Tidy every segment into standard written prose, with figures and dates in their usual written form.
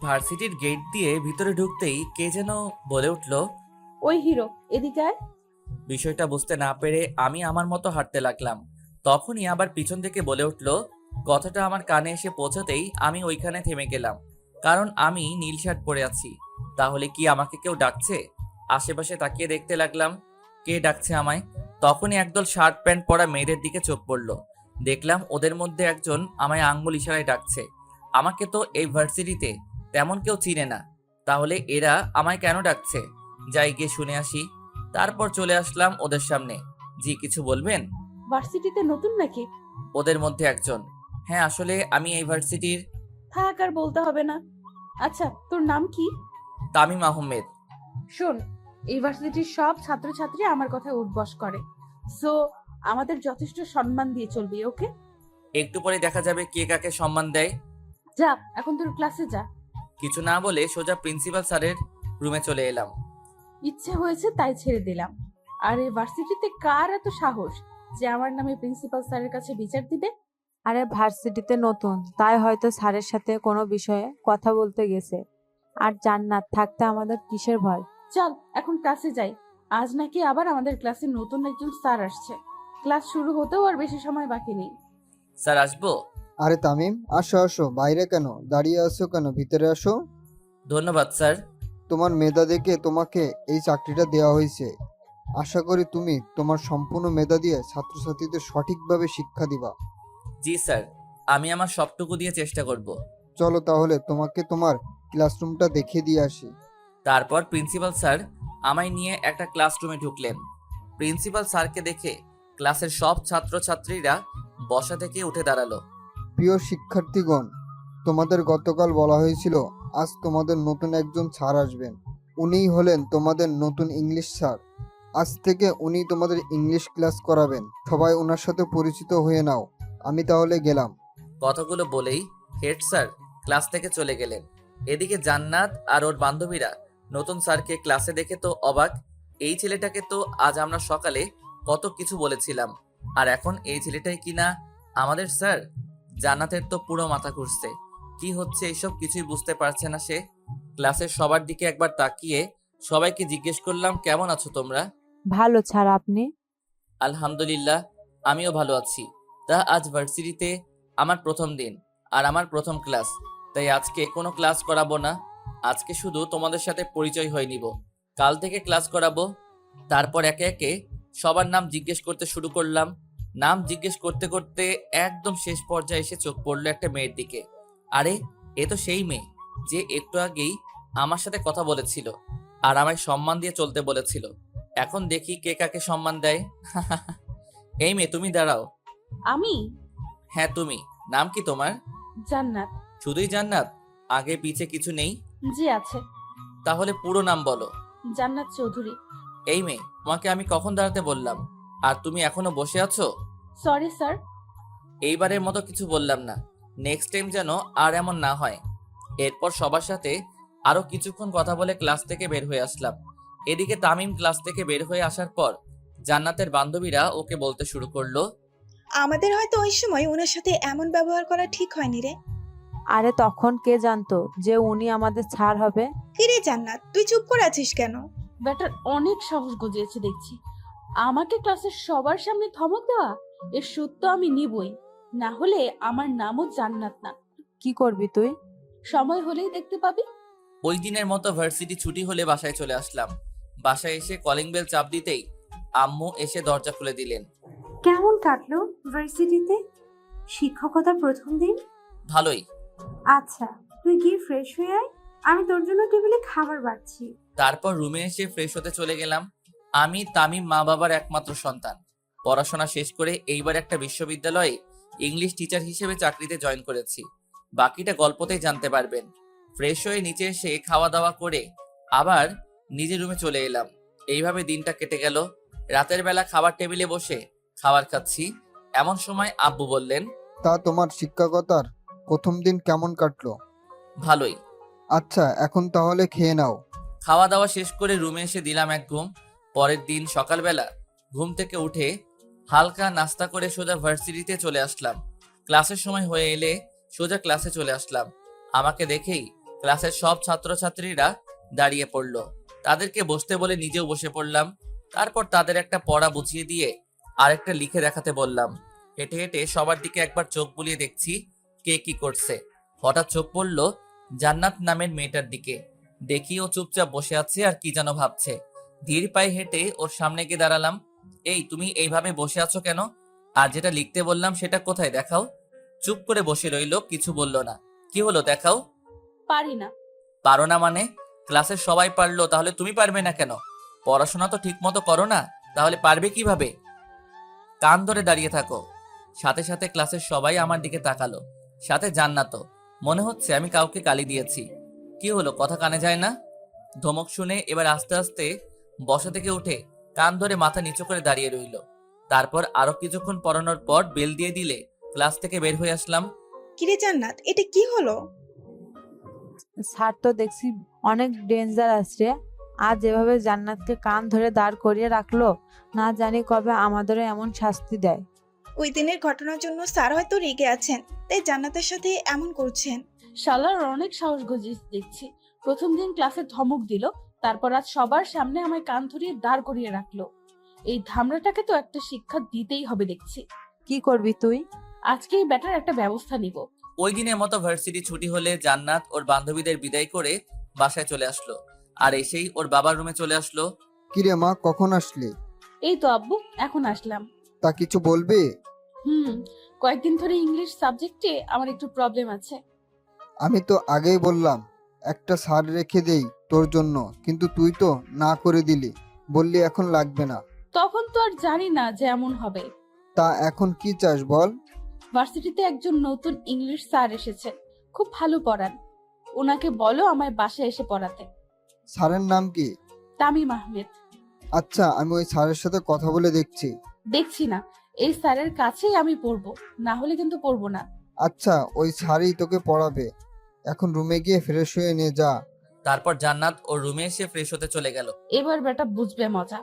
ভার্সিটির গেট দিয়ে ভিতরে ঢুকতেই কে যেন বলে উঠল। ওই হিরো, এদিকে আয়। বিষয়টা বুঝতে না পেরে আমি আমার মতো হাঁটতে লাগলাম। তখনই আবার পিছন থেকে বলে উঠল। কথাটা আমার কানে এসে পৌঁছাতেই আমি ওইখানে থেমে গেলাম, কারণ আমি নীল শার্ট পরে আছি। তাহলে কি আমাকে কেউ ডাকছে? আশেপাশে তাকিয়ে দেখতে লাগলাম কে ডাকছে আমায়। তখনই একদল শার্ট প্যান্ট পরা মেয়েদের দিকে চোখ পড়ল। দেখলাম ওদের মধ্যে একজন আমায় আঙ্গুল ইশারায় ডাকছে। আমাকে তো এই ভার্সিটিতে তেমন কেউ চিনে না, তাহলে এরা আমায় কেন ডাকছে? যাই গিয়ে শুনে আসি। তারপর চলে আসলাম ওদের সামনে। জি, কিছু বলবেন? ভার্সিটিতে নতুন নাকি? ওদের মধ্যে একজন। হ্যাঁ, আসলে আমি এই ভার্সিটির। থাক, আর বলতে হবে না। আচ্ছা, তোর নাম কি? তামিম আহমেদ। শোন, ইউনিভার্সিটির সব ছাত্রছাত্রী আমার কথায় উঠবস করে, সো আমাদের যথেষ্ট সম্মান দিয়ে চলবি, ওকে? একটু পরে দেখা যাবে কে কাকে সম্মান দেয়। যা, এখন তোর ক্লাসে যা। কিছু না বলে সোজা প্রিন্সিপাল স্যারের রুমে চলে এলাম। ইচ্ছে হয়েছে তাই ছেড়ে দিলাম। আর এই ভার্সিটিতে কার এত সাহস যে আমার নামে প্রিন্সিপাল স্যারের কাছে বিচার দিবে? আরে ভার্সিটিতে নতুন, তাই হয়তো স্যারের সাথে কোনো বিষয়ে কথা বলতে গেছে। আর জান্নাত থাকতে আমাদের কিসের ভয়? চল এখন ক্লাসে যাই। আজ নাকি আবার আমাদের ক্লাসে নতুন একজন স্যার আসছে। ক্লাস শুরু হতেও আর বেশি সময় বাকি নেই। স্যার, আসবো? আরে তামিম, আসো আসো, বাইরে কেন দাঁড়িয়ে আছো? কেন ভিতরে আসো। ধন্যবাদ স্যার। তোমার মেধা দেখে তোমাকে এই চাকরিটা দেওয়া হয়েছে। আশা করি তুমি তোমার সম্পূর্ণ মেধা দিয়ে ছাত্রছাত্রীদের সঠিকভাবে শিক্ষা দিবা। জি স্যার, আমি আমার সবটুকু দিয়ে চেষ্টা করব। চলো তাহলে তোমাকে তোমার ক্লাসরুমটা দেখিয়ে দিয়ে আসি। তারপর প্রিন্সিপাল স্যার আমায় নিয়ে একটা ক্লাসরুমে ঢুকলেন। প্রিন্সিপাল স্যারকে দেখে ক্লাসের সব ছাত্রছাত্রীরা বসা থেকে উঠে দাঁড়ালো। প্রিয় শিক্ষার্থীগণ, তোমাদের গতকাল বলা হয়েছিল আজ তোমাদের নতুন একজন স্যার আসবেন। উনিই হলেন তোমাদের নতুন ইংলিশ স্যার। আজ থেকে উনি তোমাদের ইংলিশ ক্লাস করাবেন। সবাই ওনার সাথে পরিচিত হয়ে নাও। আমি তাহলে গেলাম। কথাগুলো বলেই হেড স্যার ক্লাস থেকে চলে গেলেন। এদিকে জান্নাত আর ওর বান্ধবীরা নতুন স্যারকে ক্লাসে দেখে তো অবাক। এই ছেলেটাকে তো আজ আমরা সকালে কত কিছু বলেছিলাম, আর এখন এই ছেলেটাই কিনা আমাদের স্যার। জান্নাতের তো পুরো মাথা ঘুরছে। কি হচ্ছে এইসব কিছুই বুঝতে পারছে না সে। ক্লাসের সবার দিকে একবার তাকিয়ে সবাইকে জিজ্ঞেস করলাম, কেমন আছো তোমরা? ভালো স্যার, আপনি? আলহামদুলিল্লাহ, আমিও ভালো আছি। তা আজ ভার্সিটিতে আমার প্রথম দিন আর আমার প্রথম ক্লাস, তাই আজকে কোনো ক্লাস করাবো না। আজকে শুধু তোমাদের সাথে পরিচয় হয়ে নিব। কাল থেকে ক্লাস করাবো। তারপর একে একে সবার নাম জিজ্ঞেস করতে শুরু করলাম। নাম জিজ্ঞেস করতে করতে একদম শেষ পর্যায়ে এসে চোখ পড়লো একটা মেয়ের দিকে। আরে, এ তো সেই মেয়ে যে একটু আগেই আমার সাথে কথা বলেছিল আর আমায় সম্মান দিয়ে চলতে বলেছিল। এখন দেখি কে কাকে সম্মান দেয়। এই মেয়ে, তুমি দাঁড়াও। আমি? হ্যাঁ তুমি। নাম কি তোমার? জান্নাত। শুধুই জান্নাত? আগে পিছে কিছু নেই? জি আছে। তাহলে পুরো নাম বলো। জান্নাত চৌধুরী। এই মেয়ে, তোমাকে আমি কখন দাঁড়াতে বললাম, আর তুমি এখনো বসে আছো? Sorry sir. এইবারের মতো কিছু বললাম না, নেক্সট টাইম যেন আর এমন না হয়। এরপর সবার সাথে আরো কিছুক্ষণ কথা বলে ক্লাস থেকে বের হয়ে আসলাম। এদিকে তামিম ক্লাস থেকে বের হয়ে আসার পর জান্নাতের বান্ধবীরা ওকে বলতে শুরু করলো। আমাদের হয়তো ওই সময় ওনার সাথে এমন ব্যবহার করা ঠিক হয়নি রে। আরে তখন কে জানতো যে উনি আমাদের স্যার হবে? কিরে জান্নাত, তুই চুপ করে আছিস কেন? ব্যাটার অনেক সাহস গজিয়েছে দেখছি। আমাকে ক্লাসের সবার সামনে ধমক দেওয়া, এর সত্য আমি নিবই। না হলে আমার নামও জান্নাত না। কি করবি তুই? সময় হলেই দেখতে পাবি। ওই দিনের মতো ভার্সিটি ছুটি হলে বাসায় চলে আসলাম। বাসায় এসে কলিং বেল চাপ দিতেই আম্মু এসে দরজা খুলে দিলেন। কেমন কাটলো ভার্সিটিতে শিক্ষকতার প্রথম দিন? ভালোই। আচ্ছা, তুই গিয়ে ফ্রেশ হয়ে আয়, আমি তোর জন্য টেবিলে খাবার বাড়ছি। তারপর রুমে এসে ফ্রেশ হতে চলে গেলাম। আমি তামিম মা বাবার একমাত্র সন্তান। পড়াশোনা শেষ করে এইবার একটা বিশ্ববিদ্যালয়ে ইংলিশ টিচার হিসেবে চাকরিতে জয়েন করেছি। বাকিটা গল্পতেই জানতে পারবেন। ফ্রেশ হয়ে নিচে এসে খাওয়া দাওয়া করে আবার নিজের রুমে চলে এলাম। এইভাবে দিনটা কেটে গেল। রাতের বেলা খাবার টেবিলে বসে খাবার খাচ্ছি, এমন সময় আব্বু বললেন, তা তোমার শিক্ষকতার প্রথম দিন কেমন কাটলো? ভালোই। আচ্ছা, এখন তাহলে খেয়ে নাও। খাওয়া দাওয়া শেষ করে রুমে এসে দিলাম এক ঘুম। পরের দিন সকালবেলা ঘুম থেকে উঠে হালকা নাস্তা করে সোজা ভার্সিটিতে চলে আসলাম। ক্লাসের সময় হয়ে এলে সোজা ক্লাসে চলে আসলাম। আমাকে দেখেই ক্লাসের সব ছাত্রছাত্রীরা দাঁড়িয়ে পড়ল। তাদেরকে বসতে বলে নিজেও বসে পড়লাম। তারপর তাদের একটা পড়া বুঝিয়ে দিয়ে আরেকটা লিখে দেখাতে বললাম। হেঁটে হেঁটে সবার দিকে একবার চোখ বুলিয়ে দেখছি কে কি করছে। হঠাৎ চোখ পড়ল জান্নাত নামের মেয়েটার দিকে। দেখি ও চুপচাপ বসে আছে আর কি যেন ভাবছে। ধীর পায়ে হেঁটে ওর সামনে গিয়ে দাঁড়ালাম। এই, তুমি এইভাবে বসে আছো কেন? আর যেটা লিখতে বললাম সেটা কোথায় দেখাও। চুপ করে বসে রইল, কিছু বলল না। কি হলো, দেখাও। পারি না। পারো না মানে? ক্লাসের সবাই পারলো, তাহলে তুমি পারবে না কেন? পড়াশোনা তো ঠিক মতো করো না, তাহলে পারবে কিভাবে? কান ধরে দাঁড়িয়ে থাকো। সাথে সাথে ক্লাসের সবাই আমার দিকে তাকালো, সাথে জান্নাতও। মনে হচ্ছে আমি কাউকে গালি দিয়েছি। কি হলো, কথা কানে যায় না? ধমক শুনে এবার আস্তে আস্তে বসা থেকে উঠে কান ধরে মাথা নিচু করে দাঁড়িয়ে রইল। তারপর আরো কিছুক্ষণ পড়ানোর পর বেল দিয়ে দিলে ক্লাস থেকে বের হয়ে আসলাম। কিরে জান্নাত, এটা কি হলো? স্যার তো দেখছি অনেক ডেঞ্জার আছে। আজ এভাবে জান্নাতকে কান ধরে দাঁড় করিয়ে রাখলো, না জানি কবে আমাদেরও এমন শাস্তি দেয়। ওই দিনের ঘটনার জন্য স্যার হয়তো রেগে আছেন, তাই জান্নাতের সাথে এমন করছেন। শালার অনেক সাহস গজিয়েছে দেখছি। প্রথম দিন ক্লাসে ধমক দিল, তারপর আজ সবার সামনে আমায় কান ধরিয়ে দাঁড় করিয়ে রাখলো। এই ধামড়াটাকে তো একটা শিক্ষা দিতেই হবে দেখছি। কি করবি তুই? আজকেই ব্যাটার একটা ব্যবস্থা নিব। ওই দিনের মতো ভার্সিটি ছুটি হলে জান্নাত ওর বান্ধবীদের বিদায় করে বাসায় চলে আসলো। আর এসেই ওর বাবার রুমে চলে আসলো। কিরে মা, কখন আসলি? এই তো আব্বু, এখন আসলাম। তা কিছু বলবি? কয়েকদিন ধরে ইংলিশ সাবজেক্টে আমার একটু প্রবলেম আছে। আমি তো আগেই বললাম একটা সার রেখে দেই তোর জন্য, কিন্তু তুই তো না করে দিলি, বললি এখন লাগবে না। তখন তো আর জানি না যে এমন হবে। তা এখন কি চাস বল? ভার্সিটিতে একজন নতুন ইংলিশ স্যার এসেছে, খুব ভালো পড়ান। ওনাকে বলো আমায় বাসায় এসে পড়াতে। স্যারের নাম কি? তামিম আহমেদ। আচ্ছা, আমি ওই স্যারের সাথে কথা বলে দেখছি। দেখছি না, এই স্যারের কাছেই আমি পড়বো, না হলে কিন্তু পড়বো না। আচ্ছা, ওই স্যারই তোকে পড়াবে। এখন রুমে গিয়ে ফ্রেশ হয়ে নে যা। তারপর জান্নাত ওর রুমে এসে ফ্রেশ হতে চলে গেল। এবার বেটা বুঝবে মজা।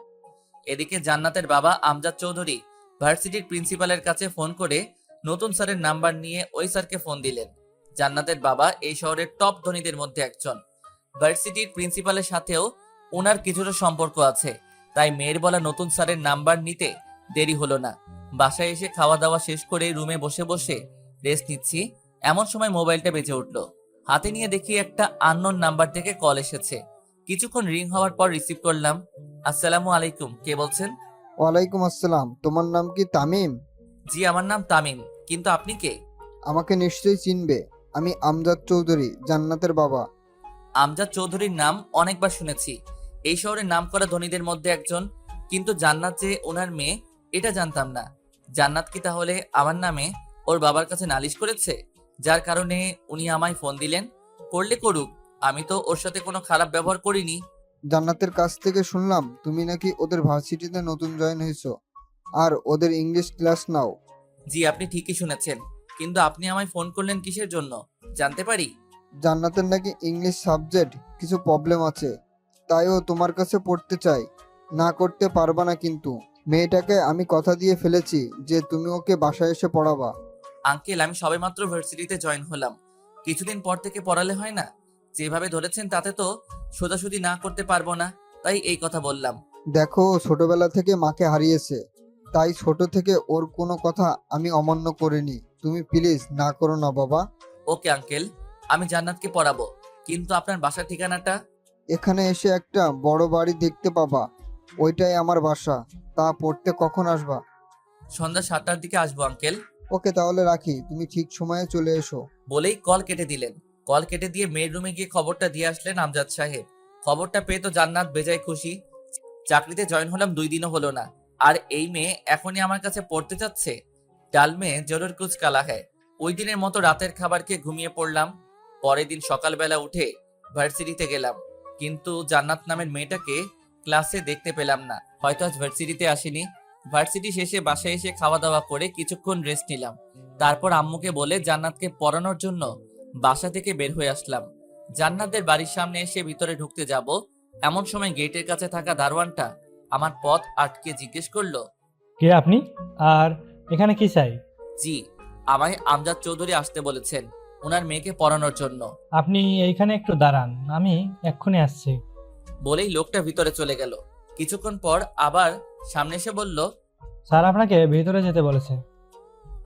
এদিকে জান্নাতের বাবা আমজাদ চৌধুরী ভার্সিটির প্রিন্সিপালের কাছে ফোন করে নতুন স্যারের নাম্বার নিয়ে ওই স্যারকে ফোন দিলেন। জান্নাতের বাবা এই শহরের টপ ধনীদের মধ্যে একজন। ভার্সিটির প্রিন্সিপালের সাথেও ওনার কিছুটা সম্পর্ক আছে, তাই মেয়ের বলা নতুন স্যারের নাম্বার নিতে দেরি হলো না। বাসায় এসে খাওয়া দাওয়া শেষ করে রুমে বসে বসে রেস্ট নিচ্ছি, এমন সময় মোবাইলটা বেজে উঠলো। হাতে নিয়ে দেখি একটা আননোন নাম্বার থেকে কল এসেছে। কিছুক্ষণ রিং হওয়ার পর রিসিভ করলাম। আসসালামু আলাইকুম, কে বলছেন? ওয়ালাইকুম আসসালাম। তোমার নাম কি তামিম? জি, আমার নাম তামিম, কিন্তু আপনি কে? আমাকে নিশ্চয়ই চিনবে। আমি আমজাদ চৌধুরী, জান্নাতের বাবা। আমজাদ চৌধুরীর নাম অনেকবার শুনেছি, এই শহরের নামকরা ধনীদের মধ্যে একজন, কিন্তু জান্নাত যে ওনার মেয়ে এটা জানতাম না। জান্নাত কি তাহলে আমার নামে ওর বাবার কাছে নালিশ করেছে, যার কারণে উনি আমায় ফোন দিলেন? করলে করুক, আমি তো ওর সাথে কোনো খারাপ ব্যবহার করিনি। জান্নাতের কাছ থেকে শুনলাম তুমি নাকি ওদের ভার্সিটিতে নতুন জয়েন হয়েছো আর ওদের ইংলিশ ক্লাস নাও। জি, আপনি ঠিকই শুনেছেন, কিন্তু আপনি আমায় ফোন করলেন কিসের জন্য, জানতে পারি? জান্নাতের নাকি ইংলিশ সাবজেক্ট কিছু প্রবলেম আছে, তাই ও তোমার কাছে পড়তে চাই। না করতে পারবা না কিন্তু। মেয়েটাকে আমি কথা দিয়ে ফেলেছি যে তুমি ওকে বাসায় এসে পড়াবা। আঙ্কেল, আমি সবেমাত্র ভার্সিটিতে জয়েন হলাম, কিছুদিন পর থেকে পড়ালে হয় না? যেভাবে ধরেছেন তাতে তো সোজাসুজি না করতে পারবো না, তাই এই কথা বললাম। দেখো, ও ছোটবেলা থেকে মাকে হারিয়েছে, তাই ছোট থেকে ওর কোনো কথা আমি অমান্য করিনি। তুমি প্লিজ না করো না বাবা। ওকে আঙ্কেল, আমি জান্নাতকে পড়াবো, কিন্তু আপনার বাসার ঠিকানাটা? এখানে এসে একটা বড় বাড়ি দেখতে পাবা, ওইটাই আমার বাসা। তা পড়তে কখন আসবা? সন্ধ্যা 7টার দিকে আসবো আঙ্কেল। ওকে, তাহলে রাখি, তুমি ঠিক সময়ে চলে এসো। বলেই কল কেটে দিলেন। কল কেটে দিয়ে মেয়ের রুমে গিয়ে খবরটা দিয়ে আসলেন আমজাদ সাহেব। খবরটা পেয়ে তো জান্নাত বেজায় খুশি। চাকরিতে জয়েন হলাম 2 দিনও হলো না, আর এই মেয়ে এখনই আমার কাছে পড়তে যাচ্ছে। ডাল মেয়ে জরুর কুছ কালা হ্যায়। ওই দিনের মতো রাতের খাবার খেয়ে ঘুমিয়ে পড়লাম। পরের দিন সকালবেলা উঠে ভার্সিটিতে গেলাম, কিন্তু জান্নাত নামের মেয়েটাকে ক্লাসে দেখতে পেলাম না। হয়তো আজ ভার্সিটিতে আসেনি। ভার্সিটি শেষে বাসায় এসে খাওয়া দাওয়া করে কিছুক্ষণ রেস্ট নিলাম। তারপর আম্মুকে বলে জান্নাতকে পড়ানোর জন্য বাসা থেকে বের হয়ে আসলাম। জান্নাতদের বাড়ির সামনে এসে ভিতরে ঢুকতে যাব, এমন সময় গেটের কাছে থাকা দারোয়ানটা আমার পথ আটকে জিজ্ঞেস করলো, কে আপনি? আর এখানে কি চাই? জি, আমায় আমজাদ চৌধুরী আসতে বলেছেন। ওনার মেয়েকে পড়ানোর জন্য। আপনি এইখানে একটু দাঁড়ান, আমি এক্ষুনি আসছি। বলেই লোকটা ভিতরে চলে গেল। কিছুক্ষণ পর আবার সামনে এসে বলল, স্যার আপনাকে ভিতরে যেতে বলেছে।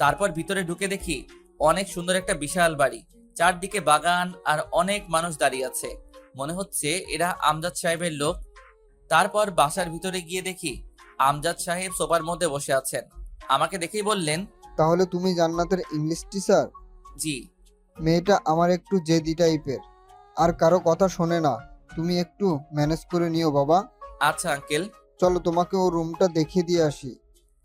তারপর ভিতরে ঢুকে দেখি অনেক সুন্দর একটা বিশাল বাড়ি, চারদিকে বাগান আর অনেক মানুষ দাঁড়িয়ে আছে। মনে হচ্ছে এরা আমজাদ সাহেবের লোক। তারপর বাসার ভিতরে গিয়ে দেখি আমজাদ সাহেব সোফার মধ্যে বসে আছেন। আমাকে দেখেই বললেন, তাহলে তুমি জান্নাতের ইংলিশ টিচার? জি। মেয়েটা আমার একটু জেদি টাইপের, আর কারো কথা শোনে না। তুমি একটু ম্যানেজ করে নিও বাবা। আচ্ছা আঙ্কেল। চলো তোমাকে ও রুমটা দেখিয়ে দিয়ে আসি।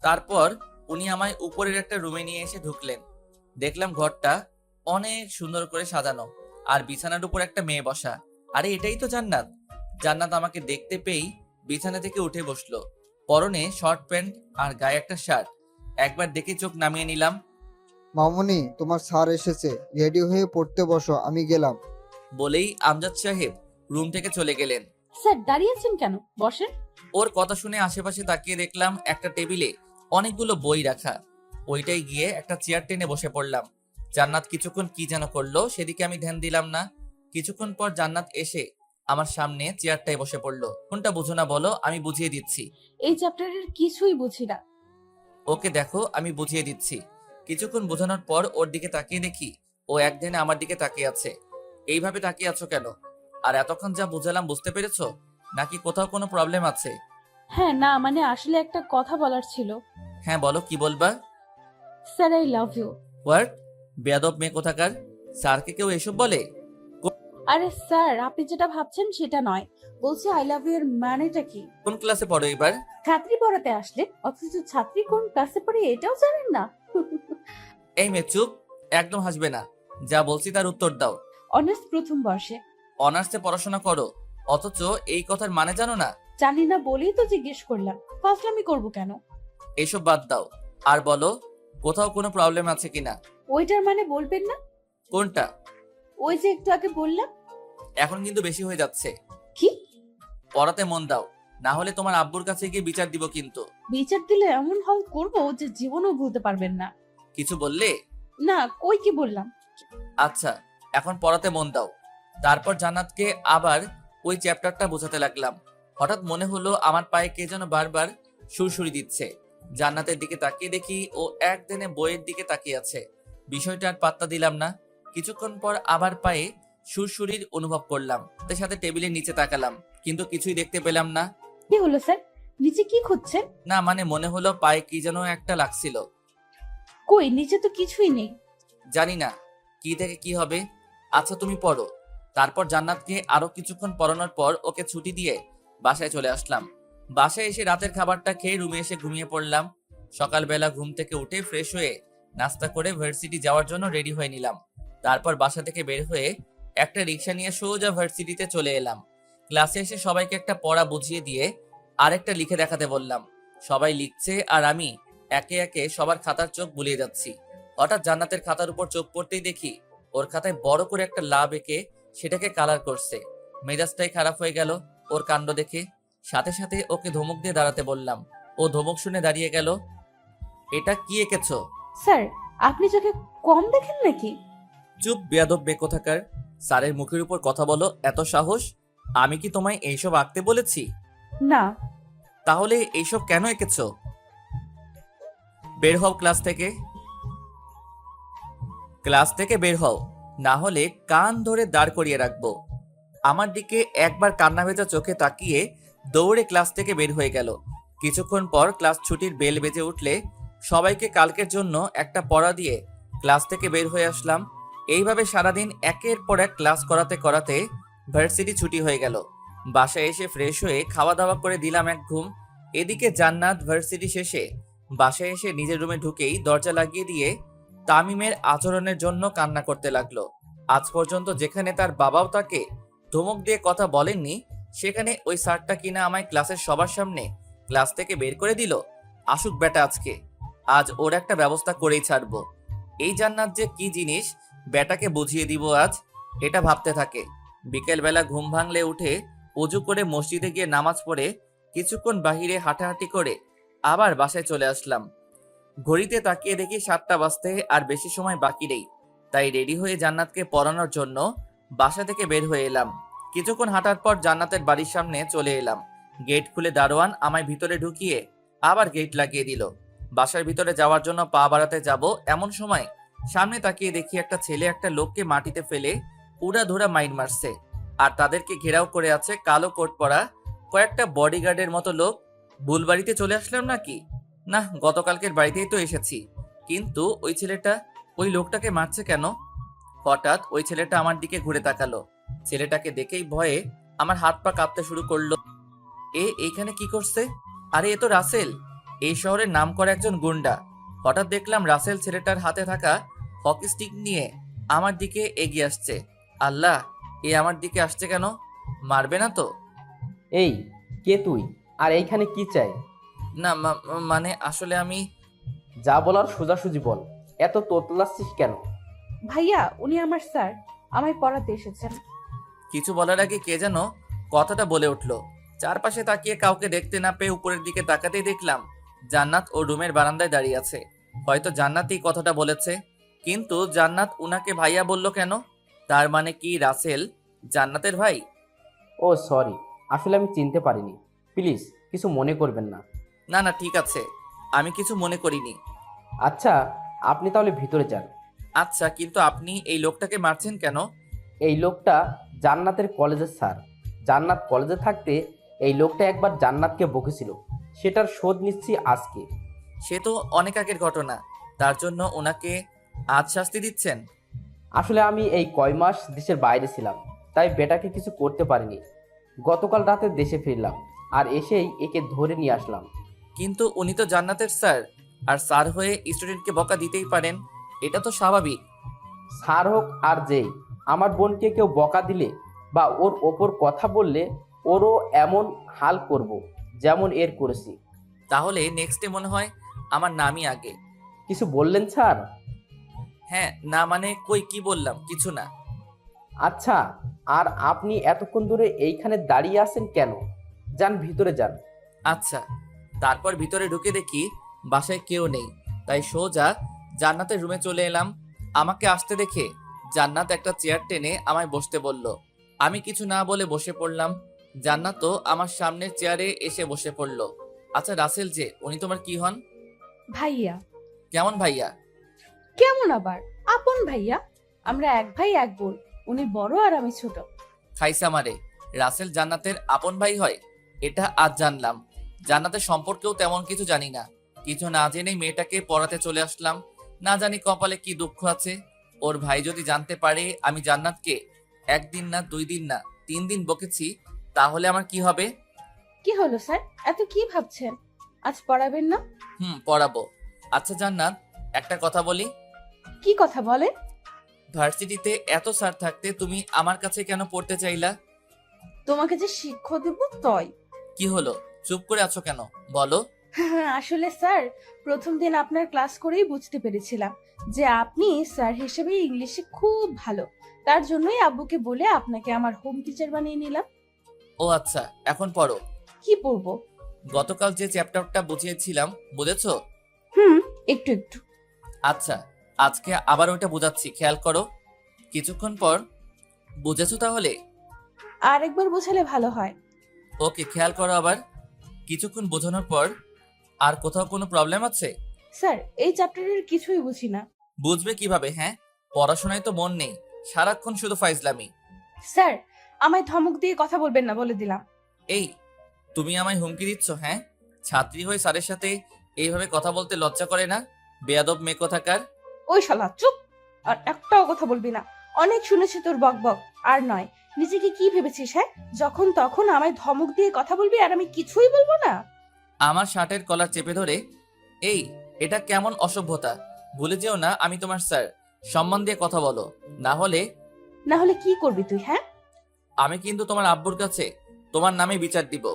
তারপর উনি আমায় উপরের একটা রুমে নিয়ে এসে ঢুকলেন। দেখলাম ঘরটা অনেক সুন্দর করে সাজানো, আর বিছানার উপর একটা মেয়ে বসা। আরে এটাই তো জান্নাত। জান্নাত আমাকে দেখতে পেয়েই বিছানা থেকে উঠে বসলো। পরনে শর্ট প্যান্ট আর গায়ে একটা শার্ট। একবার দেখে চোখ নামিয়ে নিলাম। মামুনি, তোমার স্যার এসেছে, রেডি হয়ে পড়তে বসো, আমি গেলাম। বলেই আমজাদ সাহেব রুম থেকে চলে গেলেন। স্যার দাঁড়িয়েছেন কেন, বসেন। ওর কথা শুনে আশেপাশে তাকিয়ে দেখলাম একটা টেবিলে অনেকগুলো বই রাখা। ওইটাই গিয়ে একটা চেয়ার টেনে বসে পড়লাম। জান্নাত কিছুক্ষণ কি যেন করলো, সেদিকে আমি ধ্যান দিলাম না। কিছুক্ষণ পর জান্নাত এসে আমার সামনে চেয়ারটায় বসে পড়লো। কোনটা বুঝো না বলো, আমি বুঝিয়ে দিচ্ছি। এই চ্যাপ্টারের কিছুই বুঝি না। ওকে দেখো, আমি বুঝিয়ে দিচ্ছি। কিছুক্ষণ বোঝানোর পর ওর দিকে তাকিয়ে দেখি ও একদিনে আমার দিকে তাকিয়ে আছে। এইভাবে তাকিয়ে আছো কেন? আর এতক্ষণ যা বুঝালাম বুঝতে পেরেছো, নাকি কোথাও কোনো প্রবলেম আছে? হ্যাঁ না, মানে আসলে একটা কথা বলার ছিল। হ্যাঁ বলো, কি বলবা? Sir I love you. What? বেয়াদব মেয়ে কোথাকার! স্যারকে কেউ এসব বলে? আরে স্যার, আপনি যেটা ভাবছেন সেটা নয়, বলছি আই লাভ ইউ এর মানেটা কি? কোন ক্লাসে পড়ো এবার? ছাত্রী পড়াতে আসলে, অথচ ছাত্রী কোন ক্লাসে পড়ে এটাও জানেন না। এই মেয়ে চুপ, একদম হাসবে না। যা বলছি তার উত্তর দাও। অনার্স প্রথম বর্ষে। অনার্সে পড়াশোনা করো, অথচ এই কথার মানে জানো না? জানি না বলেই তো জিজ্ঞেস করলাম, ফাজলামি করব কেন? এইসব বাদ দাও, আর বলো কোথাও কোনো প্রবলেম আছে কিনা। ওইটার মানে বলবেন না? কোনটা? ওই যে একটু আগে বললাম। এখন কিন্তু বেশি হয়ে যাচ্ছে। কি? পড়াতে মন দাও, না হলে তোমার আব্বুর কাছে গিয়ে বিচার দিব কিন্তু। বিচার দিলে এমন হল করব যে জীবনও ভুলতে পারবেন না। কিছু বললে? না, কই কি বললাম? আচ্ছা, এখন পড়াতে মন দাও। তারপর জান্নাতকে আবার ওই চ্যাপ্টারটা বোঝাতে লাগলাম। হঠাৎ মনে হলো আমার পায়ে কে যেন বারবার সুরসুরি দিচ্ছে। জান্নাতের দিকে তাকিয়ে দেখি ও একদিনে বইয়ের দিকে তাকিয়ে আছে। বিষয়টা আর পাত্তা দিলাম না। কিছুক্ষণ পর আবার পায়ে সুরসুরির অনুভব করলাম। তার সাথে টেবিলের নিচে তাকালাম, কিন্তু কিছুই দেখতে পেলাম না। কি হলো স্যার, নিচে কি খুঁজছেন? না মানে মনে হলো পায়ে কি যেন একটা লাগছিল। কই, নিচে তো কিছুই নেই। জানি না কি থেকে কি হবে। আচ্ছা তুমি পড়ো। তারপর জান্নাতকে আরো কিছুক্ষণ পড়ানোর পর ওকে ছুটি দিয়ে বাসায় চলে আসলাম। বাসায় এসে রাতের খাবারটা খেয়ে রুমে এসে ঘুমিয়ে পড়লাম। সকালবেলা ঘুম থেকে উঠে ফ্রেশ হয়ে নাস্তা করে ভার্সিটি যাওয়ার জন্য রেডি হয়ে নিলাম। তারপর বাসা থেকে বের হয়ে একটা রিক্সা নিয়ে সোজা ভার্সিটিতে চলে এলাম। ক্লাসে এসে সবাইকে একটা পড়া বুঝিয়ে দিয়ে আরেকটা লিখে দেখাতে বললাম। সবাই লিখছে আর আমি একে একে সবার খাতার চোখ বুলিয়ে যাচ্ছি। হঠাৎ জান্নাতের খাতার উপর চোখ পড়তেই দেখি ওর খাতায় বড় করে একটা লাভ এঁকে সেটাকে কালার করছে। মেজাজটাই খারাপ হয়ে গেল ওর কাণ্ড দেখে। সাথে সাথে ওকে ধমক দিয়ে দাঁড়াতে বললাম। ও ধমক শুনে দাঁড়িয়ে গেল। এটা কি এঁকেছো? স্যার, আপনি চোখে কম দেখেন নাকি? চুপ বেয়াদব মেয়ে কোথাকার! স্যারের মুখের উপর কথা বলো, এত সাহস! আমি কি তোমায় এইসব আঁকতে বলেছি? না। তাহলে এইসব কেন এঁকেছো? বের হও ক্লাস থেকে। ক্লাস থেকে বের হও, না হলে কান ধরে দাঁড় করিয়ে রাখবো। আমার দিকে একবার কান্না ভেজা চোখে তাকিয়ে দৌড়ে ক্লাস থেকে বের হয়ে গেল। কিছুক্ষণ পর ক্লাস ছুটির বেল বেজে উঠলে সবাইকে কালকের জন্য একটা পড়া দিয়ে ক্লাস থেকে বের হয়ে আসলাম। এইভাবে সারাদিন একের পর এক ক্লাস করাতে করাতে ভার্সিটি ছুটি হয়ে গেল। বাসায় এসে ফ্রেশ হয়ে খাওয়া দাওয়া করে দিলাম এক ঘুম। এদিকে জান্নাত ভার্সিটি শেষে বাসায় এসে নিজের রুমে ঢুকেই দরজা লাগিয়ে দিয়ে তামিমের আচরণের জন্য কান্না করতে লাগলো। আজ পর্যন্ত যেখানে তার বাবাও তাকে ধমক দিয়ে কথা বলেননি, সেখানে ওই স্যারটা কিনা আমায় ক্লাসের সবার সামনে ক্লাস থেকে বের করে দিল। আসুক বেটা আজকে, আজ ওর একটা ব্যবস্থা করেই ছাড়বো। এই জান্নাত যে কি জিনিস, বেটাকে বুঝিয়ে দিব আজ। এটা ভাবতে থাকে। বিকেলবেলা ঘুম ভাঙলে উঠে অজু করে মসজিদে গিয়ে নামাজ পড়ে কিছুক্ষণ বাহিরে হাঁটাহাঁটি করে আবার বাসায় চলে আসলাম। ঘড়িতে তাকিয়ে দেখি 7টা বাজতে আর বেশি সময় বাকি নেই। তাই রেডি হয়ে জান্নাতকে পড়ানোর জন্য বাসা থেকে বের হয়ে এলাম। কিছুক্ষণ হাঁটার পর জান্নাতের বাড়ির সামনে চলে এলাম। গেট খুলে দারোয়ান আমায় ভিতরে ঢুকিয়ে আবার গেট লাগিয়ে দিল। বাসার ভিতরে যাওয়ার জন্য পা বাড়াতে যাব এমন সময় সামনে তাকিয়ে দেখি একটা ছেলে একটা লোককে মাটিতে ফেলে উড়াধুরা মাইর মারছে, আর তাদেরকে ঘেরাও করে আছে কালো কোট পরা কয়েকটা বডিগার্ডের মতো লোক। ভুল বাড়িতে চলে আসলাম নাকি? না, গতকালকের বাড়িতেই তো এসেছি, কিন্তু ওই ছেলেটা ওই লোকটাকে মারছে কেন? হঠাৎ ওই ছেলেটা আমার দিকে ঘুরে তাকালো। ছেলেটাকে দেখেই ভয়ে আমার হাত পা কাঁপতে শুরু করলো। এইখানে কি করছে? আরে এ তো রাসেল, এই শহরের নামকরা একজন গুন্ডা। হঠাৎ দেখলাম রাসেল ছেলেটার হাতে থাকা হকি স্টিক নিয়ে আমার দিকে এগিয়ে আসছে। আল্লাহ, এ আমার দিকে আসছে কেন? মারবে না তো? এই, কে তুই? আর এইখানে কি চাই? না, মানে আসলে আমি যা বলার সোজাসুজি বল, এত তোতলাচ্ছিস কেন? ভাইয়া, উনি আমার স্যার, আমায় পড়াতে এসেছেন। কিছু বলার আগে কে যেন কথাটা বলে উঠলো। চারপাশে তাকিয়ে কাউকে দেখতে না পেয়ে উপরের দিকে তাকাতেই দেখলাম জান্নাত ও রুমের বারান্দায় দাঁড়িয়ে আছে। হয়তো জান্নাতই কথাটা বলেছে, কিন্তু জান্নাত উনাকে ভাইয়া বলল কেন? তার মানে কি রাসেল জান্নাতের ভাই? ও সরি, আসলে আমি চিনতে পারিনি। প্লিজ কিছু মনে করবেন না। না না, ঠিক আছে, আমি কিছু মনে করিনি। আচ্ছা, আপনি তাহলে ভিতরে যান। আচ্ছা, কিন্তু আপনি এই লোকটাকে মারছেন কেন? এই লোকটা জান্নাতের কলেজের স্যার। জান্নাত কলেজে থাকতে এই লোকটা একবার জান্নাতকে বকেছিল, সেটার শোধ নিচ্ছি আজকে। সে তো অনেক আগের ঘটনা, তার জন্য ওনাকে আজ শাস্তি দিচ্ছেন? আসলে আমি এই কয় মাস দেশের বাইরে ছিলাম, তাই বেটাকে কিছু করতে পারিনি। গতকাল রাতে দেশে ফিরলাম, আর এসেই একে ধরে নিয়ে আসলাম। কিন্তু উনি তো জান্নাতের স্যার, আর স্যার হয়ে স্টুডেন্টকে বকা দিতেই পারেন, এটা তো স্বাভাবিক। স্যার হোক আর যেই, আমার বোনকে কেউ বকা দিলে বা ওর ওপর কথা বললে ওরও এমন হাল করব যেমন এর করেছি। তাহলে নেক্সটে মনে হয় আমার নামই আগে। কিছু বললেন স্যার? হ্যাঁ, না মানে কই কি বললাম, কিছু না। আচ্ছা, আর আপনি এতক্ষণ ধরে এইখানে দাঁড়িয়ে আছেন কেন? যান ভিতরে যান। আচ্ছা। তারপর ভিতরে ঢুকে দেখি বাসায় কেউ নেই, তাই সোজা জান্নাতের রুমে চলে এলাম। আমাকে আসতে দেখে জান্নাত একটা চেয়ার টেনে আমায় বসতে বলল। আমি কিছু না বলে বসে পড়লাম। জান্নাতও আমার সামনের চেয়ারে এসে বসে পড়ল। আচ্ছা রাসেল যে, উনি তোমার কি হন? ভাইয়া। কেমন ভাইয়া? কেমন আবার, আপন ভাইয়া। আমরা এক ভাই এক বোন, উনি বড় আর আমি ছোট। খাইসা মারে, রাসেল জান্নাতের আপন ভাই হয়? এটা আজ জানলাম। জান্নাতের সম্পর্কেও তেমন কিছু জানি না। কিছু না জেনেই মেয়েটাকে পড়াতে চলে আসলাম। না জানি কপালে কি দুঃখ আছে। ওর ভাই যদি জানতে পারে আমি জান্নাতকে একদিন না 2 দিন না 3 দিন বকেছি, তাহলে আমার কি হবে? কি হলো স্যার, এত কি ভাবছেন? আজ পড়াবেন না? পড়াবো। আচ্ছা জান্নাত, একটা কথা বলি। কি কথা বলে? ভার্সিটিতে এত স্যার থাকতে তুমি আমার কাছে কেন পড়তে চাইলা? তোমাকে যে শিক্ষা দেব তাই। কি হলো, চুপ করে আছো কেন, বলো। আসলে স্যার, প্রথম দিন আপনার ক্লাস করেই বুঝতে পেরেছিলাম যে আপনি স্যার হিসেবে ইংলিশে খুব ভালো। তার জন্যই আব্বুকে বলে আপনাকে আমার হোম টিচার বানিয়ে নিলাম। ও আচ্ছা, এখন পড়ো। কি পড়বো? গতকাল যে চ্যাপ্টারটা বুঝিয়েছিলাম, বুঝেছো? একটু একটু। আচ্ছা, আজকে আবার ওইটা বোঝাচ্ছি, খেয়াল করো। কিছুক্ষণ পর বুঝেছো তাহলে? আর একবার বোঝালে ভালো হয়। ওকে, খেয়াল করো আবার। কিছুক্ষণ বোঝানোর পর, আর কোথাও কোনো প্রবলেম আছে? স্যার, এই চ্যাপ্টারের কিছুই বুঝি না। বুঝবে কিভাবে? হ্যাঁ, পড়াশোনায় তো মন নেই, সারাক্ষণ শুধু ফাইজলামি। স্যার, আমায় ধমক দিয়ে কথা বলবেন না বলে দিলাম। এই, তুমি আমায় হুমকি দিচ্ছ? হ্যাঁ, ছাত্রী হয়ে স্যারের সাথে এইভাবে কথা বলতে লজ্জা করে না? বেয়াদব মেয়ে কোথাকার। ওই শালা চুপ! আর একটাও কথা বলবি না। অনেক শুনেছি তোর বকবক। আর নয়, নিজেকে কি ভেবেছিস? হ্যাঁ, যখন তখন আমায় ধমক দিয়ে কথা বলবি আর আমি কিছুই বলবো না? আমার শার্টের কলার চেপে ধরে, এই, এটা কেমন অসভ্যতা? ভুলে যেও না আমি তোমার স্যার, সম্মান দিয়ে কথা বলো, না হলে। না হলে কি করবি তুই? হ্যাঁ, আমি কিন্তু তোমার আব্বুর কাছে তোমার নামে বিচার দিব।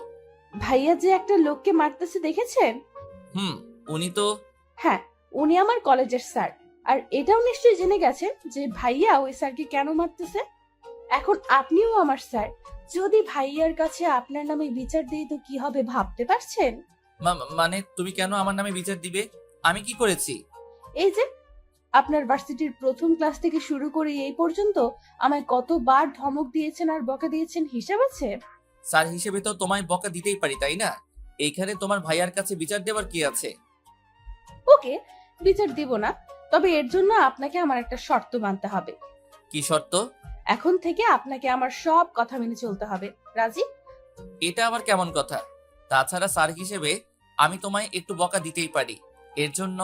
ভাইয়া যে একটা লোককে মারতেছে দেখেছেন? উনি তো। হ্যাঁ, উনি আমার কলেজের স্যার। আর এটাও নিশ্চয়ই জেনে গেছেন যে ভাইয়া ওই স্যারকে কেন মারতেছে। এখন আপনিও আমার স্যার, যদি ভাইয়ার কাছে আপনার নামে বিচার দিই তো কি হবে ভাবতে পারছেন? মানে তুমি কেন আমার নামে বিচার দিবে? আমি কি করেছি? এই যে, আপনার ভার্সিটির প্রথম ক্লাস থেকে শুরু করে এই পর্যন্ত আমায় কতবার ধমক দিয়েছেন আর বকা দিয়েছেন হিসাব আছে? স্যার হিসেবে তো তোমায় বকা দিতেই পারি, তাই না? এইখানে তোমার ভাইয়ার কাছে বিচার দেওয়ার কি আছে? ওকে, বিচার দিব না, তবে এর জন্য আপনাকে আমার একটা শর্ত মানতে হবে। কি শর্ত? এখন থেকে আপনাকে আমার সব কথা মেনে চলতে হবে। রাজি? এটা আবার কেমন কথা? তাছাড়া স্যার হিসেবে আমি তোমায় একটু বকা দিতেই পারি। এর জন্য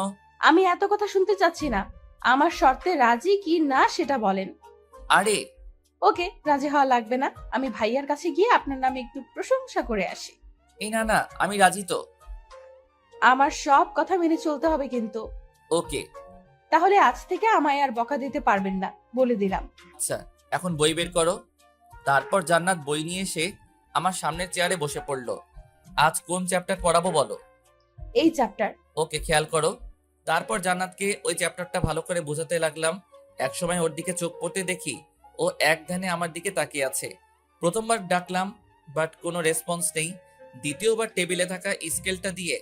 আমি এত কথা শুনতে চাচ্ছি না। আমার শর্তে রাজি কি না সেটা বলেন। আরে ওকে, রাজি হওয়া লাগবে না। আমি ভাইয়ার কাছে গিয়ে আপনার নামে একটু প্রশংসা করে আসি। এই না না, আমি রাজি তো। আমার সব কথা মেনে চলতে হবে কিন্তু। ওকে। তাহলে আজ থেকে আমায় আর বকা দিতে পারবেন না, বলে দিলাম। আচ্ছা, এখন বই বের করো। তারপর জান্নাত বই নিয়ে এসে আমার সামনের চেয়ারে বসে পড়লো। আজ কোন চ্যাপ্টার পড়াবো বলো? এই চ্যাপ্টার। ওকে, খেয়াল করো। তারপর জান্নাতকে ওই চ্যাপ্টারটা ভালো করে বোঝাতে লাগলাম। একসময় ওর দিকে চোখ পড়তে দেখি ও এক ধ্যানে আমার দিকে তাকিয়ে আছে। প্রথমবার ডাকলাম, বাট কোনো রেসপন্স নেই। দ্বিতীয়বার টেবিলে থাকা স্কেলটা দিয়ে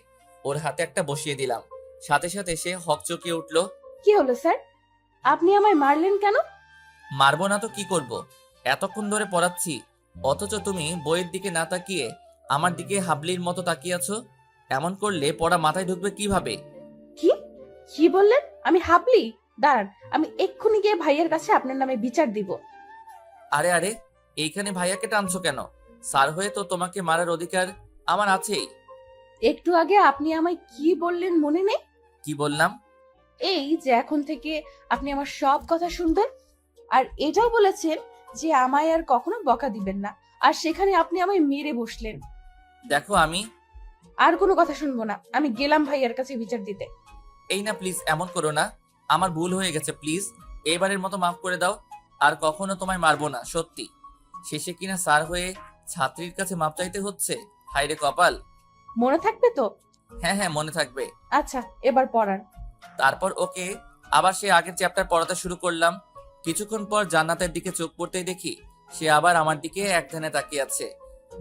ওর হাতে একটা বসিয়ে দিলাম। সাথে সাথে সে হকচকিয়ে উঠলো। কি হলো স্যার? আপনি আমায় মারলেন কেন? মারবো না তো কি করব? এতক্ষণ ধরে পড়াচ্ছি, অথচ তুমি বইয়ের দিকে না তাকিয়ে আমার দিকে হাবলির মতো তাকিয়ে আছো। এমন করলে পড়া মাথায় ঢুকবে কিভাবে? কি কি বললেন? আমি হাবলি? দাঁড়ান, আমি এক্ষুনি গিয়ে ভাইয়ের কাছে আপনার নামে বিচার দিব। আরে আরে, এইখানে ভাইয়াকে টানছো কেন? স্যার হয়ে তো তোমাকে মারার অধিকার আমার আছেই। একটু আগে আপনি আমায় কি বললেন মনে নেই? কি বললাম? এই যে এখন থেকে আপনি আমার সব কথা শুনবেন, আর এটাও বলেছেন যে আমায় আর কখনো বকা দিবেন না, আর সেখানে আপনি আমায় মেরে বসলেন। দেখো আমি আর কোনো কথা শুনবো না। আমি গেলাম ভাইয়ার কাছে বিচার দিতে। এই না, প্লিজ এমন করো না। আমার ভুল হয়ে গেছে, প্লিজ এবারের মতো মাফ করে দাও। আর কখনো তোমায় মারবো না, সত্যি। শেষে কিনা স্যার হয়ে ছাত্রীর কাছে মাপ চাইতে হচ্ছে। হায়রে কপাল। মনে থাকবে তো? হ্যাঁ হ্যাঁ, মনে থাকবে। আচ্ছা, এবার পড়ান। তারপর ওকে আবার সে আগের চ্যাপ্টার পড়াতে শুরু করলাম। কিছুক্ষণ পর জান্নাতের দিকে চোখ পড়তেই দেখি সে আবার আমার দিকে এক ধ্যানে তাকিয়ে আছে।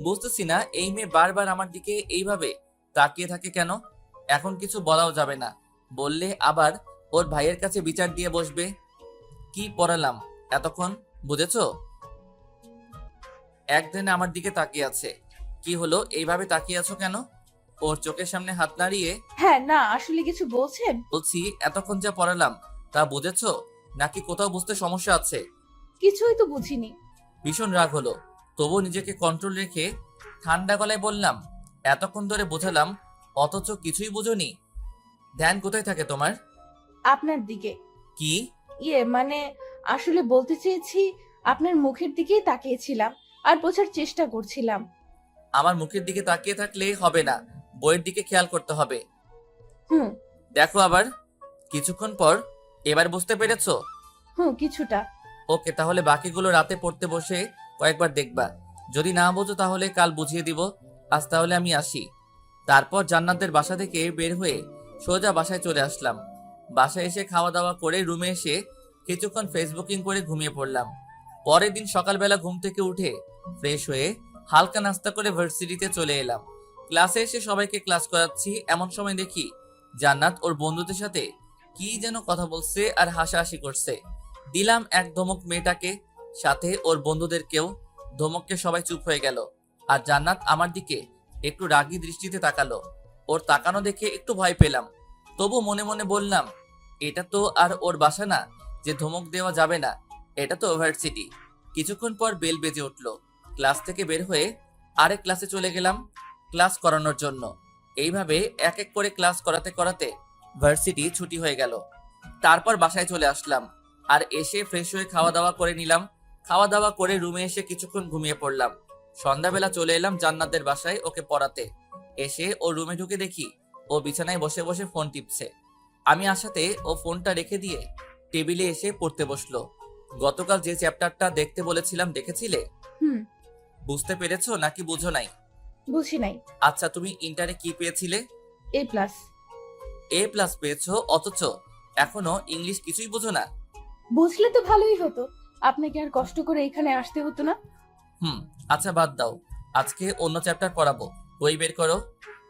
বুঝতেছি না এই মেয়ে বারবার আমার দিকে এইভাবে তাকিয়ে থাকে কেন। এখন কিছু বলাও যাবে না, বললে আবার ওর ভাইয়ের কাছে বিচার দিয়ে বসবে। কি পড়ালাম এতক্ষণ, বুঝেছো? এক ধ্যানে আমার দিকে তাকিয়ে আছে। কি হলো, এইভাবে তাকিয়ে আছো কেন? ওর চোখের সামনে হাত নাড়িয়ে হ্যাঁ, না আসলে কিছু বলছেন? বলছি, এতক্ষণ যা পড়ালাম তা বুঝেছো নাকি কোথাও বুঝতে সমস্যা আছে? কিছুই তো বুঝিনি। ভীষণ রাগ হলো, তবুও নিজেকে কন্ট্রোল রেখে ঠান্ডা গলায় বললাম, এতক্ষণ ধরে বোঝালাম অথচ কিছুই বুঝোনি। ধ্যান কোথায় থাকে তোমার? আপনার দিকে। কি? মানে আসলে বলতে চেয়েছি, আপনার মুখের দিকেই তাকিয়েছিলাম আর বোঝার চেষ্টা করছিলাম। আমার মুখের দিকে তাকিয়ে থাকলে হবে না, বইয়ের দিকে খেয়াল করতে হবে। হুম দেখো আবার। কিছুক্ষণ পর, এবার বুঝতে পেরেছো? কিছুটা। ওকে, তাহলে বাকিগুলো রাতে পড়তে বসে কয়েকবার দেখবা। যদি না বোঝো তাহলে কাল বুঝিয়ে দিব। আজ তাহলে আমি আসি। তারপর জান্নাতদের বাসা থেকে বের হয়ে সোজা বাসায় চলে আসলাম। বাসায় এসে খাওয়া দাওয়া করে রুমে এসে কিছুক্ষণ ফেসবুকিং করে ঘুমিয়ে পড়লাম। পরের দিন সকালবেলা ঘুম থেকে উঠে ফ্রেশ হয়ে হালকা নাস্তা করে ভার্সিটিতে চলে এলাম। ক্লাসে এসে সবাইকে ক্লাস করাচ্ছি, এমন সময় দেখি জান্নাত ওর বন্ধুদের সাথে কি যেন কথা বলছে আর হাসাহাসি করছে। দিলাম এক ধমক মেয়েটাকে, সাথে ওর বন্ধুদেরকেও। ধমককে সবাই চুপ হয়ে গেল, আর জান্নাত আমার দিকে একটু রাগী দৃষ্টিতে তাকালো। ওর তাকানো দেখে একটু ভয় পেলাম, তবু মনে মনে বললাম, এটা তো আর ওর বাসা না যে ধমক দেওয়া যাবে না, এটা তো ভার্সিটি। কিছুক্ষণ পর বেল বেজে উঠলো। ক্লাস থেকে বের হয়ে আরেক ক্লাসে চলে গেলাম ক্লাস করানোর জন্য। এইভাবে এক এক করে ক্লাস করাতে করাতে ভার্সিটি ছুটি হয়ে গেল। তারপর বাসায় চলে আসলাম, আর এসে ফ্রেশ হয়ে খাওয়া দাওয়া করে নিলাম। খাওয়া দাওয়া করে রুমে এসে কিছুক্ষণ ঘুমিয়ে পড়লাম। সন্ধ্যাবেলা চলে এলাম জান্নাতের বাসায় ওকে পড়াতে। এসে ও রুমে ঢুকে দেখি ও বিছানায় বসে বসে ফোন টিপছে। আমি আসাতে ও ফোনটা রেখে দিয়ে টেবিলে এসে পড়তে বসলো। গতকাল যে চ্যাপ্টারটা দেখতে বলেছিলাম দেখেছিলে? হুম বুঝতে পেরেছো নাকি বুঝো নাই? বুঝি নাই। আচ্ছা, তুমি ইন্টারে কি পেয়েছিলে? A+। A+ পেয়েছো, অথচ এখনো ইংলিশ কিছুই বুঝো না? বুঝলে তো ভালোই হতো, আপনাকে আর কষ্ট করে এখানে আসতে হতো না। আচ্ছা বাদ দাও, আজকে অন্য চ্যাপ্টার পড়াবো। বই বের করো।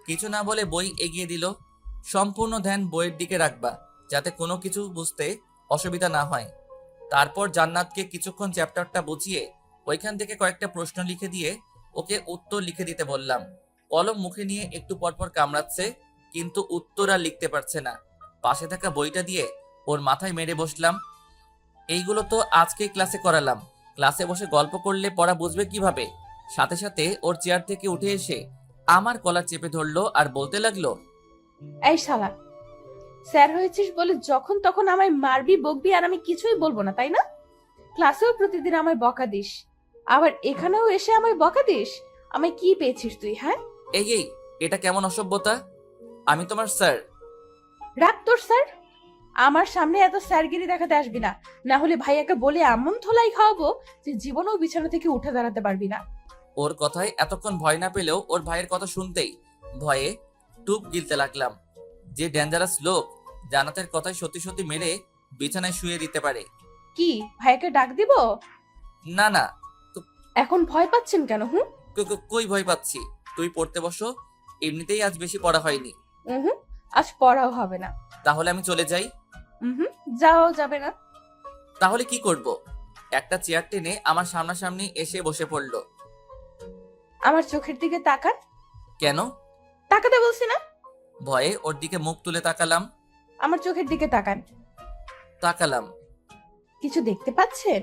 কিছু না বলে বই এগিয়ে দিল। সম্পূর্ণ ধ্যান বইয়ের দিকে রাখবা, যাতে কোনো কিছু বুঝতে অসুবিধা না হয়। তারপর জান্নাতকে কিছুক্ষণ চ্যাপ্টারটা বুঝিয়ে ওইখান থেকে কয়েকটা প্রশ্ন লিখে দিয়ে ওকে উত্তর লিখে দিতে বললাম। কলম মুখে নিয়ে একটু পরপর কামড়াচ্ছে, কিন্তু উত্তর আর লিখতে পারছে না। পাশে থাকা বইটা দিয়ে ওর মাথায় মেরে বসলাম। এইগুলো তো আজকেই ক্লাসে করালাম, ক্লাসে বসে গল্প করলে পড়া বুঝবে কিভাবে? সাথে সাথে ওর চেয়ার থেকে উঠে এসে আমার কলার চেপে ধরলো আর বলতে লাগলো, এই শালা, স্যার হয়েছিস বলে যখন তখন আমায় মারবি বকবি আর আমি কিছুই বলবো না, তাই না? ক্লাসেও প্রতিদিন আমায় বকা দিস, আবার এখানেও এসে আমায় বকা দিস। আমায় কি পেয়েছিস তুই, হ্যাঁ? এই এই এটা কেমন অসভ্যতা? আমি তোমার স্যার। রাখ তোর স্যার। আমার সামনে এত স্যারগিরি দেখাতে আসবি না, না হলে ভাইয়াকে বলে এমন ধোলাই খাওয়াবো যে জীবনেও বিছানা থেকে উঠে দাঁড়াতে পারবি না। ওর কথায় এতক্ষণ ভয় না পেলেও ওর ভাইয়ের কথা শুনতেই ভয়ে টুপ গিলতে লাগলাম। যে ডেঞ্জারাস লোক জান্নাতের কথায় সত্যি সত্যি মেরে বিছানায় শুয়ে দিতে পারে। কি ভাইয়াকে ডাক দিব? না না, এখন ভয় পাচ্ছেন কেন? কই ভয় পাচ্ছি? তুই পড়তে বসো, এমনিতেই আজ বেশি পড়া হয়নি। হুম, আজ পড়াও হবে না। তাহলে আমি চলে যাই? হুম, যাওয়াও যাবে না। তাহলে কি করব? একটা চেয়ার টেনে আমার সামনাসামনি এসে বসে পড়লো। আমার চোখের দিকে তাকান। কেন? তাকাতে বলছি না? ভয়ে ওর দিকে মুখ তুলে তাকালাম। আমার চোখের দিকে তাকান। তাকালাম। কিছু দেখতে পাচ্ছেন?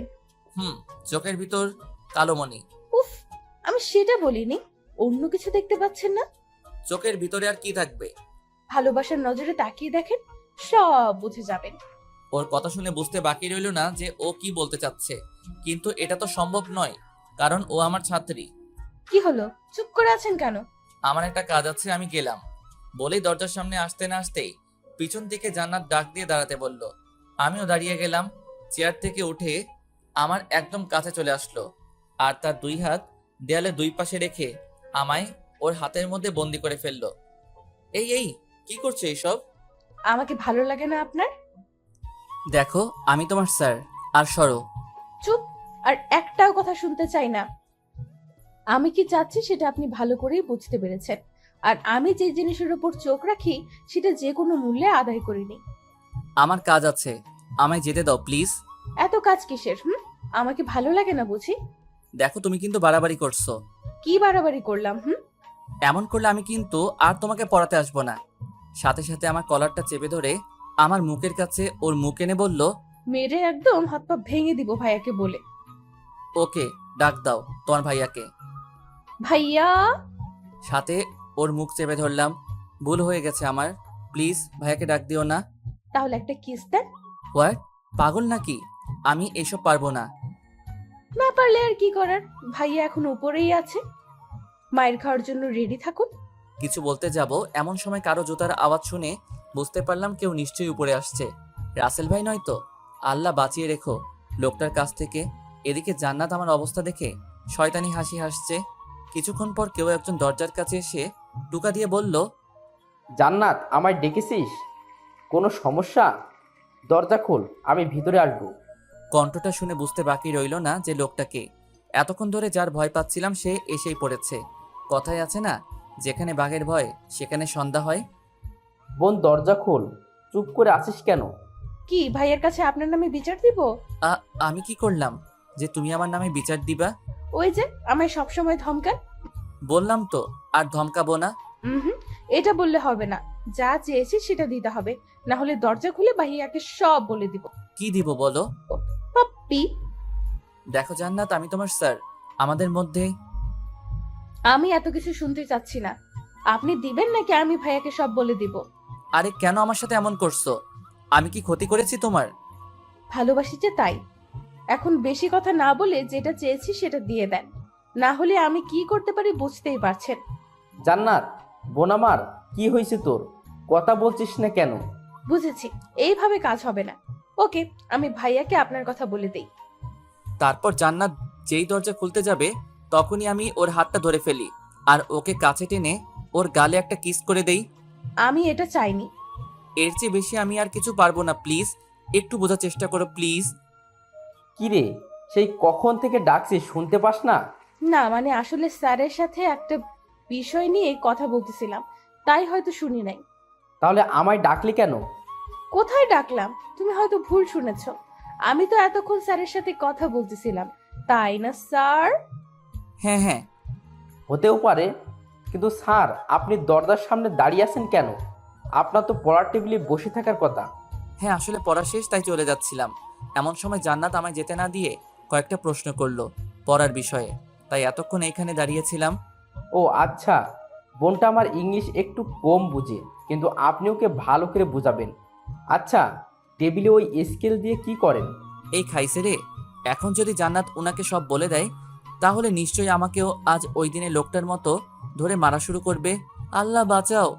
চোখের ভিতর কালো মণি। উফ, আমি সেটা বলিনি। অন্য কিছু দেখতে পাচ্ছেন না? চোখের ভিতরে আর কি থাকবে? ভালোবাসার নজরে তাকিয়ে দেখেন, সব বুঝে যাবেন। ওর কথা শুনে বুঝতে বাকি রইল না যে ও কি বলতে চাচ্ছে, কিন্তু এটা তো সম্ভব নয়, কারণ ও আমার ছাত্রী। কি হলো, চুপ করে আছেন কেন? আমার একটা কাজ আছে, আমি গেলাম বলেই দরজার সামনে আসতে না আসতেই পিছন থেকে জান্নাত ডাক দিয়ে দাঁড়াতে বলল। আমিও দাঁড়িয়ে গেলাম। চেয়ার থেকে উঠে আমার একদম কাছে চলে আসলো আর তার দুই হাত দেয়ালে দুই পাশে রেখে আমায় ওর হাতের মধ্যে বন্দি করে ফেললো। এই এই কি করছো এইসব? আমাকে ভালো লাগে না আপনার? দেখো আমি তোমার স্যার, আর সরো। চুপ, আর একটাও কথা শুনতে চাই না। আমি কি চাচ্ছি সেটা আপনি ভালো করেই বুঝতে পেরেছেন, আর আমি যে জিনিসের উপর চোখ রাখি সেটা যে কোনো মূল্যে আদায় করিনি। আমার কাজ আছে, আমায় যেতে দাও প্লিজ। এত কাজ কিসের? আমাকে ভালো লাগে না বুঝি? দেখো তুমি কিন্তু বাড়াবাড়ি করছো। কি বাড়াবাড়ি করলাম? এমন করলে আমি কিন্তু আর তোমাকে পড়াতে আসবো না। সাথে সাথে আমার কলারটা চেপে ধরে আমার মুখের কাছে ওর মুখ এনে বলল, মেরে একদম হাত পা ভেঙে দিব ভাইয়াকে বলে। ওকে ডাক দাও তোমার ভাইয়াকে। ভাইয়া? সাথে ওর মুখ চেপে ধরলাম। ভুল হয়ে গেছে আমার, প্লিজ ভাইয়াকে ডাক দিও না। তাহলে একটা কিস দেন। হোয়াট? পাগল নাকি? আমি এসব পারবো না। না পারলে আর কি করার, ভাইয়া এখন উপরেই আছে, মায়ের খাওয়ার জন্য রেডি থাকুন। কিছু বলতে যাব এমন সময় কারো জুতার আওয়াজ শুনে বুঝতে পারলাম কেউ নিশ্চয়ই উপরে আসছে। রাসেল ভাই নয় তো? আল্লাহ বাঁচিয়ে রেখো লোকটার কাছ থেকে। এদিকে জান্নাত আমার অবস্থা দেখে শয়তানি হাসি হাসছে। কিছুক্ষণ পর কেউ একজন দরজার কাছে এসে টুকা দিয়ে বলল, জান্নাত, আমায় ডেকেছিস? কোনো সমস্যা? দরজা খোল, আমি ভিতরে আসবো। কণ্ঠটা শুনে বুঝতে বাকি রইল না যে লোকটাকে। এতক্ষণ ধরে যার ভয় পাচ্ছিলাম সে এসেই পড়েছে। কথায় আছে না, যেখানে বাঘের ভয় সেখানে সন্ধ্যা হয়। বোন দরজা খোল, চুপ করে আছিস কেন? কি ভাইয়ের কাছে আপনার নামে বিচার দিব? আমি কি করলাম যে তুমি আমার নামে বিচার দিবা? ওই যে আমায় সবসময় ধমকান। বললাম তো আর ধমকাবো না। এটা বললে হবে না, যা চেয়েছি সেটা দিতে হবে, না হলে দরজা খুলে ভাইয়াকে সব বলে দিব। কি দিব বলো? পাপ্পি। দেখো জান্নাত, আমি তোমার স্যার, আমাদের মধ্যে। আমি এত কিছু শুনতে চাচ্ছি না। আপনি দিবেন নাকি আমি ভাইয়াকে সব বলে দিব? আরে কেন আমার সাথে এমন করছো? আমি কি ক্ষতি করেছি তোমার? ভালোবাসি যে তাই। এখন বেশি কথা না বলে যেটা চেয়েছি সেটা দিয়ে দেন, না হলে আমি কি করতে পারি বুঝতেই পারছেন। জান্নাত, বোন আমার, কি হয়েছে তোর? কথা বলছিস না কেন? বুঝেছি, এইভাবে কাজ হবে না। ওকে, আমি ভাইয়াকে আপনার কথা বলে দেই। তারপর জান্নাত যেই দরজা খুলতে যাবে তখনই আমি ওর হাতটা ধরে ফেলি আর ওকে কাছে টেনে ওর গালে একটা কিস করে দেই। আমি এটা চাইনি। এর চেয়ে বেশি আমি আর কিছু পারবো না, প্লিজ একটু বোঝার চেষ্টা করো প্লিজ। কি রে, সেই কখন থেকে ডাকছিস, শুনতে পাস না? না মানে আসলে স্যারের সাথে একটা বিষয় নিয়ে কথা বলতেছিলাম, তাই হয়তো শুনি নাই। তাহলে আমায় ডাকলি কেন? কোথায় ডাকলাম? তুমি হয়তো ভুল শুনেছ। আমি তো এতক্ষণ স্যারের সাথে কথা বলতেছিলাম, তাই না স্যার? হ্যাঁ হ্যাঁ। হতেও পারে, কিন্তু স্যার আপনি দরজার সামনে দাঁড়িয়ে আছেন কেন? আপনার তো পড়ার টেবিলে বসে থাকার কথা। হ্যাঁ আসলে পড়া শেষ, তাই চলে যাচ্ছিলাম। এমন সময় জান্নাত আমায় যেতে না দিয়ে কয়েকটা প্রশ্ন করলো পড়ার বিষয়ে, তাই এতক্ষণ এইখানে দাঁড়িয়েছিলাম। ও আচ্ছা, বোনটা আমার ইংলিশ একটু কম বুঝে, কিন্তু আপনি ওকে ভালো করে বুঝাবেন। আচ্ছা, টেবিলে ওই স্কেল দিয়ে কি করেন? এই খাইছে রে, এখন যদি জান্নাত ওনাকে সব বলে দেয় তাহলে নিশ্চয়ই আমাকেও আজ ওই দিনে লোকটার মতো ধরে মারা শুরু করবে। আল্লাহ বাঁচাও।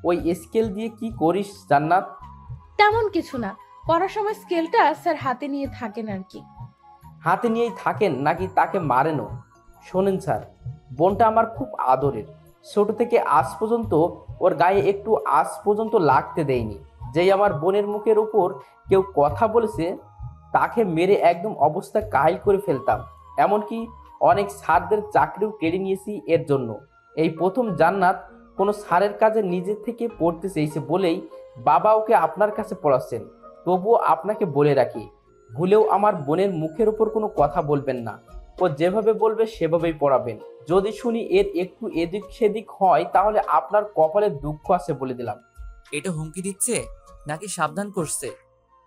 ওই স্কেল দিয়ে কি করিস জান্নাত? তেমন কিছু না, পড়ার সময় স্কেলটা স্যার হাতে নিয়ে থাকেন আর কি। হাতে নিয়েই থাকেন নাকি তাকে মারেনও? শোনেন স্যার, বোনটা আমার খুব আদরের। ছোট থেকে আজ পর্যন্ত ওর গায়ে একটু আজ পর্যন্ত লাগতে দেয়নি। যেই আমার বোনের মুখের উপর কেউ কথা বলেছে তাকে মেরে একদম অবস্থা কাহিল করে ফেলতাম। এমনকি অনেক স্যারদের চাকরিও কেড়ে নিয়েছি এর জন্য। এই প্রথম জান্নাত কোনো স্যারের কাজে নিজে থেকে পড়তে চেয়েছে বলেই বাবা ওকে আপনার কাছে পড়াচ্ছেন। তবুও আপনাকে বলে রাখি, ভুলেও আমার বোনের মুখের উপর কোনো কথা বলবেন না। ও যেভাবে বলবে সেভাবেই পড়াবেন। যদি শুনি এর একটু এদিক সেদিক হয় তাহলে আপনার কপালে দুঃখ আছে বলে দিলাম। এটা হুমকি দিচ্ছে নাকি সাবধান করছে?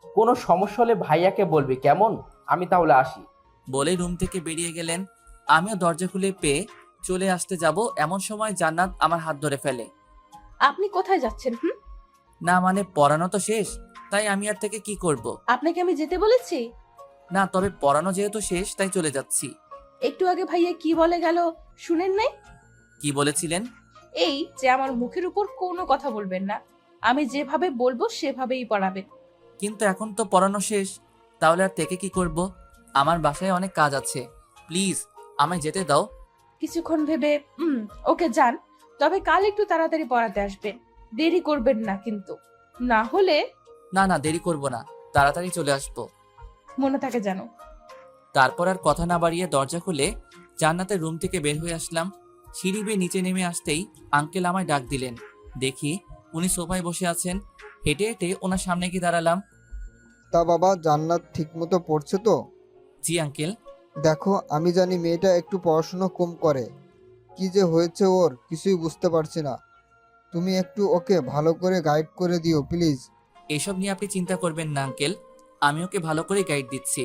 কোনো সমস্যা হলে ভাইয়াকে বলবে, কেমন? আমি তাহলে আসি। বলে রুম থেকে বেরিয়ে গেলেন। আমিও দরজা খুলে পেয়ে চলে আসতে যাব এমন সময় জান্নাত আমার হাত ধরে ফেলে। আপনি কোথায় যাচ্ছেন? না মানে পড়ানো তো শেষ, তাই আমি আর থেকে কি করব? আপনাকে আমি যেতে বলেছি? না, তবে পড়ানো যেহেতু শেষ তাই চলে যাচ্ছি। একটু আগে ভাইয়া কি বলে গেল শুনেন নাই? কি বলেছিলেন? এই যে আমার মুখের উপর কোনো কথা বলবেন না, আমি যেভাবে বলবো সেভাবেই পড়াবেন। কিন্তু এখন তো পড়ানো শেষ, তাহলে আর থেকে কি করব? আমার বাসায় অনেক কাজ আছে, প্লিজ আমায় যেতে দাও। কিছুক্ষণ ভেবে ওকে যান, তবে কাল একটু তাড়াতাড়ি পড়াতে আসবেন, দেরি করবেন না কিন্তু। না হলে না না, দেরি করব না, তাড়াতাড়ি চলে আসবো। মনে থাকে যেন। তারপর আর কথা না বাড়িয়ে দরজা খুলে জান্নাতের রুম থেকে বের হয়ে আসলাম। সিঁড়ি বেয়ে নিচে নেমে আসতেই আঙ্কেল আমায় ডাক দিলেন। দেখি উনি সোফায় বসে আছেন। হেঁটে হেঁটে ওনার সামনে গিয়ে দাঁড়ালাম। তা বাবা, জান্নাত ঠিকমতো পড়ছে তো? জি আঙ্কেল। দেখো, আমি জানি মেয়েটা একটু পড়াশুনো কম করে। কি যে হয়েছে ওর কিছুই বুঝতে পারছি না। তুমি একটু ওকে ভালো করে গাইড করে দিও প্লিজ। এসব নিয়ে আপনি চিন্তা করবেন না আঙ্কেল, আমি ওকে ভালো করে গাইড দিচ্ছি।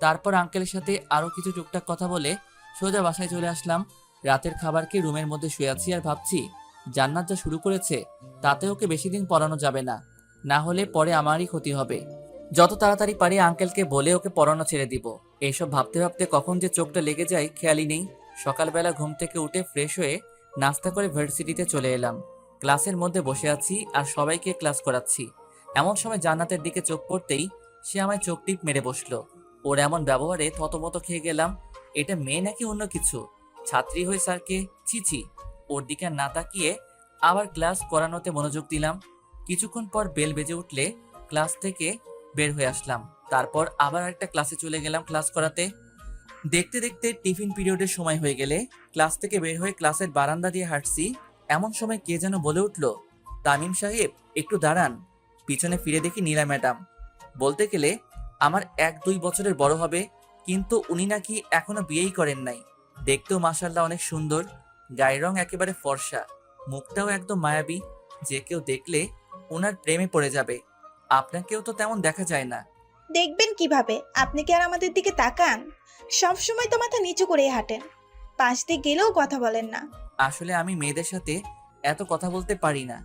তারপর আঙ্কেলের সাথে আরও কিছু টুকটাক কথা বলে সোজা বাসায় চলে আসলাম। রাতের খাবার খেয়ে রুমের মধ্যে শুয়ে আছি আর ভাবছি জান্নাত যা শুরু করেছে তাতে ওকে বেশি দিন পড়ানো যাবে না, না হলে পরে আমারই ক্ষতি হবে। যত তাড়াতাড়ি পারি আঙ্কেলকে বলে ওকে পড়ানো ছেড়ে দিব। এইসব ভাবতে ভাবতে কখন যে চোখটা লেগে যায় খেয়ালই নেই। সকালবেলা ঘুম থেকে উঠে ফ্রেশ হয়ে নাস্তা করে ভার্সিটিতে চলে এলাম। ক্লাসের মধ্যে বসে আছি আর সবাইকে ক্লাস করাচ্ছি। এমন সময় জান্নাতের দিকে চোখ পড়তেই সে আমায় চোখ টিপ মেরে বসলো। ওর এমন ব্যবহারে থতমত খেয়ে গেলাম। এটা মেয়ে নাকি অন্য কিছু? ছাত্রী হয়ে স্যারকে ছিছি। ওর দিকে আর না তাকিয়ে আবার ক্লাস করানোতে মনোযোগ দিলাম। কিছুক্ষণ পর বেল বেজে উঠলে ক্লাস থেকে বের হয়ে আসলাম। তারপর আবার একটা ক্লাসে চলে গেলাম ক্লাস করাতে। দেখতে দেখতে টিফিন পিরিয়ডের সময় হয়ে গেলে ক্লাস থেকে বের হয়ে ক্লাসের বারান্দা দিয়ে হাঁটছি। এমন সময় কে যেন বলে উঠলো, তামিম সাহেব একটু দাঁড়ান। পিছনে ফিরে দেখি নীলা ম্যাডাম। বলতে গেলে আমার 1-2 বছরের বড় হবে, কিন্তু উনি নাকি এখনো বিয়েই করেন নাই। দেখতেও মাশাআল্লাহ অনেক সুন্দর, গায়ের রং একেবারে ফর্সা, মুখটাও একদম মায়াবী। যে কেউ দেখলে ওনার প্রেমে পড়ে যাবে। আপনাকেও তো তেমন দেখা যায় না। দেখবেন কিভাবে? আপনি কি আর আমাদের দিকে তাকান? সব সময় তো মাথা নিচু করেই হাঁটেন, পাশ দিয়ে গেলেও কথা বলেন না। আসলে আমি মেয়েদের সাথে এত কথা বলতে পারি না।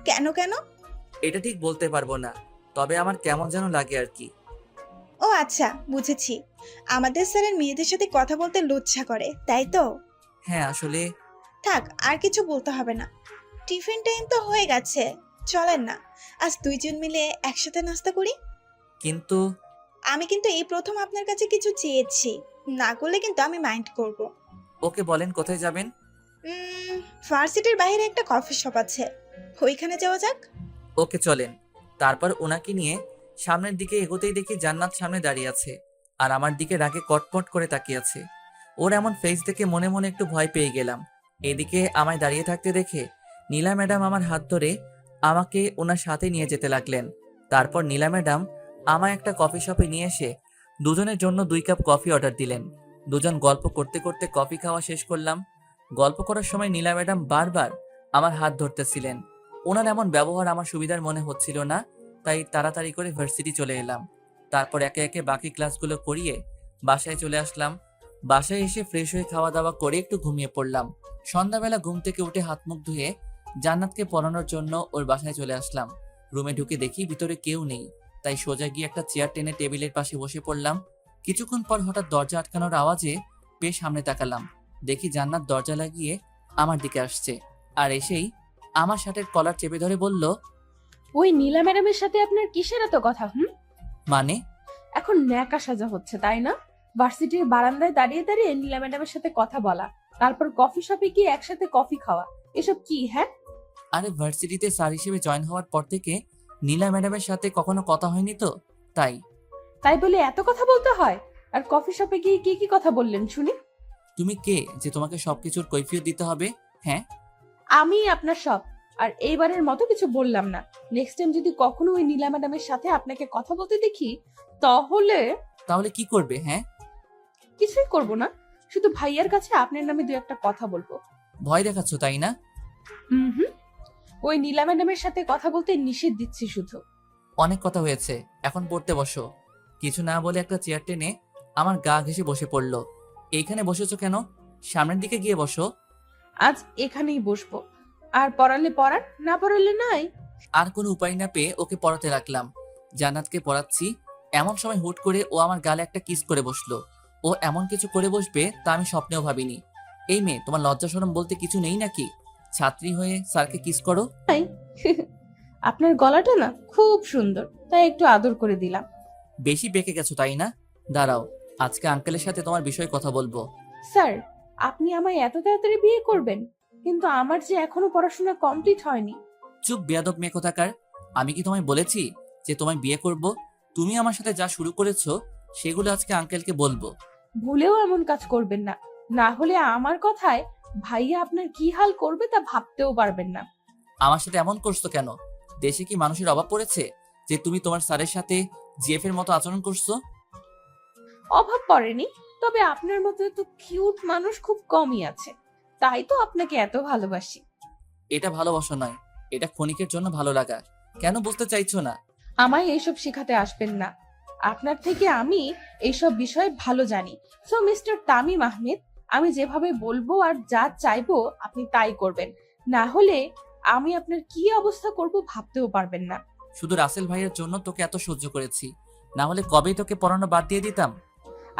কেন কেন? এটা ঠিক বলতে পারবো না, তবে আমার কেমন যেন লাগে আর কি। ও আচ্ছা, বুঝেছি। আমাদের স্যারের মেয়েদের সাথে কথা বলতে লজ্জা করে, তাই তো? হ্যাঁ আসলে থাক, আর কিছু বলতে হবে না। টিফিন টাইম তো হয়ে গেছে, চলেন না আজ দুইজন মিলে একসাথে নাস্তা করি। কিন্তু আমি কিন্তু এই প্রথম আপনার কাছে কিছু চেয়েছি, না করলে কিন্তু আমি মাইন্ড করব। ওকে বলেন কোথায় যাবেন? ভার্সিটির বাইরে একটা কফি শপ আছে, ওইখানে যাওয়া যাক। ওকে চলেন। তারপর ওনাকে নিয়ে সামনের দিকে এগোতেই দেখি জান্নাত সামনে দাঁড়িয়ে আছে আর আমার দিকে রাগে কটমট করে তাকিয়ে আছে। ওর এমন ফেস দেখে মনে মনে একটু ভয় পেয়ে গেলাম। এদিকে আমায় দাঁড়িয়ে থাকতে দেখে নীলা ম্যাডাম আমার হাত ধরে আমাকে ওনার সাথে নিয়ে যেতে লাগলেন। তারপর নীলা ম্যাডাম আমায় একটা কফি শপে নিয়ে এসে দুজনের জন্য 2 কাপ কফি অর্ডার দিলেন। দুজন গল্প করতে করতে কফি খাওয়া শেষ করলাম। গল্প করার সময় নীলা ম্যাডাম বারবার আমার হাত ধরতেছিলেন। ওনার এমন ব্যবহার আমার সুবিধার মনে হচ্ছিল না, তাই তাড়াতাড়ি করে ভার্সিটি চলে এলাম। তারপর একে একে বাকি ক্লাসগুলো করিয়ে বাসায় চলে আসলাম। বাসায় এসে ফ্রেশ হয়ে খাওয়া দাওয়া করে একটু ঘুমিয়ে পড়লাম। সন্ধ্যাবেলা ঘুম থেকে উঠে হাত মুখ ধুয়ে জান্নাতকে পড়ানোর জন্য ওর বাসায় চলে আসলাম। রুমে ঢুকে দেখি ভিতরে কেউ নেই, তাই সোজা গিয়ে একটা চেয়ার টেনে টেবিলের পাশে বসে পড়লাম। কিছুক্ষণ পর হঠাৎ দরজা আটকানোর আওয়াজে বেশ সামনে তাকালাম। দেখি জান্নাত দরজা লাগিয়ে আমার দিকে আসছে, আর এসেই আমার শার্টের কলার চেপে ধরে বলল, ওই নীলা ম্যাডামের সাথে আপনার কিসের এত কথা? মানে? এখন ন্যাকা সাজা হচ্ছে তাই না? ভার্সিটির বারান্দায় দাঁড়িয়ে দাঁড়িয়ে নীলা ম্যাডামের সাথে কথা বলা, তারপর কফি শপে গিয়ে একসাথে কফি খাওয়া, এসব কি? হ্যাঁ, আরে ভার্সিটিতে স্যার হিসেবে জয়েন হওয়ার পর থেকে নীলা ম্যাডামের সাথে কখনো কথা হয়নি তো, তাই। তাই বলে এত কথা বলতে হয়? আর কফি শপে গিয়ে কি কি কথা বললেন শুনি? তুমি কে যে তোমাকে সবকিছুর কৈফিয়ত দিতে হবে? হ্যাঁ, আমি আপনার সব। আর এইবারের মতো কিছু বললাম না। নেক্সট টাইম যদি কখনো ওই নীলা ম্যাডামের সাথে আপনাকে কথা বলতে দেখি, তাহলে তাহলে কি করবে? হ্যাঁ, কিছুই করব না, শুধু ভাইয়ার কাছে আপনার নামে 2-1টা কথা বলবো। ভয় দেখাচ্ছ তাই না? হুম। ওই নীলা ম্যাডামের সাথে কথা বলতে নিষেধ দিচ্ছি শুধু। অনেক কথা হয়েছে, এখন পড়তে বসো। কিছু না বলে একটা চেয়ার টেনে আমার গা ঘেঁষে বসে পড়লো। এইখানে বসেছো কেন? সামনের দিকে গিয়ে বসো। আজ এখানেই বসবো। আর পড়ালে পড়ান, না পড়ালে নাই। আর কোনো উপায় না পেয়ে ওকে পড়াতে রাখলাম। জান্নাতকে পড়াচ্ছি, এমন সময় হুট করে ও আমার গালে একটা কিস করে বসলো। ও এমন কিছু করে বসবে তা আমি স্বপ্নেও ভাবিনি। এই মেয়ে, তোমার লজ্জা শরম বলতে কিছু নেই নাকি? ছাত্রী হয়ে স্যারকে কিস করো? আপনার গলাটা না খুব সুন্দর, তাই একটু আদর করে দিলাম। বেশি বেঁকে গেছো তাই না? দাঁড়াও, আজকে আঙ্কেলের সাথে তোমার বিষয়ে কথা বলবো। স্যার, আপনি আমায় এত তাড়াতাড়ি বিয়ে করবেন? কিন্তু আমার যে এখনো পড়াশোনা কমপ্লিট হয়নি। চুপ বেয়াদব মেয়ে কোথাকার! আমি কি তোমায় বলেছি যে তোমায় বিয়ে করব? তুমি আমার সাথে যা শুরু করেছো সেগুলো আজকে আঙ্কেলকে বলবো। ভুলেও এমন কাজ করবেন না, না হলে আমার কথায় ভাইয়া আপনার কি হাল করবে তা ভাবতেও পারবেন না। আমার সাথে এমন করছো কেন? দেশে কি মানুষের অভাব পড়েছে যে তুমি তোমার স্যারের সাথে জিএফ এর মতো আচরণ করছো? অভাব পড়েনি, তবে আপনার মতো এত কিউট মানুষ খুব কমই আছে, তাই তো আপনাকে এত ভালোবাসি। এটা ভালোবাসা নয়, এটা ক্ষণিকের জন্য ভালো লাগা। কেন বুঝতে চাইছো না? আমায় এইসব শেখাতে আসবেন না, আপনার থেকে আমি এইসব বিষয়ে ভালো জানি। সো মিস্টার তামিম আহমেদ, আমি যেভাবে বলবো আর যা চাইবো আপনি তাই করবেন, না হলে আমি আপনার কি অবস্থা করব ভাবতেও পারবেন না। শুধু রাসেল ভাইয়ের জন্য তোকে এত সহ্য করেছি, না হলে কবেই তোকে পড়ানো বাদ দিয়ে দিতাম।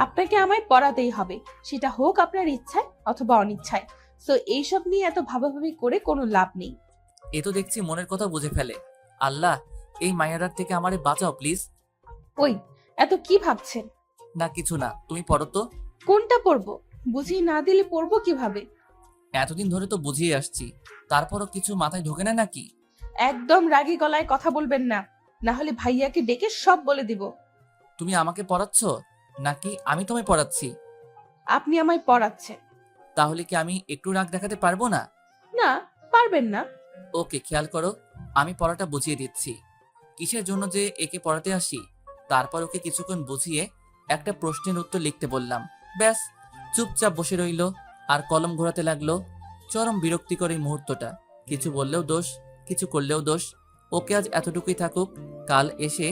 আপনাকে আমায় পড়াতেই হবে, সেটা হোক আপনার ইচ্ছায় অথবা অনিচ্ছায়। সো এইসব নিয়ে এত ভাবাভাবি করে কোনো লাভ নেই। এ তো দেখছি মনের কথা বুঝে ফেলে। আল্লাহ, এই মায়ারার থেকে আমারে বাঁচাও প্লিজ। ওই, এত কি ভাবছেন? না কিছু না, তুমি পড়ো তো। কোনটা পড়বো? বুঝিয়ে না দিলে পড়বো কিভাবে? এতদিন ধরে তো বুঝিয়ে আসছি, তারপরও কিছু মাথায় ঢোকে না নাকি? একদম রাগী গলায় কথা বলবেন না, না হলে ভাইয়াকে ডেকে সব বলে দিব। তুমি আমাকে পড়াচ্ছ নাকি আমি তোমায় পড়াচ্ছি? আপনি আমায় পড়াচ্ছেন। তাহলে কি আমি একটু রাগ দেখাতে পারবো না? না, পারবেন না। ওকে, খেয়াল করো, আমি পড়াটা বুঝিয়ে দিচ্ছি। কিসের জন্য যে একে পড়াতে আসি। তারপর ওকে কিছুক্ষণ বুঝিয়ে একটা প্রশ্নের উত্তর লিখতে বললাম। ব্যাস, চুপচাপ বসে রইলো আর কলম ঘোরাতে লাগলো। চরম বিরক্তিকর এই মুহূর্তটা। কিছু বললেও দোষ, কিছু করলেও দোষ। ওকে আজ এতটুকুই থাকুক, কাল এসে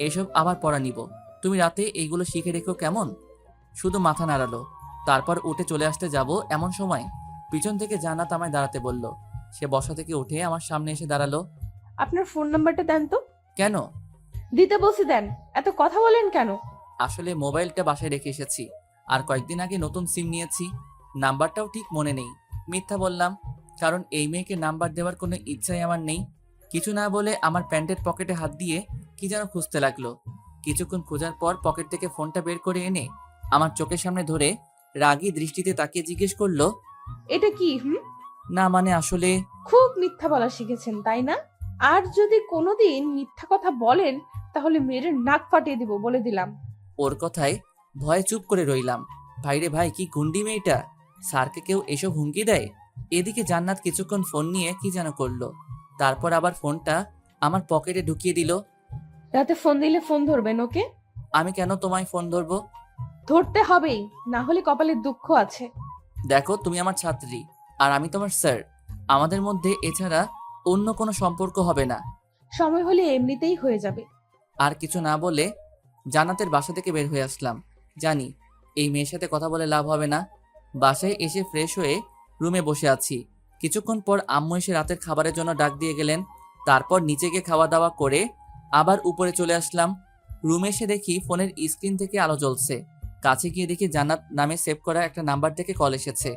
এসব আবার পড়া নিব। তুমি রাতে এইগুলো শিখে রেখো কেমন? শুধু মাথা নাড়ালো। তারপর উঠে চলে আসতে যাব এমন সময় পিছন থেকে জান্নাত আমায় দাঁড়াতে বলল। সে বসা থেকে উঠে আমার সামনে এসে দাঁড়ালো। আপনার ফোন নাম্বারটা দেন তো। কেন? দিতে বলছি দেন, এত কথা বলেন কেন? আসলে মোবাইলটা বাসায় রেখে এসেছি, আর কয়েকদিন আগে নতুন সিম নিয়েছি। নাম্বারটাও ঠিক মনে নেই। মিথ্যা বললাম, কারণ এই মেয়েকে নাম্বার দেওয়ার কোনো ইচ্ছাই আমার নেই। কিছু না বলে আমার প্যান্টের পকেটে হাত দিয়ে কি যেন খুঁজতে লাগলো। কিছুক্ষণ খোঁজার পর পকেট থেকে ফোনটা বের করে এনে আমার চোখের সামনে ধরে রাগী দৃষ্টিতে তাকিয়ে জিজ্ঞেস করলো, এটা কি? না মানে আসলে। খুব মিথ্যা বলা শিখেছেন তাই না? আর যদি কোনোদিন মিথ্যা কথা বলেন তাহলে মেরে নাক ফাটিয়ে দিব বলে দিলাম। ওর কথায় ভয়ে চুপ করে রইলাম। ভাইরে ভাই, কি গুন্ডি মেয়েটা! স্যারকে কেউ এসব হুমকি দেয়? এদিকে জান্নাত কিছুক্ষণ ফোন নিয়ে কি যেন করলো, তারপর আবার ফোনটা আমার পকেটে ঢুকিয়ে দিল। রাতে ফোন দিলে ফোন ধরবেন ওকে? আমি কেন তোমায় ফোন ধরবো? ধরতে হবেই, না হলে কপালে দুঃখ আছে। দেখো, তুমি আমার ছাত্রী আর আমি তোমার স্যার। আমাদের মধ্যে এছাড়া অন্য কোনো সম্পর্ক হবে না। সময় হলে এমনিতেই হয়ে যাবে। আর কিছু না বলে জান্নাতের বাসা থেকে বের হয়ে আসলাম। জানি এই মেয়ের সাথে কথা বলে লাভ হবে না। বাসায় এসে ফ্রেশ হয়ে রুমে বসে আছি। কিছুক্ষণ পর আম্মু এসে রাতের খাবারের জন্য ডাক দিয়ে গেলেন। তারপর নিচে গিয়ে খাওয়া দাওয়া করে আবার উপরে চলে আসলাম। রুমে এসে দেখি ফোনের স্ক্রিন থেকে আলো জ্বলছে। কাছে গিয়ে দেখি জান্নাত নামে সেভ করা একটা নাম্বার থেকে কল এসেছে।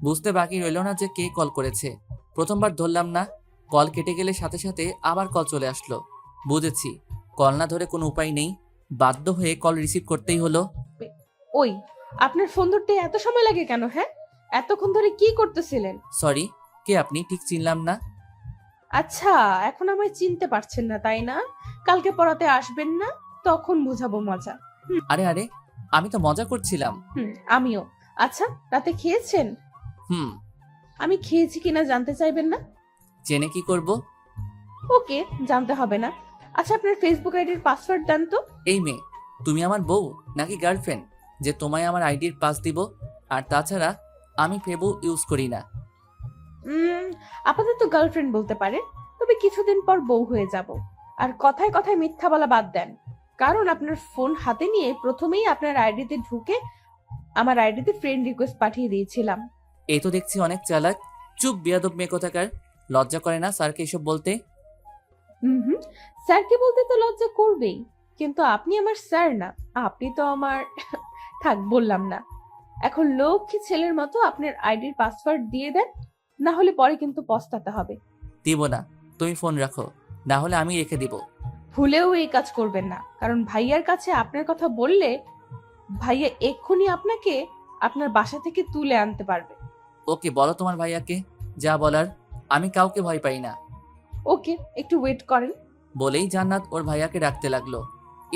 বুঝতে বাকি রইল না যে কে কল করেছে। প্রথমবার ধরলাম না, কল কেটে গেলে সাথে সাথে আবার কল চলে আসলো। বুঝেছি কল না ধরে কোনো উপায় নেই, বাধ্য হয়ে কল রিসিভ করতেই হলো। ওই, আপনার ফোন ধরতে এত সময় লাগে কেন? হ্যাঁ, এতক্ষণ ধরে কি করতেছিলেন? সরি, কে আপনি? ঠিক চিনলাম না। আচ্ছা, এখন আমায় চিনতে পারছেন না তাই না? কালকে পড়াতে আসবেন না, তখন বুঝাবো মজা। আরে আরে, আমি তো মজা করছিলাম। আমিও। আচ্ছা, রাতে খেয়েছেন? হুম। আমি খেয়েছি কিনা জানতে চাইবেন না? জেনে কি করব? ওকে, জানতে হবে না। আচ্ছা, আপনার ফেসবুক আইডির পাসওয়ার্ড দেন তো। এই মেয়ে, তুমি আমার বউ নাকি গার্লফ্রেন্ড যে তোমায় আমার আইডির পাস দিব? আর তাছাড়া আমি ফেবু ইউজ করি না। আপাতত গার্লফ্রেন্ড বলতে পারে, তবে কিছুদিন পর বউ হয়ে যাব। আর কথায় কথায় মিথ্যা বলা বাদ দেন, কারণ আপনার ফোন হাতে নিয়ে প্রথমেই আপনার আইডিতে ঢুকে আমার আইডিতে ফ্রেন্ড রিকোয়েস্ট পাঠিয়ে দিয়েছিলাম। এই তো দেখছি অনেক চালাক। চুপ বেয়াদব মেয়ে কোথাকার। লজ্জা করে না স্যারকে এসব বলতে? হুম, স্যারকে বলতে তো লজ্জা করবেই, কিন্তু আপনি আমার স্যার না, আপনি তো আমার থাক, বললাম না। এখন লক্ষ্মী ছেলের মতো আপনার আইডির পাসওয়ার্ড দিয়ে দেন, না হলে পরে কিন্তু পস্তাতে হবে। দিব না, তুমি ফোন রাখো, না হলে আমি রেখে দিব। ভুলেও এই কাজ করবেন না, কারণ ভাইয়ার কাছে আপনার কথা বললে ভাইয়া এক্ষুনি আপনাকে আপনার বাসা থেকে তুলে আনতে পারবে। ওকে, বলো তোমার ভাইয়াকে যা বলার। আমি কাউকে ভয় পাই না। ওকে, একটু ওয়েট করেন। বলেই জান্নাত ওর ভাইয়াকে ডাকতে লাগলো।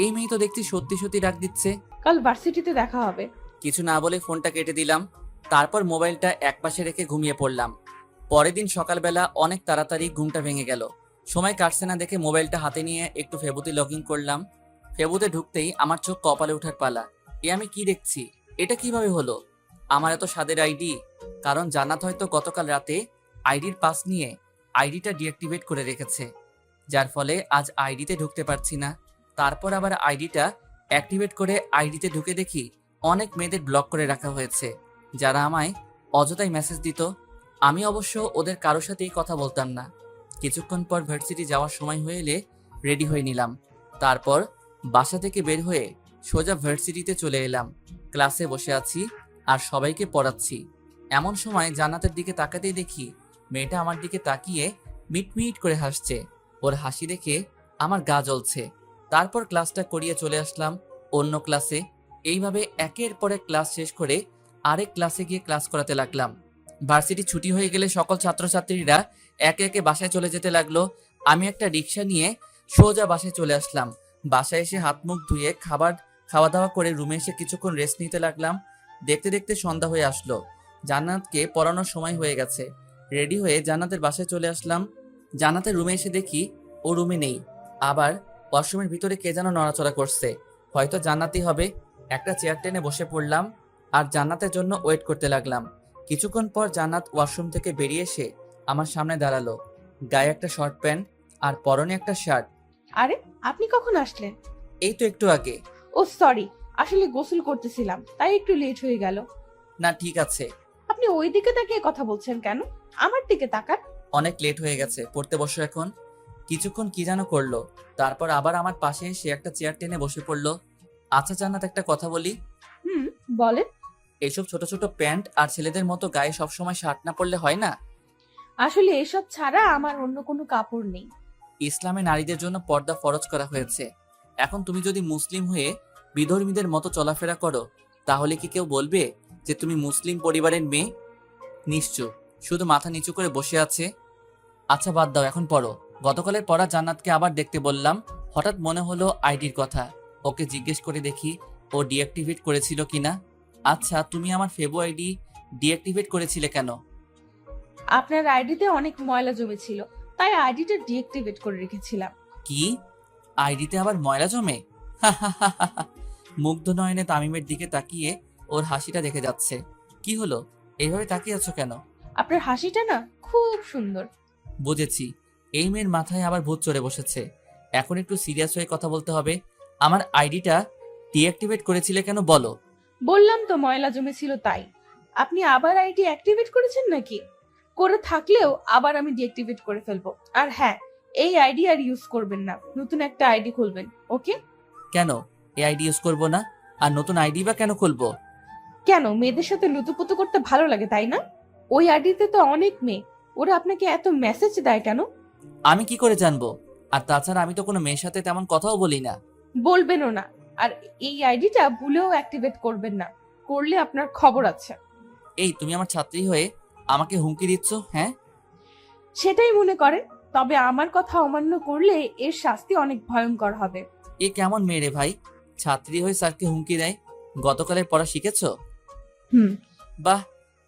এই মেয়ে তো দেখছি সত্যি সত্যি ডাক দিচ্ছে। কাল ভার্সিটিতে দেখা হবে। কিছু না বলে ফোনটা কেটে দিলাম। তারপর মোবাইলটা একপাশে রেখে ঘুমিয়ে পড়লাম। পরের দিন সকালবেলা অনেক তাড়াতাড়ি ঘুমটা ভেঙে গেল। সময় কাটছে না দেখে মোবাইলটা হাতে নিয়ে একটু ফেবুতে লগ ইন করলাম। ফেবুতে ঢুকতেই আমার চোখ কপালে ওঠার পালা। এ আমি কি দেখছি? এটা কিভাবে হলো? আমার এত স্বাদের আইডি। কারণ জান্নাত হয়তো গতকাল রাতে আইডির পাস নিয়ে আইডিটা ডিঅ্যাক্টিভেট করে রেখেছে, যার ফলে আজ আইডিতে ঢুকতে পারছি না। তারপর আবার আইডিটা অ্যাক্টিভেট করে আইডিতে ঢুকে দেখি অনেক মেয়েদের ব্লক করে রাখা হয়েছে, যারা আমায় অযথাই মেসেজ দিত। আমি অবশ্য ওদের কারোর সাথেই কথা বলতাম না। কিছুক্ষণ পর ভার্সিটি যাওয়ার সময় হয়ে এলে রেডি হয়ে নিলাম। তারপর বাসা থেকে বের হয়ে সোজা ভার্সিটিতে চলে এলাম। ক্লাসে বসে আছি আর সবাইকে পড়াচ্ছি। এমন সময় জান্নাতের দিকে তাকাতেই দেখি মেয়েটা আমার দিকে তাকিয়ে মিটমিট করে হাসছে। ওর হাসি দেখে আমার গা জ্বলছে। তারপর ক্লাসটা করিয়ে চলে আসলাম অন্য ক্লাসে। এইভাবে একের পর এক ক্লাস শেষ করে আরেক ক্লাসে গিয়ে ক্লাস করাতে লাগলাম। ভার্সিটি ছুটি হয়ে গেলে সকল ছাত্রছাত্রীরা একে একে বাসায় চলে যেতে লাগলো। আমি একটা রিক্সা নিয়ে সোজা বাসায় চলে আসলাম। বাসায় এসে হাত মুখ ধুয়ে খাওয়া দাওয়া করে রুমে এসে কিছুক্ষণ রেস্ট নিতে লাগলাম। দেখতে দেখতে সন্ধ্যা হয়ে আসলো। জান্নাতকে পড়ানোর সময় হয়ে গেছে। রেডি হয়ে জান্নাতের বাসায় চলে আসলাম। জান্নাতের রুমে এসে দেখি ও রুমে নেই। আবার ওয়াশরুমের ভিতরে কে যেন নড়াচড়া করছে। হয়তো জান্নাতই হবে। একটা চেয়ার টেনে বসে পড়লাম আর জান্নাতের জন্য ওয়েট করতে লাগলাম। কিছুক্ষণ পর জান্নাত ওয়াশরুম থেকে বেরিয়ে এসে আমার সামনে দাঁড়ালো। গায়ে একটা শর্ট প্যান্ট আর পরনে একটা শার্ট। আরে, আপনি কখন আসলেন? এই তো একটু আগে। ও সরি, আসলে গোসল করতেছিলাম, তাই একটু লেট হয়ে গেল। না ঠিক আছে। আপনি ওই দিকে তাকিয়ে কথা বলছেন কেন? আমার দিকে তাকান। অনেক লেট হয়ে গেছে, পড়তে বসো এখন। কিছুক্ষণ কি যেন করলো, তারপর আবার আমার পাশে এসে একটা চেয়ার টেনে বসে পড়লো। আচ্ছা জান্নাত, একটা কথা বলি। বলেন। এইসব ছোট ছোট প্যান্ট আর ছেলেদের মতো গায়ে সবসময় শার্ট না পরলে হয় না? আসলে এসব ছাড়া আমার অন্য কোনো কাপড় নেই। ইসলামে নারীদের জন্য পর্দা ফরজ করা হয়েছে। এখন তুমি যদি মুসলিম হয়ে বিধর্মীদের মতো চলাফেরা করো, তাহলে কি কেউ বলবে যে তুমি মুসলিম পরিবারের মেয়ে? নিশ্চয়, শুধু মাথা নিচু করে বসে আছে। আচ্ছা বাদ দাও, এখন পড়ো। গতকালের পড়া জান্নাতকে আবার দেখতে বললাম। হঠাৎ মনে হলো আইডির কথা। ওকে জিজ্ঞেস করে দেখি ও ডিঅ্যাক্টিভেট করেছিল কিনা। আচ্ছা, তুমি আমার ফেবো আইডি ডিঅ্যাক্টিভেট করেছিলে কেন? আপনার আইডিতে অনেক ময়লা জমেছিল, তাই আইডিটা ডিঅ্যাক্টিভেট করে রেখেছিলাম। কি? আইডিতে আবার ময়লা জমে? মুগ্ধ নয়নে তামিমের দিকে তাকিয়ে ওর হাসিটা দেখে যাচ্ছে। কি হলো, এইভাবে তাকিয়ে আছো কেন? আপনার হাসিটা না খুব সুন্দর। বুঝেছি, এই মেয়ের মাথায় আবার ভূত চড়ে বসেছে। এখন একটু সিরিয়াস হয়ে কথা বলতে হবে। আমার আইডিটা ডিঅ্যাক্টিভেট করেছিলে কেন বলো? বললাম তো ময়লা জমেছিল তাই। আপনি আবার আইডি অ্যাক্টিভেট করেছেন নাকি? করে থাকলেও আবার আমি ডিঅ্যাক্টিভেট করে ফেলবো। আর হ্যাঁ, এই আইডি আর ইউজ করবেন না, নতুন একটা আইডি খুলবেন। ওকে? কেন এই আইডি ইউজ করবো না? আর নতুন আইডি বা কেন খুলবো? কেন, মেয়েদের সাথে লুতুপুতু করতে ভালো লাগে তাই না? ওই আইডিতে তো অনেক মেয়ে, ওরা আপনাকে এত মেসেজ দেয় কেন? আমি কি করে জানবো? আর তাছাড়া আমি তো কোনো মেয়ের সাথে তেমন কথাও বলি না। বলবেনও না। আর এই আইডিটা ভুলেও অ্যাক্টিভেট করবেন না, করলে আপনার খবর আছে। এই তুমি আমার ছাত্রী হয়ে আমাকে হুমকি দিচ্ছ? হ্যাঁ, সেটাই মনে করেন, তবে আমার কথা অমান্য করলে এর শাস্তি অনেক ভয়ঙ্কর হবে। এ কেমন মেয়ে রে ভাই, ছাত্রী হয়ে স্যারকে হুমকি দেয়? গতকালের পড়া শিখেছো? হুম। বাহ,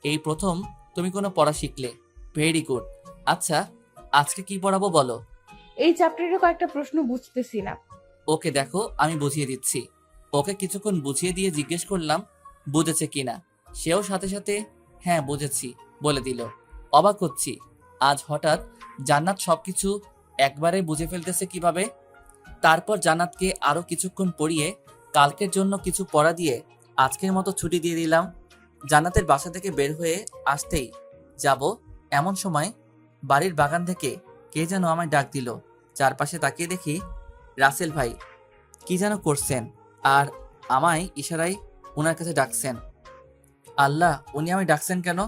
এই প্রথম তুমি কোনো পড়া শিখলে। Very good. আচ্ছা, আজকে কি পড়াবো বলো? এই চ্যাপ্টারের কয়েকটা প্রশ্ন বুঝতেছি না। ওকে দেখো, আমি বুঝিয়ে দিচ্ছি। ওকে কিছুক্ষণ বুঝিয়ে দিয়ে জিজ্ঞেস করলাম বুঝেছে কিনা। সেও সাথে সাথে হ্যাঁ বুঝেছি বলে দিল। অবাক হচ্ছি, আজ হঠাৎ জান্নাত সবকিছু একবারে বুঝে ফেলতেছে কিভাবে। তারপর জান্নাতকে আরো কিছুক্ষণ পড়িয়ে কালকের জন্য কিছু পড়া দিয়ে আজকের মতো ছুটি দিয়ে দিলাম। জান্নাতের বাসা থেকে বের হয়ে আসতেই যাব এমন সময় বাড়ির বাগান থেকে কে যেন আমায় ডাক দিল। চারপাশে তাকিয়ে দেখি রাসেল ভাই কি যেন করছেন আর আমায় ইশারায় ওনার কাছে ডাকছেন। আল্লাহ, উনি আমায় ডাকছেন কেন?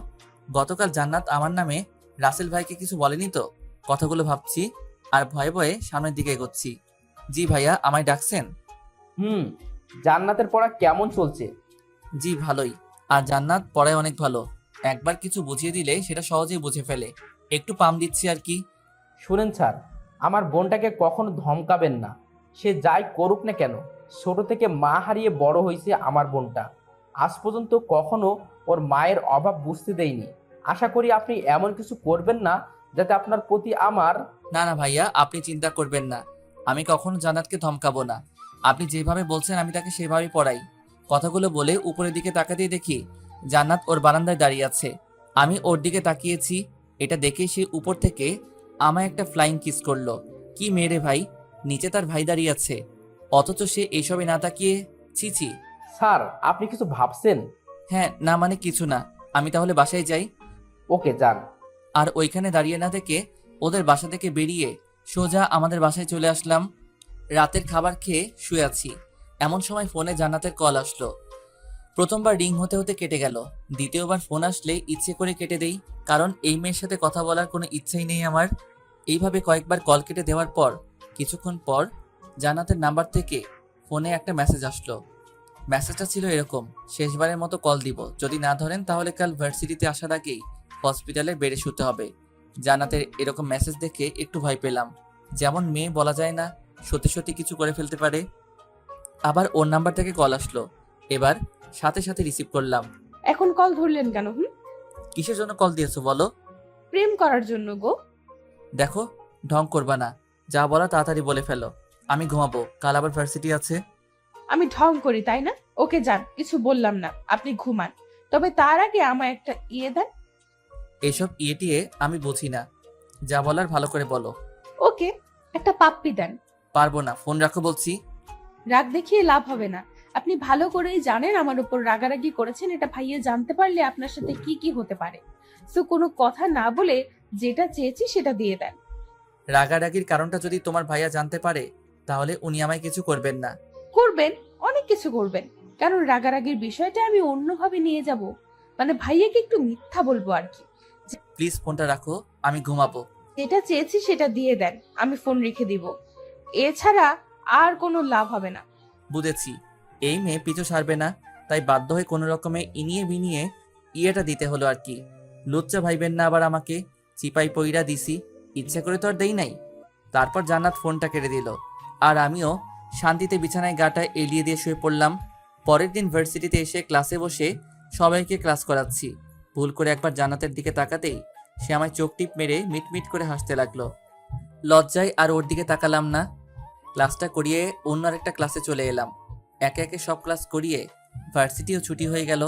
গতকাল জান্নাত আমার নামে রাসেল ভাইকে কিছু বলেনি তো? কথাগুলো ভাবছি আর ভয়ে ভয়ে সামনের দিকে এগোচ্ছি। জি ভাইয়া, আমায় ডাকছেন? জান্নাতের পড়া কেমন চলছে? জি ভালোই। আর জান্নাত পড়ায় অনেক ভালো, একবার কিছু বুঝিয়ে দিলে সেটা সহজেই বুঝে ফেলে। একটু পাম দিচ্ছি আর কি। শুনেন স্যার, আমার বোনটাকে কখনো ধমকাবেন না। সে যাই করুক না কেন, ছোট থেকে মা হারিয়ে বড় হয়েছে আমার বোনটা। আজ পর্যন্ত কখনো ওর মায়ের অভাব বুঝতে দেয়নি। আশা করি আপনি এমন কিছু করবেন না যাতে আপনার প্রতি আমার... না না ভাইয়া, আপনি চিন্তা করবেন না, আমি কখনো জান্নাতকে ধমকাবো না। আপনি যেভাবে বলছেন আমি তাকে সেভাবেই পড়াই। কথাগুলো বলে উপরের দিকে তাকাতেই দেখি জান্নাত ওর বারান্দায় দাঁড়িয়ে আছে। আমি ওর দিকে তাকিয়েছি, এটা দেখে সে উপর থেকে আমায় একটা ফ্লাইং কিস করলো। কি মেরে ভাই, নিচে তার ভাই দাঁড়িয়ে আছে, অথচ সে এইসবে না তাকিয়ে ছি ছি। স্যার, আপনি কিছু ভাবছেন? হ্যাঁ, না মানে কিছু না। আমি তাহলে বাসায় যাই। ওকে, যান। আর ওইখানে দাঁড়িয়ে না থেকে ওদের বাসা থেকে বেরিয়ে সোজা আমাদের বাসায় চলে আসলাম। রাতের খাবার খেয়ে শুয়ে আছি, এমন সময় ফোনে জান্নাতের কল আসলো। প্রথমবার রিং হতে হতে কেটে গেল, দ্বিতীয়বার ফোন আসলে ইচ্ছে করে কেটে দেই, কারণ এই মেয়ের সাথে কথা বলার কোনো ইচ্ছেই নেই আমার। এইভাবে কয়েকবার কল কেটে দেওয়ার পর কিছুক্ষণ পর জান্নাতের নাম্বার থেকে ফোনে একটা মেসেজ আসলো। মেসেজটা ছিল এরকম: শেষবারের মতো কল দিব, যদি না ধরেন তাহলে কাল ভার্সিটিতে আসার আগেই হসপিটালের বেডে শুতে হবে। জান্নাতের এরকম মেসেজ দেখে একটু ভয় পেলাম, যেমন মেয়ে বলা যায় না, সত্যি সত্যি কিছু করে ফেলতে পারে। আবার ওর নাম্বার থেকে কল আসলো, এবার সাথে সাথে রিসিভ করলাম। এখন কল ধরলেন কেন? কিসের জন্য কল দিয়েছো বলো? প্রেম করার জন্য গো। দেখো, ঢং করবা না, যা বলা তাড়াতাড়ি বলে ফেলো। আমি ঘুমাবো, কাল আবার ভার্সিটি আছে। আমি ঢং করি তাই না? ওকে যান, কিছু বললাম না, আপনি ঘুমান। তবে তার আগে আমায় একটা ইয়ে দেন। এসব ইয়েটিয়ে আমি বুঝি না, যা বলার ভালো করে বলো। ওকে, একটা পাপ্পি দেন। পারবো না, ফোন রাখো বলছি। রাগ দেখিয়ে লাভ হবে না। আপনি ভালো করেই জানেন আমার উপর রাগারাগি করেছেন, এটা ভাইয়া জানতে পারলে আপনার সাথে কি কি হতে পারে। সো কোনো কথা না বলে যেটা চেয়েছি সেটা দিয়ে দেন। রাগারাগির কারণটা যদি তোমার ভাইয়া জানতে পারে তাহলে উনি আমায় কিছু করবেন না। করবেন, অনেক কিছু করবেন, কারণ রাগারাগির বিষয়টা আমি অন্যভাবে নিয়ে যাব। মানে ভাইয়াকে একটু মিথ্যা বলবো আর কি। প্লিজ ফোনটা রাখো, আমি ঘুমাবো। যেটা চেয়েছি সেটা দিয়ে দেন, আমি ফোন রেখে দিব। এছাড়া আর কোনো লাভ হবে না। বুঝেছি, এই মেয়ে পিছু ছাড়বে না, তাই বাধ্য হয়ে কোনো রকমে ইনিয়ে বিনিয়ে ইয়েটা দিতে হলো আর কি। লুচ্চা ভাইবেন না আবার আমাকে, চিপাই পইরা দিছি, ইচ্ছা করে তো আর দেই নাই। তারপর জান্নাত ফোনটা কেটে দিল, আর আমিও শান্তিতে বিছানায় গাটা এলিয়ে দিয়ে শুয়ে পড়লাম। পরের দিন ভার্সিটিতে এসে ক্লাসে বসে সবাইকে ক্লাস করাচ্ছি। ভুল করে একবার জান্নাতের দিকে তাকাতেই সে আমায় চোখ টিপ মেরে মিটমিট করে হাসতে লাগলো। লজ্জায় আর ওর দিকে তাকালাম না। ক্লাসটা করিয়ে অন্য আরেকটা ক্লাসে চলে এলাম। একে একে সব ক্লাস করিয়ে ভার্সিটিও ছুটি হয়ে গেল।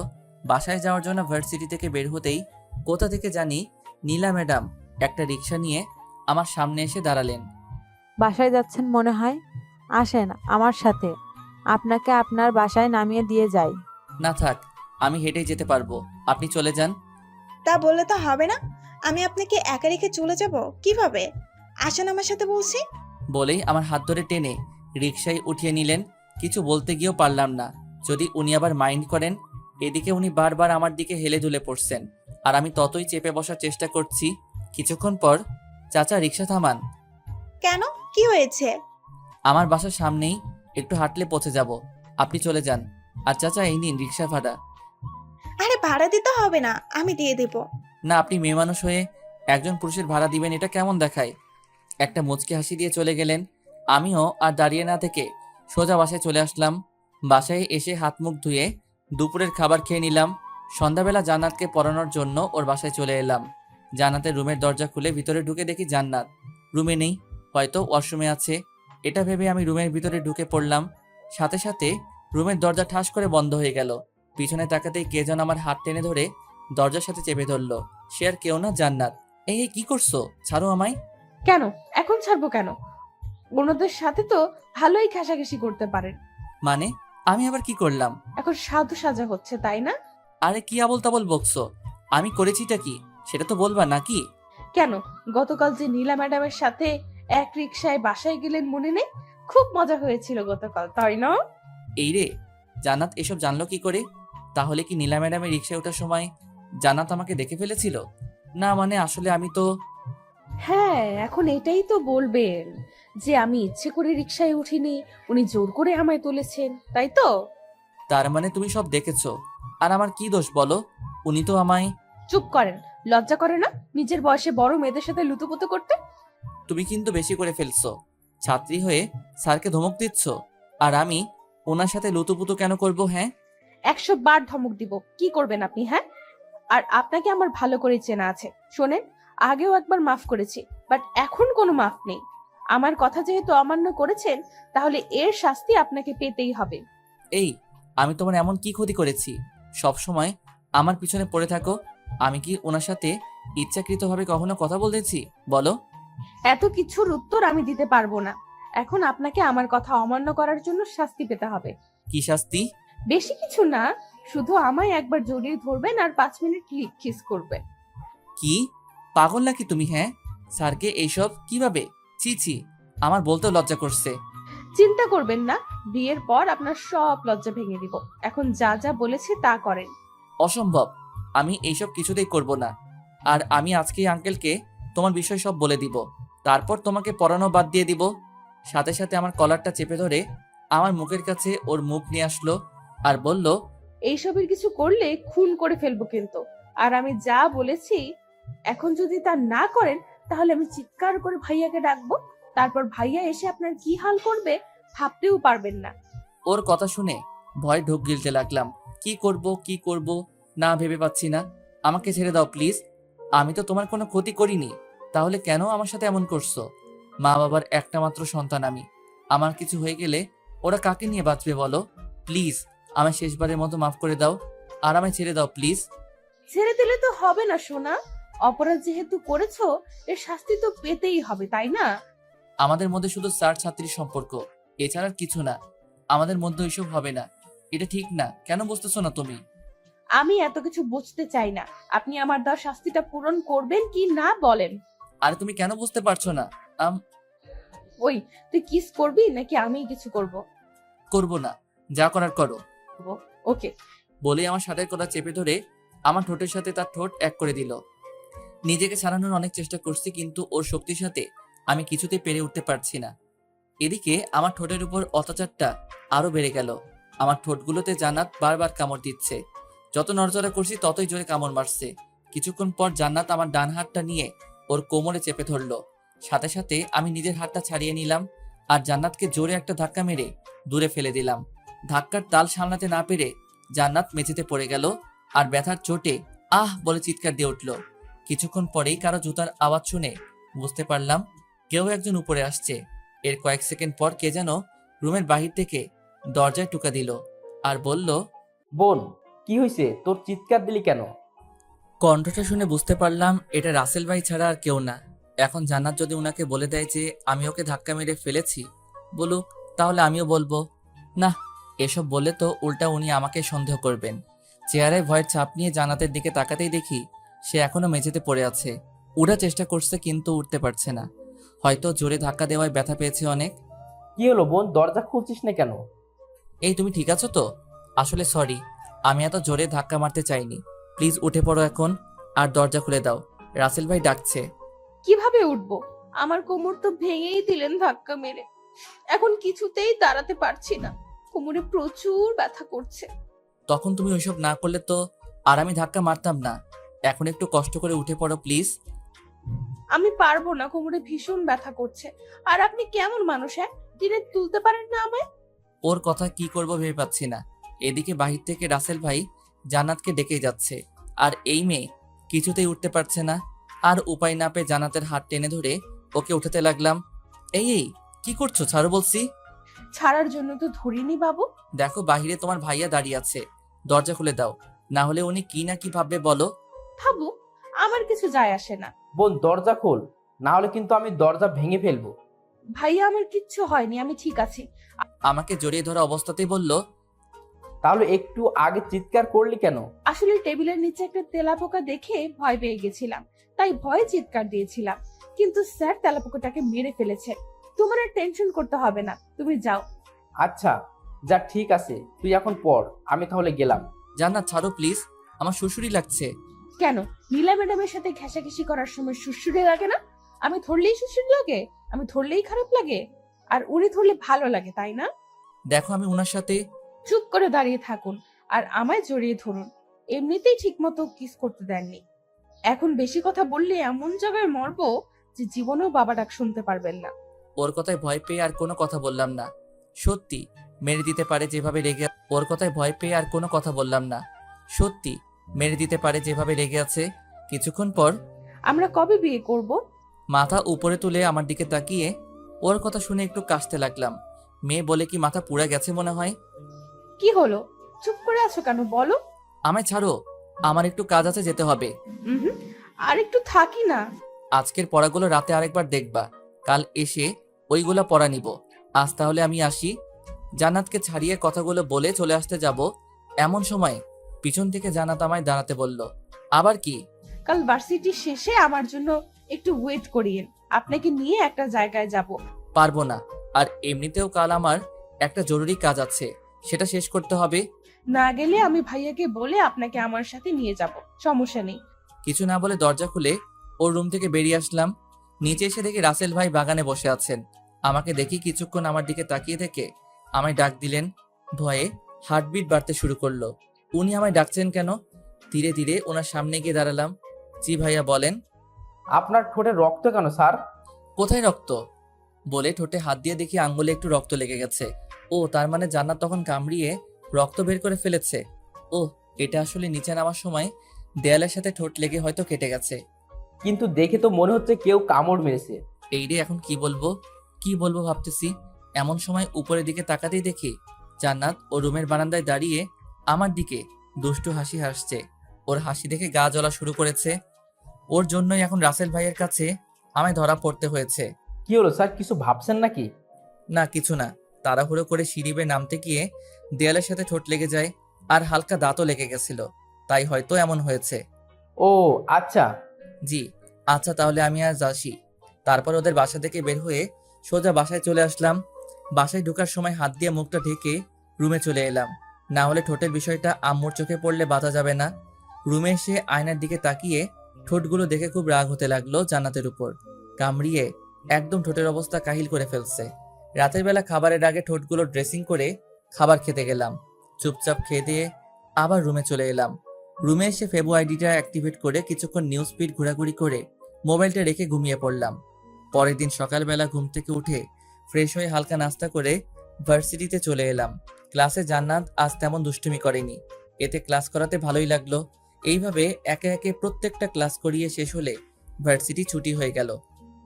বাসায় যাওয়ার জন্য ভার্সিটি থেকে বের হতেই কোথা থেকে জানি নীলা ম্যাডাম একটা রিক্সা নিয়ে আমার সামনে এসে দাঁড়ালেন। বাসায় যাচ্ছেন মনে হয়, আসেন আমার সাথে, আপনাকে আপনার বাসায় নামিয়ে দিয়ে যাই। না থাক, আমি হেঁটেই যেতে পারবো, আপনি চলে যান। তা বললে তো হবে না। আমি আপনাকে একা রেখে চলে যাব কিভাবে? আসেন আমার সাথে বলছি। বলেই আমার হাত ধরে টেনে রিকশায় উঠিয়ে নিলেন। কিছু বলতে গিয়েও পারলাম না, যদি উনি আবার মাইন্ড করেন। এদিকে উনি বারবার আমার দিকে হেলে দুলে পড়ছেন, আর আমি ততই চেপে বসার চেষ্টা করছি। কিছুক্ষণ পর, চাচা রিকশা থামান। কেন, কি হয়েছে? আমার বাসার সামনেই, একটু হাঁটলে পৌঁছে যাব, আপনি চলে যান। আর চাচা এই নিন রিকশা ভাড়া। আরে ভাড়া দিতে হবে না, আমি দিয়ে দেব। না, আপনি মেয়ে মানুষ হয়ে একজন পুরুষের ভাড়া দিবেন, এটা কেমন দেখায়? একটা মুচকি হাসি দিয়ে চলে গেলেন। আমিও আর দাঁড়িয়ে না থেকে সোজা বাসায় চলে আসলাম। বাসায় এসে হাত মুখ ধুয়ে দুপুরের খাবার খেয়ে নিলাম। সন্ধ্যাবেলা জান্নাতকে পড়ানোর জন্য ওর বাসায় চলে এলাম। জান্নাতের রুমের দরজা খুলে ভিতরে ঢুকে দেখি জান্নাত রুমে নেই, হয়তো ওয়াশরুমে আছে। এটা ভেবে আমি রুমের ভিতরে ঢুকে পড়লাম। সাথে সাথে রুমের দরজা ঠাস করে বন্ধ হয়ে গেল। পিছনে তাকাতেই কে যেন আমার হাত টেনে ধরে দরজার সাথে চেপে ধরলো। সে আর কেউ না, জান্নাত। এই এই, কি করছো? ছাড়ো আমায়। কেন এখন ছাড়বো কেন? অন্যদের সাথে তো ভালোই ঘেঁষাঘেঁষি করতে পারেন। মানে আমি আবার কি করলাম? এখন সাধু সাজা হচ্ছে তাই না? আরে কি আবল তাবল বকছো? আমি করেছিটা কি সেটা তো বলবা নাকি? কেন, গতকাল যে নীলা ম্যাডামের সাথে এক রিকশায় বাসায় গেলেন মনে নেই? খুব মজা হয়েছিল গতকাল, তাই না? এই রে, জান্নাত এসব জানলো কি করে? তাহলে কি নীলা ম্যাডামের রিক্সায় ওঠার সময় জান্নাত আমাকে দেখে ফেলেছিল? না মানে আসলে আমি তো... হ্যাঁ, এখন এটাই তো বলবেন যে আমি ইচ্ছে করে রিকশায় উঠিনি, উনি জোর করে আমায় তুলেছেন, তাই তো? তার মানে তুমি সব দেখেছো, আর আমার কি দোষ বলো? উনি তো আমায়... চুপ করেন, লজ্জা করে না নিজের বয়সে বড় মেয়েদের সাথে লুতুপুতু করতে? তুমি কিন্তু বেশি করে ফেলছো। ছাত্রী হয়ে স্যারকে ধমক দিচ্ছ, আর আমি ওনার সাথে লুতুপুতু কেন করব? হ্যাঁ, 100 বার ধমক দিব, কি করবেন আপনি? হ্যাঁ, আর আপনাকে আমার ভালো করে চেনা আছে। শোনেন, আগেও একবার মাফ করেছি, বাট এখন কোনো মাফ নেই। আমার কথা যেহেতু অমান্য করেছেন, তাহলে এর শাস্তি আপনাকে পেতেই হবে। এই, আমি তোমার এমন কি ক্ষতি করেছি সব সময় আমার পিছনে পড়ে থাকো? আমি কি ওনার সাথে ইচ্ছাকৃতভাবে কখনো কথা বলেছি বলো? এত কিছুর উত্তর আমি দিতে পারবো না। এখন আপনাকে আমার কথা অমান্য করার জন্য শাস্তি পেতে হবে। কি শাস্তি? বেশি কিছু না, শুধু আমায় একবার জড়িয়ে ধরবেন আর 5 মিনিট কিস করবেন। কি পাগল নাকি তুমি? হ্যাঁ, স্যারকে এইসব কিভাবে? ছি ছি, আমার বলতেও লজ্জা করছে। চিন্তা করবেন না, বিয়ের পর আপনার সব লজ্জা ভেঙে দিব। এখন যা যা বলেছি তা করেন। অসম্ভব, আমি এইসব কিছুতেই করব না। আর আমি আজকেই আঙ্কেলকে তোমার বিষয় সব বলে দিব, তারপর তোমাকে পড়ানো বাদ দিয়ে দিব। সাথে সাথে আমার কলারটা চেপে ধরে আমার মুখের কাছে ওর মুখ নিয়ে আসলো আর বলল, এইসবের কিছু করলে খুন করে ফেলবো কিন্তু। আর আমি যা বলেছি এখন যদি তা না করেন, তাহলে আমি চিৎকার করে ভাইয়াকে ডাকবো। তারপর ভাইয়া এসে আপনার কি হাল করবে ভাবতেও পারবেন না। ওর কথা শুনে ভয় ঢোক গিলতে লাগলাম। কি করব না ভেবে পাচ্ছি না। আমাকে ছেড়ে দাও প্লিজ, আমি তো তোমার কোনো ক্ষতি করিনি, তাহলে কেন আমার সাথে এমন করছো? মা বাবার একটা মাত্র সন্তান আমি, আমার কিছু হয়ে গেলে ওরা কাকে নিয়ে বাঁচবে বলো? প্লিজ আমায় শেষবারের মতো মাফ করে দাও, আর আমায় ছেড়ে দাও প্লিজ। ছেড়ে দিলে তো হবে না সোনা, অপরাধ যেহেতু করেছো এর শাস্তি তো পেতেই হবে, তাই না? আমাদের মধ্যে শুধু স্যার ছাত্রীর সম্পর্ক, এছাড়া আর কিছু না। আমাদের মধ্যে এসব হবে না, এটা ঠিক না। কেন বুঝতেছো না তুমি? আমি এত কিছু বুঝতে চাই না, আপনি আমার দেওয়া শাস্তিটা পূরণ করবেন কি না বলেন। আর তুমি কেন বুঝতে পারছো না? ওই, তুই কিস করবি নাকি আমি কিছু করব? করবো না, যা করার করো। ওকে। বলে আমার শার্টের কলার চেপে ধরে আমার ঠোঁটের সাথে তার ঠোঁট এক করে দিল। নিজেকে ছাড়ানোর অনেক চেষ্টা করছি, কিন্তু ওর শক্তির সাথে আমি কিছুতেই পেরে উঠতে পারছি না। এদিকে আমার ঠোঁটের উপর অত্যাচারটা আরো বেড়ে গেল। আমার ঠোঁটগুলোতে জান্নাত বারবার কামড় দিচ্ছে। যত নড়চড়া করছি ততই জোরে কামড় মারছে। কিছুক্ষণ পর জান্নাত আমার ডান হাতটা নিয়ে ওর কোমরে চেপে ধরলো। সাথে সাথে আমি নিজের হাতটা ছাড়িয়ে নিলাম আর জান্নাতকে জোরে একটা ধাক্কা মেরে দূরে ফেলে দিলাম। ধাক্কার তাল সামলাতে না পেরে জান্নাত মেঝেতে পড়ে গেল আর ব্যথার চোটে আহ বলে চিৎকার দিয়ে উঠল। কিছুক্ষণ পরেই কারো জুতার আওয়াজ শুনে বুঝতে পারলাম কেউ একজন উপরে আসছে। এর কয়েক সেকেন্ড পর কে যেন রুমের বাহির থেকে দরজায় টোকা দিল আর বলল, বোন, কি হয়েছে? তোর চিৎকার দিলি কেন? কণ্ঠটা শুনে বুঝতে পারলাম এটা রাসেল ভাই ছাড়া আর কেউ না। এখন জান্নাত যদি উনাকে বলে দেয় যে আমি ওকে ধাক্কা মেরে ফেলেছি, বলুক, তাহলে আমিও বলবো। না, এসব বললে তো উল্টা উনি আমাকে সন্দেহ করবেন। চেহারায় ভয়ের ছাপ নিয়ে জান্নাতের দিকে তাকাতেই দেখি সে এখনো মেঝেতে পড়ে আছে। উঠার চেষ্টা করছে কিন্তু উঠতে পারছে না। হয়তো জোরে ধাক্কা দেওয়ায় ব্যথা পেয়েছে অনেক। কি হলো বোন, দরজা খুলছিস না কেন? এই তুমি ঠিক আছো তো? আসলে সরি, আমি এত জোরে ধাক্কা মারতে চাইনি। প্লিজ উঠে পড়ো এখন আর দরজা খুলে দাও, রাসেল ভাই ডাকছে। কিভাবে উঠবো? আমার কোমর তো ভেঙেই দিলেন ধাক্কা মেরে। এখন কিছুতেই দাঁড়াতে পারছি না, কোমরে প্রচুর ব্যথা করছে। তখন তুমি ওইসব না করলে তো আর আমি ধাক্কা মারতাম না। এখন একটু কষ্ট করে উঠে পড়ো প্লিজ। আমি পারবো না, কোমরে ভীষণ ব্যথা করছে। আর আপনি কেমন মানুষ? হ্যাঁ, টেনে তুলতে পারেন না আমায়? ওর কথা কি করব ভেবে পাচ্ছি না। এদিকে বাহির থেকে রাসেল ভাই জান্নাতকে ডেকে যাচ্ছে, আর এই মেয়ে কিছুতেই উঠতে পারছে না। আর উপায় না পেয়ে জান্নাতের হাত টেনে ধরে ওকে উঠাতে লাগলাম। এই কি করছো? ছাড়ো বলছি। ছাড়ার জন্য তো ধরিনি বাবু। দেখো বাহিরে তোমার ভাইয়া দাঁড়িয়ে আছে, দরজা খুলে দাও, না হলে উনি কি না কি ভাববে বলো। ভাবু, আমার কিছু যায় আসে না। বোন, দরজা খোল, না হলে কিন্তু আমি দরজা ভেঙে ফেলবো। ভাইয়া, আমার কিচ্ছু হয়নি, আমি ঠিক আছি। আমাকে জড়িয়ে ধরা অবস্থাতেই বলল, তাহলে একটু আগে চিৎকার করলি কেন? আসলে টেবিলের নিচে একটা তেলাপোকা দেখে ভয় পেয়ে গেছিলাম, তাই ভয়ে চিৎকার দিয়েছিলাম। কিন্তু স্যার তেলাপোকাটাকে মেরে ফেলেছে। তোমার আর টেনশন করতে হবে না, তুমি যাও। আচ্ছা, যা, ঠিক আছে, তুই এখন পড়, আমি তাহলে গেলাম। জান্নাত ছাড়ো প্লিজ, আমার শ্বশুরই লাগছে। কেন, নীলা ম্যাডামের সাথে ঘেঁষাঘেঁষি করার সময় সুশ্রুরি লাগে না? আমি ধরলেই সুশ্রুরি লাগে? আমি ধরলেই খারাপ লাগে? আর উনি ধরলে ভালো লাগে, তাই না? দেখো আমি উনার সাথে। চুপ করে দাঁড়িয়ে থাকুন আর আমায় জড়িয়ে ধরুন। এমনিতেই ঠিক মতো কিস করতে দেননি, এখন বেশি কথা বললে এমন জায়গায় মরবো যে জীবনেও বাবা ডাক শুনতে পারবেন না। ওর কথায় ভয় পেয়ে আর কোনো কথা বললাম না। সত্যি মেরে দিতে পারে যেভাবে রেগে। ওর কথায় ভয় পেয়ে আর কোনো কথা বললাম না। সত্যি মেরে দিতে পারে যেভাবে রেগে আছে। কিছুক্ষণ পর আমরা কবে বিয়ে করব? মাথা উপরে তুলে আমার দিকে তাকিয়ে ওর কথা শুনে একটু কাশতে লাগলাম। মেয়ে বলে কি মাথা পুড়ে গেছে মনে হয়। কি হলো, চুপ করে আছো কেন, বলো। আমায় ছাড়ো, আমার একটু কাজ আছে, যেতে হবে। হুম, আর একটু থাকি না। আজকের পড়াগুলো রাতে আরেকবার দেখবা, কাল এসে ওইগুলো পড়া নিব। আজ তাহলে আমি আসি। জান্নাতকে ছাড়িয়ে কথাগুলো বলে চলে আসতে যাব, এমন সময় পিছন থেকে জান্নাত আমায় দাঁড়াতে বলল। আবার কি? কাল ভার্সিটি শেষে আমার জন্য একটু ওয়েট করিয়েন, আপনাকে নিয়ে একটা জায়গায় যাব। পারবো না, আর এমনিতেও কাল আমার একটা জরুরি কাজ আছে, সেটা শেষ করতে হবে। না গেলে আমি ভাইয়াকে বলে আপনাকে আমার সাথে নিয়ে যাব, সমস্যা নেই। কিছু না বলে দরজা খুলে ওর রুম থেকে বেরিয়ে আসলাম। নিচে এসে দেখি রাসেল ভাই বাগানে বসে আছেন। আমাকে দেখি কিছুক্ষণ আমার দিকে তাকিয়ে থেকে আমায় ডাক দিলেন। ভয়ে হার্টবিট বাড়তে শুরু করলো। উনি আমায় ডাকছেন কেন? ধীরে ধীরে ওনার সামনে গিয়ে দাঁড়ালাম। জি ভাইয়া বলেন। আপনার ঠোঁটে রক্ত কেন স্যার? কোথায় রক্ত? বলে ঠোঁটে হাত দিয়ে দেখি আঙ্গুলে একটু রক্ত লেগে গেছে। ও, তার মানে জান্নাত তখন কামড়িয়ে রক্ত বের করে ফেলেছে। ও, এটা আসলে নিচে নামার সময় দেয়ালের সাথে ঠোঁট লেগে হয়তো কেটে গেছে। কিন্তু দেখে তো মনে হচ্ছে কেউ কামড় মেরেছে। এই রে, এখন কি বলবো ভাবতেছি। এমন সময় উপরের দিকে তাকাতেই দেখি জান্নাত ও রুমের বারান্দায় দাঁড়িয়ে আমার দিকে দুষ্টু হাসি হাসছে। ওর হাসি দেখে গা জ্বলা শুরু করেছে। ওর জন্যই এখন রাসেল ভাইয়ের কাছে আমায় ধরা পড়তে হয়েছে। কি হলো স্যার, কিছু ভাবছেন নাকি? না, কিছু না। তাড়াহুড়ো করে সিঁড়ি বেয়ে নামতে গিয়ে দেয়ালের সাথে ঠোঁট লেগে যায়, আর হালকা দাঁতও লেগে গেছিল, তাই হয়তো এমন হয়েছে। ও আচ্ছা। জি আচ্ছা, তাহলে আমি আজ আসি। তারপর ওদের বাসা থেকে বের হয়ে সোজা বাসায় চলে আসলাম। বাসায় ঢোকার সময় হাত দিয়ে মুখটা ঢেকে রুমে চলে এলাম, না হলে ঠোঁটের বিষয়টা আম্মুর চোখে পড়লে বাঁচা যাবে না। রুমে এসে আয়নার দিকে তাকিয়ে ঠোঁটগুলো দেখে খুব রাগ হতে লাগলো জান্নাতের উপর। কামড়িয়ে একদম ঠোঁটের অবস্থা কাহিল করে ফেলছে। রাতের বেলা খাবারের আগে ঠোঁটগুলো ড্রেসিং করে খাবার খেতে গেলাম। চুপচাপ খেয়ে দিয়ে আবার রুমে চলে এলাম। রুমে এসে ফেবু আইডিটা অ্যাক্টিভেট করে কিছুক্ষণ নিউজ ফিড ঘোরাঘুরি করে মোবাইলটা রেখে ঘুমিয়ে পড়লাম। পরের দিন সকালবেলা ঘুম থেকে উঠে ফ্রেশ হয়ে হালকা নাস্তা করে ভার্সিটিতে চলে এলাম। ক্লাসে জান্নাত আজ তেমন দুষ্টুমি করেনি, এতে ক্লাস করাতে ভালোই লাগলো। এইভাবে একে একে প্রত্যেকটা ক্লাস করিয়ে শেষ হলে ভার্সিটি ছুটি হয়ে গেল।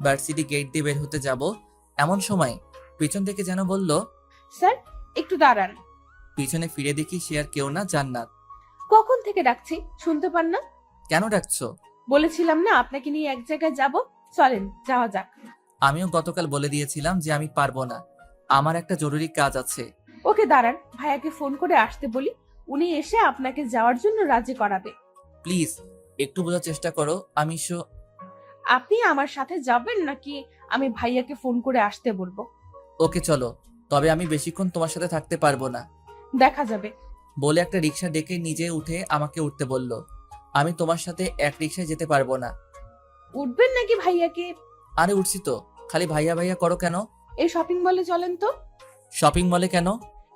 ভার্সিটি গেট দিয়ে বের হতে যাব, এমন সময় পিছন থেকে যেন বলল, স্যার একটু দাঁড়ান। পিছনে ফিরে দেখি সে আর কেউ না, জান্নাত। কখন থেকে ডাকছি, শুনতে পান না? কেন ডাকছো? বলেছিলাম না আপনাকে নিয়ে এক জায়গায় যাব, চলেন যাওয়া যাক। আমিও গতকাল বলে দিয়েছিলাম যে আমি পারবো না, আমার একটা জরুরি কাজ আছে। ওকে দাঁড়ান, ভাইয়াকে ফোন করে আসতে বলি, উনি এসে আপনাকে যাওয়ার জন্য রাজি করাবে। প্লিজ একটু বোঝার চেষ্টা করো। আপনি আমার সাথে যাবেন নাকি আমি ভাইয়াকে ফোন করে আসতে বলবো? ওকে চলো, তবে আমি বেশিক্ষণ তোমার সাথে থাকতে পারবো না। দেখা যাবে। বলে একটা রিক্সা ডেকে নিজে উঠে আমাকে উঠতে বলল। আমি তোমার সাথে এক রিক্সায় যেতে পারবো না। উঠবেন নাকি ভাইয়াকে? আরে উঠছি তো, খালি ভাইয়া ভাইয়া করো কেন? এই শপিং মলে চলেন তো। শপিং মলে কেন?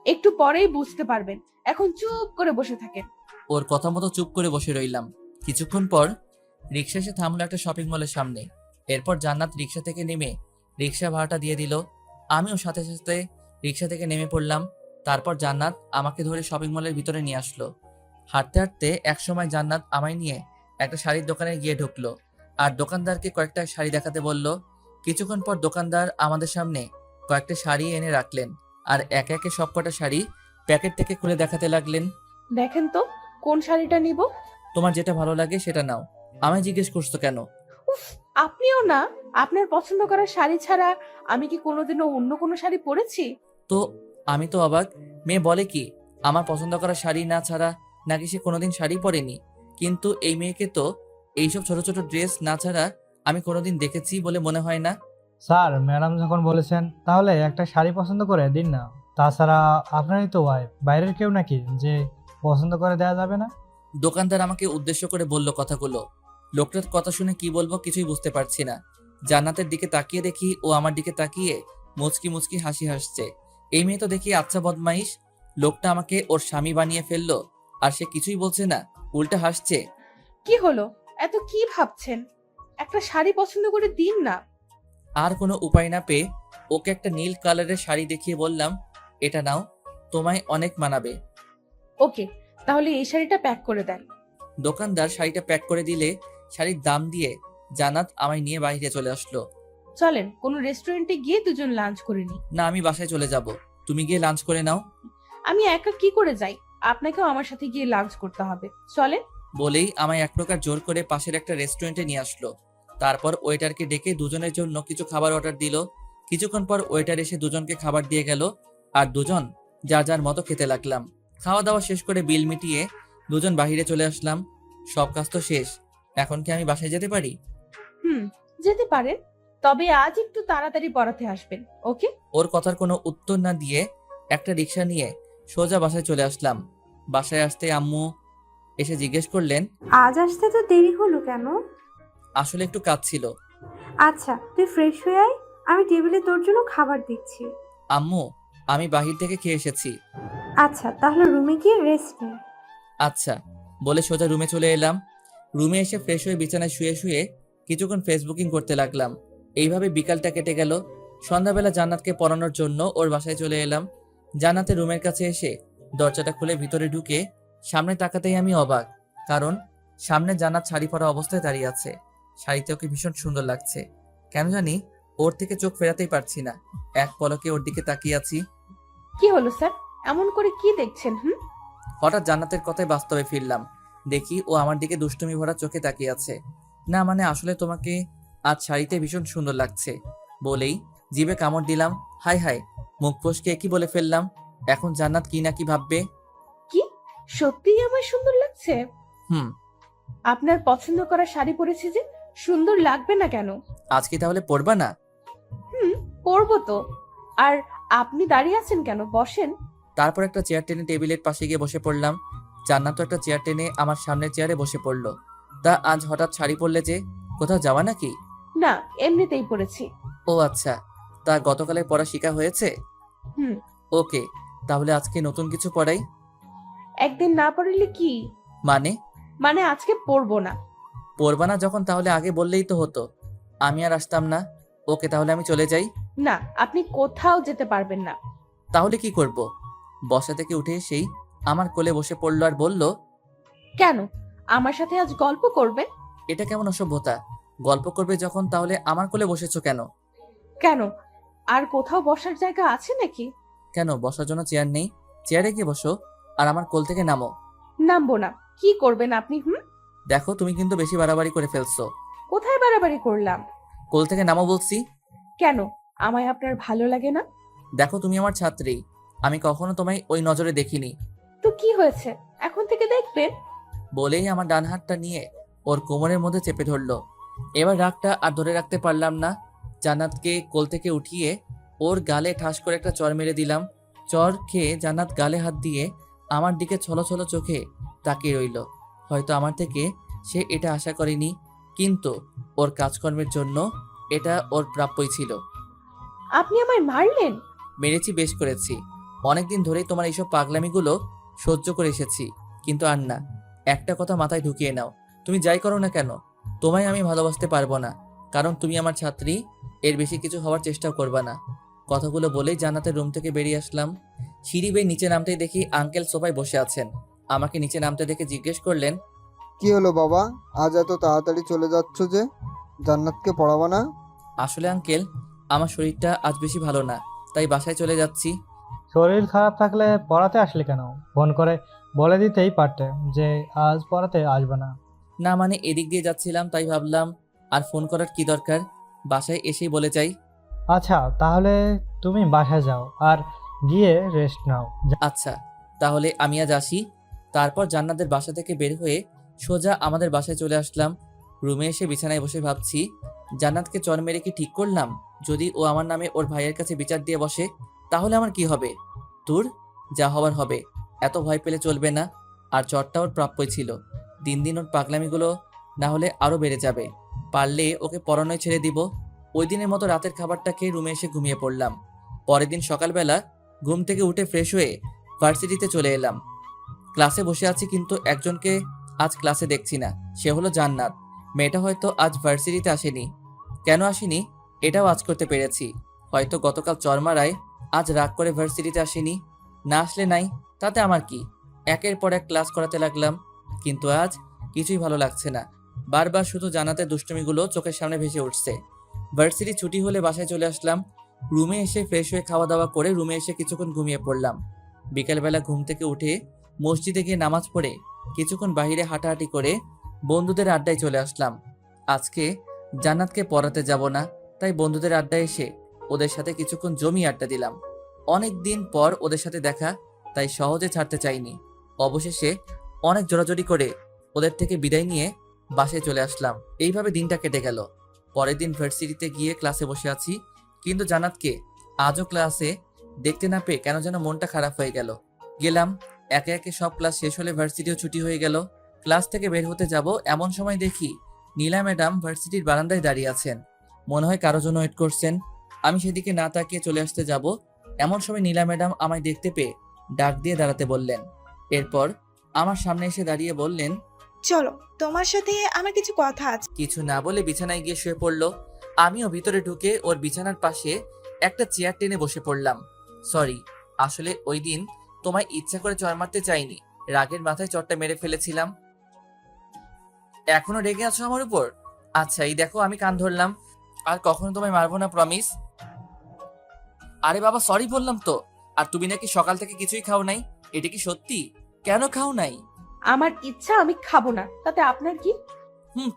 একটু পরেই বুঝতে পারবেন, এখন চুপ করে বসে থাকেন। ওর কথা মতো চুপ করে বসে রইলাম। কিছুক্ষণ পর রিক্সা এসে থামলো একটা শপিং মলের সামনে। এরপর জান্নাত রিক্সা থেকে নেমে রিক্সা ভাড়াটা দিয়ে দিল। আমিও সাথে সাথে রিক্সা থেকে নেমে পড়লাম। তারপর জান্নাত আমাকে ধরে শপিং মলের ভিতরে নিয়ে আসলো। হাঁটতে হাঁটতে একসময় জান্নাত আমায় নিয়ে একটা শাড়ির দোকানে গিয়ে ঢুকলো আর দোকানদারকে কয়েকটা শাড়ি দেখাতে বলল। কিছুক্ষণ পর দোকানদার আমাদের সামনে কয়েকটা শাড়ি এনে রাখলেন আর একে একে সবকটা শাড়ি প্যাকেট থেকে খুলে দেখাতে লাগলেন। দেখেন তো কোন শাড়িটা নিব। তোমার যেটা ভালো লাগে সেটা নাও। আমায় জিজ্ঞেস করছো কেন? উফ, আপনিও না, আপনার পছন্দ করা শাড়ি ছাড়া আমি কি কোনোদিনও অন্য কোনো শাড়ি পরেছি? তো আমি তো অবাক। মেয়ে বলে কি আমার পছন্দ করা শাড়ি না ছাড়া নাকি সে কোনোদিন শাড়ি পরেনি? কিন্তু এই মেয়েকে তো এইসব ছোট ছোট ড্রেস না ছাড়া আমি কোনোদিন দেখেছি বলে মনে হয় না। স্যার, ম্যাডাম যখন বলেছেন তাহলে একটা শাড়ি পছন্দ করে দিন না। তাছাড়া আপনারই তো ওয়াইফ, বাইরের কেউ নাকি যে পছন্দ করে দেওয়া যাবে না? দোকানদার আমাকে উদ্দেশ্য করে বলল কথাগুলো। লোকটার কথা শুনে কি বলবো কিছুই বুঝতে পারছি না। জান্নাতের দিকে তাকিয়ে দেখি ও আমার দিকে তাকিয়ে মুচকি মুচকি হাসি হাসছে। এই মেয়ে তো দেখি আচ্ছা বদমাইশ। লোকটা আমাকে ওর স্বামী বানিয়ে ফেললো আর সে কিছুই বলছে না, উল্টা হাসছে। কি হলো, এত কি ভাবছেন? একটা শাড়ি পছন্দ করে দিন না। আর কোনো উপায় না পেয়ে ওকে একটা নীল কালারের শাড়ি দেখিয়ে বললাম, এটা নাও, তোমায় অনেক মানাবে। ওকে, তাহলে এই শাড়িটা প্যাক করে দেন। দোকানদার শাড়িটা প্যাক করে দিলে শাড়ির দাম দিয়ে জান্নাত আমায় নিয়ে বাইরে চলে আসলো। চলেন কোনো রেস্টুরেন্টে গিয়ে দুজন লাঞ্চ করে নিই। না, আমি বাসায় চলে যাব, তুমি গিয়ে লাঞ্চ করে নাও। আমি একা কি করে যাই? আপনাকেও আমার সাথে গিয়ে লাঞ্চ করতে হবে, চলেন। বলেই আমায় এক প্রকার জোর করে পাশের একটা রেস্টুরেন্টে নিয়ে আসলো। তারপর ওয়েটারকে ডেকে দুজনের জন্য কিছু খাবার অর্ডার দিল। কিছুক্ষণ পর ওয়েটার এসে দুজনকে খাবার দিয়ে গেল আর দুজন যার যার মতো খেতে লাগলাম। খাওয়া দাওয়া শেষ করে বিল মিটিয়ে দুজন বাহিরে চলে আসলাম। সব কাজ তো শেষ, এখন কি আমি বাসায় যেতে পারি? যেতে পারেন, তবে আজ একটু তাড়াতাড়ি পড়াতে আসবেন, ওকে? ওর কথার কোনো উত্তর না দিয়ে একটা রিক্সা নিয়ে সোজা বাসায় চলে আসলাম। বাসায় আসতে আম্মু এসে জিজ্ঞেস করলেন, আজ আসতে তো দেরি হলো কেন? আসলে একটু কাজ ছিল। আচ্ছা, তুই ফ্রেশ হয়ে আয়, আমি টেবিলে তোর জন্য খাবার দিচ্ছি। আম্মু, আমি বাহির থেকে খেয়ে এসেছি। আচ্ছা, তাহলে রুমে গিয়ে রেস্ট নে। আচ্ছা বলে সোজা রুমে চলে এলাম। রুমে এসে ফ্রেশ হয়ে বিছানায় শুয়ে শুয়ে কিছুক্ষণ ফেসবুকিং করতে লাগলাম। এইভাবে বিকালটা কেটে গেল। সন্ধ্যাবেলা জান্নাতকে পড়ানোর জন্য ওর বাসায় চলে এলাম। জান্নাতের রুমের কাছে এসে দরজাটা খুলে ভিতরে ঢুকে সামনে তাকাতেই আমি অবাক, কারণ সামনে জান্নাত শাড়ি পরা অবস্থায় দাঁড়িয়ে আছে। শাড়িতে ওকে ভীষণ সুন্দর লাগছে। কেন জানি ওর থেকে চোখ ফেরাতেই পারছি না। এক পলকে ওর দিকে তাকিয়ে আছি। কি হলো স্যার, এমন করে কি দেখছেন? হঠাৎ জান্নাতের কথায় বাস্তবে ফিরলাম। দেখি ও আমার দিকে দুষ্টুমি ভরা চোখে তাকিয়ে আছে। না মানে আসলে তোমাকে আজ শাড়িতে ভীষণ সুন্দর লাগছে বলেই জিভে কামড় দিলাম। হাই হাই, মুখ ফসকে কি বলে ফেললাম। এখন জান্নাত কি না কি ভাববে। কি সত্যিই আমার সুন্দর লাগছে? হুম। আপনার পছন্দ করা শাড়ি পরেছি যে, সুন্দর লাগবে না কেন? আজ কি তাহলে পরবা না? পরবো তো। আর আপনি দাঁড়িয়ে আছেন কেন, বসেন। তারপর একটা চেয়ার টেনে টেবিলের পাশে গিয়ে বসে পড়লাম। জান্নাত একটা চেয়ার টেনে আমার সামনের চেয়ারে বসে পড়লো। তা আজ হঠাৎ শাড়ি পরলে যে, কোথাও যাওয়া নাকি? না, এমনিতেই পরেছি। ও আচ্ছা, তা গতকালের পড়া শিখা হয়েছে? হুম। ওকে, তাহলে আজকে নতুন কিছু পড়াই। একদিন না পড়লে কি মানে আজকে পরবো না। পড়বা না যখন তাহলে আগে বললেই তো হতো, আমি আর আসতাম না। ওকে, তাহলে আমি চলে যাই। না, আপনি কোথাও যেতে পারবেন না। তাহলে কি করব? বসা থেকে উঠে এসেই আমার কোলে বসে পড়লো আর বলল, কেন, আমার সাথে আজ গল্প করবেন? এটা কেমন অসভ্যতা? গল্প করবে যখন তাহলে আমার কোলে বসেছো কেন? কেন, আর কোথাও বসার জায়গা আছে নাকি? কেন, বসার জন্য চেয়ার নেই? চেয়ারে গিয়ে বসো আর আমার কোল থেকে নামো। নামবো না। কি করবেন আপনি? দেখো, তুমি কিন্তু বেশি বাড়াবাড়ি করে ফেলছো। কোথায় বাড়াবাড়ি করলাম? কোল থেকে নামো বলছি। কেন, আমায় আপনার ভালো লাগে না? দেখো, তুমি আমার ছাত্রী, আমি কখনো তোমায় ওই নজরে দেখিনি। তো কি হয়েছে, এখন থেকে দেখবেন। বলেই আমার ডান হাতটা নিয়ে ওর কোমরের মধ্যে চেপে ধরলো। এবার রাগটা আর ধরে রাখতে পারলাম না। জান্নাতকে কোল থেকে উঠিয়ে ওর গালে ঠাস করে একটা চড় মেরে দিলাম। চড় খেয়ে জান্নাত গালে হাত দিয়ে আমার দিকে ছলো ছলো চোখে তাকিয়ে রইল। হয়তো আমার থেকে সে এটা আশা করেনি, কিন্তু ওর কাজকর্মের জন্য এটা ওর প্রাপ্যই ছিল। আপনি আমায় মারলেন? মেরেছি, বেশ করেছি। অনেকদিন ধরেই তোমার এইসব পাগলামিগুলো সহ্য করে এসেছি, কিন্তু আর না। একটা কথা মাথায় ঢুকিয়ে নাও, তুমি যাই করো না কেন, তোমায় আমি ভালোবাসতে পারবো না, কারণ তুমি আমার ছাত্রী। এর বেশি কিছু হওয়ার চেষ্টাও করবা না। কথাগুলো বলেই জান্নাতের রুম থেকে বেরিয়ে আসলাম। সিঁড়ি বেয়ে নিচে নামতেই দেখি আঙ্কেল সোফায় বসে আছেন। আমাকে নিচে নামতে দেখে জিজ্ঞেস করলেন, কি হলো বাবা, আজ এত তাড়াতাড়ি চলে যাচ্ছ যে? জান্নাতকে পড়াবা না? আসলে আঙ্কেল, আমার শরীরটা আজ বেশি ভালো না, তাই বাসায় চলে যাচ্ছি। শরীর খারাপ থাকলে পড়াতে আসলে কেন? ফোন করে বলে দিতেই পারতে যে আজ পড়াতে আসবে না। না মানে, এদিক দিয়ে যাচ্ছিলাম তাই ভাবলাম আর ফোন করার কি দরকার, বাসায় এসেই বলে যাই। আচ্ছা, তাহলে তুমি বাসায় যাও আর গিয়ে রেস্ট নাও। আচ্ছা, তাহলে আমি আজ আসি। তারপর জান্নাতের বাসা থেকে বের হয়ে সোজা আমাদের বাসায় চলে আসলাম। রুমে এসে বিছানায় বসে ভাবছি, জান্নাতকে চর মেরে কি ঠিক করলাম? যদি ও আমার নামে ওর ভাইয়ের কাছে বিচার দিয়ে বসে, তাহলে আমার কি হবে? তোর যা হবার হবে, এত ভয় পেলে চলবে না। আর চরটা ওর প্রাপ্যই ছিল। দিন দিন ওর পাগলামিগুলো না হলে আরও বেড়ে যাবে। পারলে ওকে পড়ানোয় ছেড়ে দিব। ওই দিনের মতো রাতের খাবারটা খেয়ে রুমে এসে ঘুমিয়ে পড়লাম। পরের দিন সকালবেলা ঘুম থেকে উঠে ফ্রেশ হয়ে ভার্সিটিতে চলে এলাম। ক্লাসে বসে আছি, কিন্তু একজনকে আজ ক্লাসে দেখছি না। সে হলো জান্নাত। মেয়েটা হয়তো আজ ভার্সিটিতে আসেনি। কেন আসেনি এটাও আজ করতে পেরেছি। হয়তো গতকাল চরমারায় আজ রাগ করে ভার্সিটিতে আসেনি। না আসলে নাই, তাতে আমার কি। একের পর এক ক্লাস করাতে লাগলাম, কিন্তু আজ কিছুই ভালো লাগছে না। বারবার শুধু জান্নাতের দুষ্টুমিগুলো চোখের সামনে ভেসে উঠছে। ভার্সিটি ছুটি হলে বাসায় চলে আসলাম। রুমে এসে ফ্রেশ হয়ে খাওয়া দাওয়া করে রুমে এসে কিছুক্ষণ ঘুমিয়ে পড়লাম। বিকেলবেলা ঘুম থেকে উঠে মসজিদে গিয়ে নামাজ পড়ে কিছুক্ষণ বাইরে হাঁটাহাঁটি করে বন্ধুদের আড্ডায় চলে আসলাম। আজকে জান্নাতকে পড়াতে যাব না, তাই বন্ধুদের আড্ডায় এসে ওদের সাথে কিছুক্ষণ জমি আড্ডা দিলাম। অনেক দিন পর ওদের সাথে দেখা, তাই সহজে ছাড়তে চাইনি। অবশেষে অনেক জোরাজোরি করে ওদের থেকে বিদায় নিয়ে বাসায় চলে আসলাম। এইভাবে দিনটা কেটে গেল। পরের দিন ভার্সিটিতে গিয়ে ক্লাসে বসে আছি, কিন্তু জান্নাতকে আজও ক্লাসে দেখতে না পেয়ে কেন যেন মনটা খারাপ হয়ে গেল। গেলাম, একে একে সব ক্লাস শেষ হলে ভার্সিটিও ছুটি হয়ে গেল। ক্লাস থেকে বের হতে যাব, এমন সময় দেখি নীলা ম্যাডাম ভার্সিটির বারান্দায় দাঁড়িয়ে আছেন। মনে হয় কারোর জন্য ওয়েট করছেন। আমি সেদিকে না তাকিয়ে চলে আসতে যাব, এমন সময় নীলা ম্যাডাম আমায় দেখতে পেয়ে ডাক দিয়ে দাঁড়াতে বললেন। এরপর আমার সামনে এসে দাঁড়িয়ে বললেন, চলো, তোমার সাথে আমার কিছু কথা আছে। কিছু না বলে বিছানায় গিয়ে শুয়ে পড়লো। আমিও ভিতরে ঢুকে ওর বিছানার পাশে একটা চেয়ার টেনে বসে পড়লাম। সরি, আসলে ওই দিন তোমায় ইচ্ছা করে চড় মারতে চাইনি, রাগের মাথায় চড়টা মেরে ফেলেছিলাম। এখনো রেগে আছো আমার উপর? আচ্ছা, এই দেখো আমি কান ধরলাম, আর কখনো তোমায় মারবো না, প্রমিস। আরে বাবা, সরি বললাম তো। আর তুমি নাকি সকাল থেকে কিছুই খাও নাই, এটা কি সত্যি? কেন খাও নাই? আমার ইচ্ছা, আমি খাবো না, তাতে আপনার কি?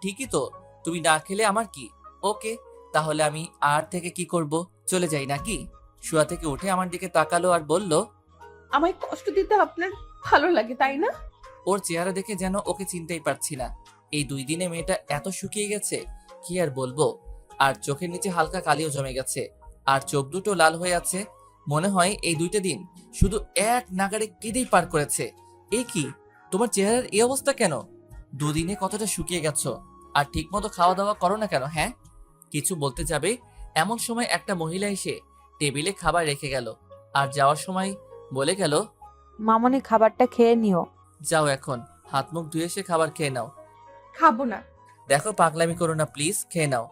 ঠিকই তো, তুমি না খেলে আমার কি। ওকে, তাহলে আমি আর থেকে কি করব, চলে যাই নাকি? শুয়া থেকে উঠে আমার দিকে তাকালো আর বলল, আমায় কষ্ট দিতে আপনার ভালো লাগে, তাই না? ওর চেহারা দেখে যেন ওকে চিনতেই পারছি না। এই 2 দিনে মেয়েটা এত শুকিয়ে গেছে, কি আর বলবো। আর চোখের নিচে হালকা কালিও জমে গেছে, আর চোখ দুটো লাল হয়ে আছে। মনে হয় এই 2টা দিন শুধু এক নাগাড়ে কেঁদেই পার করেছে। এই কি, তোমার চেহারার এই অবস্থা কেন? 2 দিনে কতটা শুকিয়ে গেছো, আর ঠিকমতো খাওয়া দাওয়া করো না কেন? হ্যাঁ, কিছু বলতে যাবে এমন সময় একটা মহিলা এসে টেবিলে খাবার রেখে গেল, আর যাওয়ার সময় বলে গেল, মামনি খাবারটা খেয়ে নিও। যাও, এখন হাত মুখ ধুয়ে এসে খাবার খেয়ে নাও। খাবো না। দেখো, পাগলামি করো না প্লিজ, খেয়ে নাও।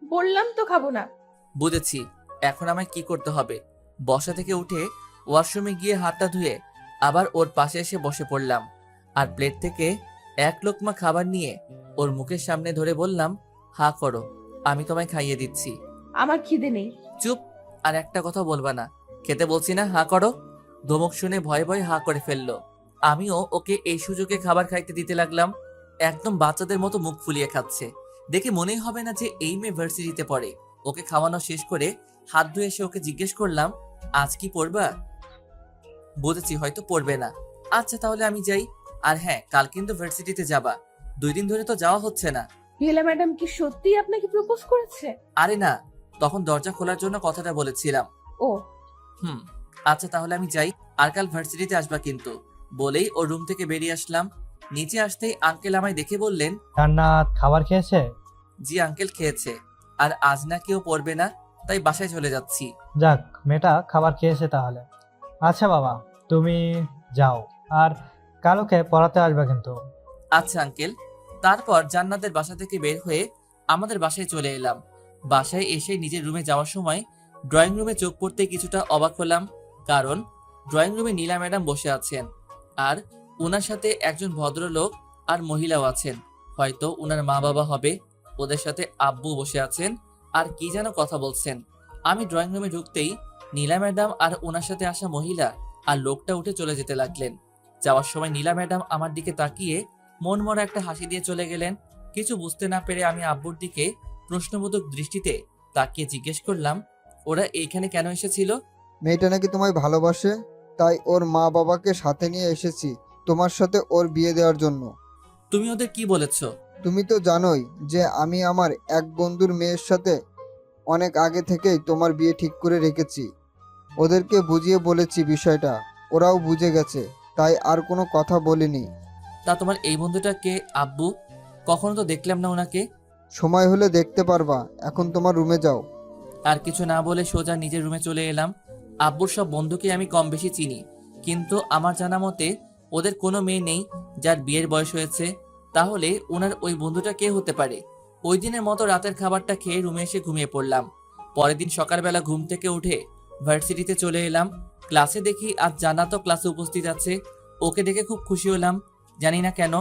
বললাম তো খাবো না। বুঝেছি, এখন আমায় কি করতে হবে। বসা থেকে উঠে ওয়াশরুমে গিয়ে হাতটা ধুয়ে আবার ওর পাশে এসে বসে পড়লাম, আর প্লেট থেকে এক লোকমা খাবার নিয়ে ওর মুখের সামনে ধরে বললাম, হা করো, আমি তোমায় খাইয়ে দিচ্ছি। আমার খিদে নেই। চুপ, আর একটা কথা বলবা না। খেতে বলছি না, হাঁ করো। ধমক শুনে ভয়ে ভয়ে হাঁ করে ফেললো। আমিও ওকে এই সুযোগে খাবার খাইতে দিতে লাগলাম। একদম বাচ্চাদের মতো মুখ ফুলিয়ে খাচ্ছে। দেখে মনেই হবে না যে এই মেয়ে ভার্সিটিতে পড়ে। ওকে খাওয়ানো শেষ করে হাত ধুয়ে এসে ওকে জিজ্ঞেস করলাম, আজ কি পড়বা? বুঝেছি হয়তো পড়বে না। আচ্ছা তাহলে আমি যাই। আর হ্যাঁ, কাল কিন্তু ভার্সিটিতে যাবা। 2 দিন ধরে তো যাওয়া হচ্ছে না। নীলা ম্যাডাম কি সত্যিই আপনাকে প্রপোজ করেছে? আরে না, তখন দরজা খোলার জন্য কথাটা বলেছিলাম। ও, হুম, আচ্ছা তাহলে আমি যাই। আর কাল ভার্সিটিতে আসবা কিন্তু। বলেই ওর রুম থেকে বেরিয়ে আসলাম। নিচে আসতেই আঙ্কেল আমায় দেখে বললেন, জান্নাত খাবার খেয়েছে? জি আঙ্কেল, খেয়েছে। আর আজ না কেউ পড়বে না, তাই বাসায় চলে যাচ্ছি। যাক, মেয়েটা খাবার খেয়েছে তাহলে। আচ্ছা বাবা, তুমি যাও, আর কালোকে পড়াতে আসবে কিন্তু। আচ্ছা আঙ্কেল। তারপর জান্নাতের বাসা থেকে বের হয়ে আমাদের বাসায় চলে এলাম। বাসায় এসে নিজের রুমে যাওয়ার সময় ড্রয়িং রুমে চোখ পড়তে কিছুটা অবাক হলাম। কারণ ড্রয়িং রুমে নীলা ম্যাডাম বসে আছেন, আর ওনার সাথে একজন ভদ্রলোক আর মহিলাও আছেন। হয়তো ওনার মা বাবা হবে। ওদের সাথে আব্বু বসে আছেন আর কি যেন কথা বলছেন। আমি ড্রয়িং রুমে ঢুকতেই নীলা ম্যাডাম আর ওনার সাথে আসা মহিলা আর লোকটা উঠে চলে যেতে লাগলেন। যাওয়ার সময় নীলা ম্যাডাম আমার দিকে তাকিয়ে মন মরা একটা হাসি দিয়ে চলে গেলেন। কিছু বুঝতে না পেরে আমি আব্বুর দিকে প্রশ্নবোধক দৃষ্টিতে তাকিয়ে জিজ্ঞেস করলাম, ওরা এইখানে কেন এসেছিল? মেয়েটা নাকি তোমায় ভালোবাসে, তাই ওর মা বাবাকে সাথে নিয়ে এসেছি তোমার সাথে ওর বিয়ে দেওয়ার জন্য। তুমি ওদের কি বলেছো? তুমি তো জানোই যে আমি আমার এক বন্ধুর মেয়ের সাথে অনেক আগে থেকেই তোমার বিয়ে ঠিক করে রেখেছি। ওদেরকে বুঝিয়ে বলেছি বিষয়টা, ওরাও বুঝে গেছে, তাই আর কোনো কথা বলিনি। তা তোমার এই বন্ধুটা কে আব্বু? কখনো তো দেখলাম না ওনাকে। সময় হলে দেখতে পারবা, এখন তোমার রুমে যাও। আর কিছু না বলে সোজা নিজের রুমে চলে এলাম। আব্বুর সব বন্ধুকে আমি কম বেশি চিনি, কিন্তু আমার জানা মতে ওদের কোনো মেয়ে নেই যার বিয়ের বয়স হয়েছে। তাহলে ওনার ওই বন্ধুটা কে হতে পারে? ওই দিনের মতো রাতের খাবারটা খেয়ে রুমে এসে ঘুমিয়ে পড়লাম। পরের দিন সকালবেলা ঘুম থেকে উঠে ভার্সিটিতে চলে এলাম। ক্লাসে দেখি আজ জান্নাতও ক্লাসে উপস্থিত আছে। ওকে দেখে খুব খুশি হলাম। জানি না কেন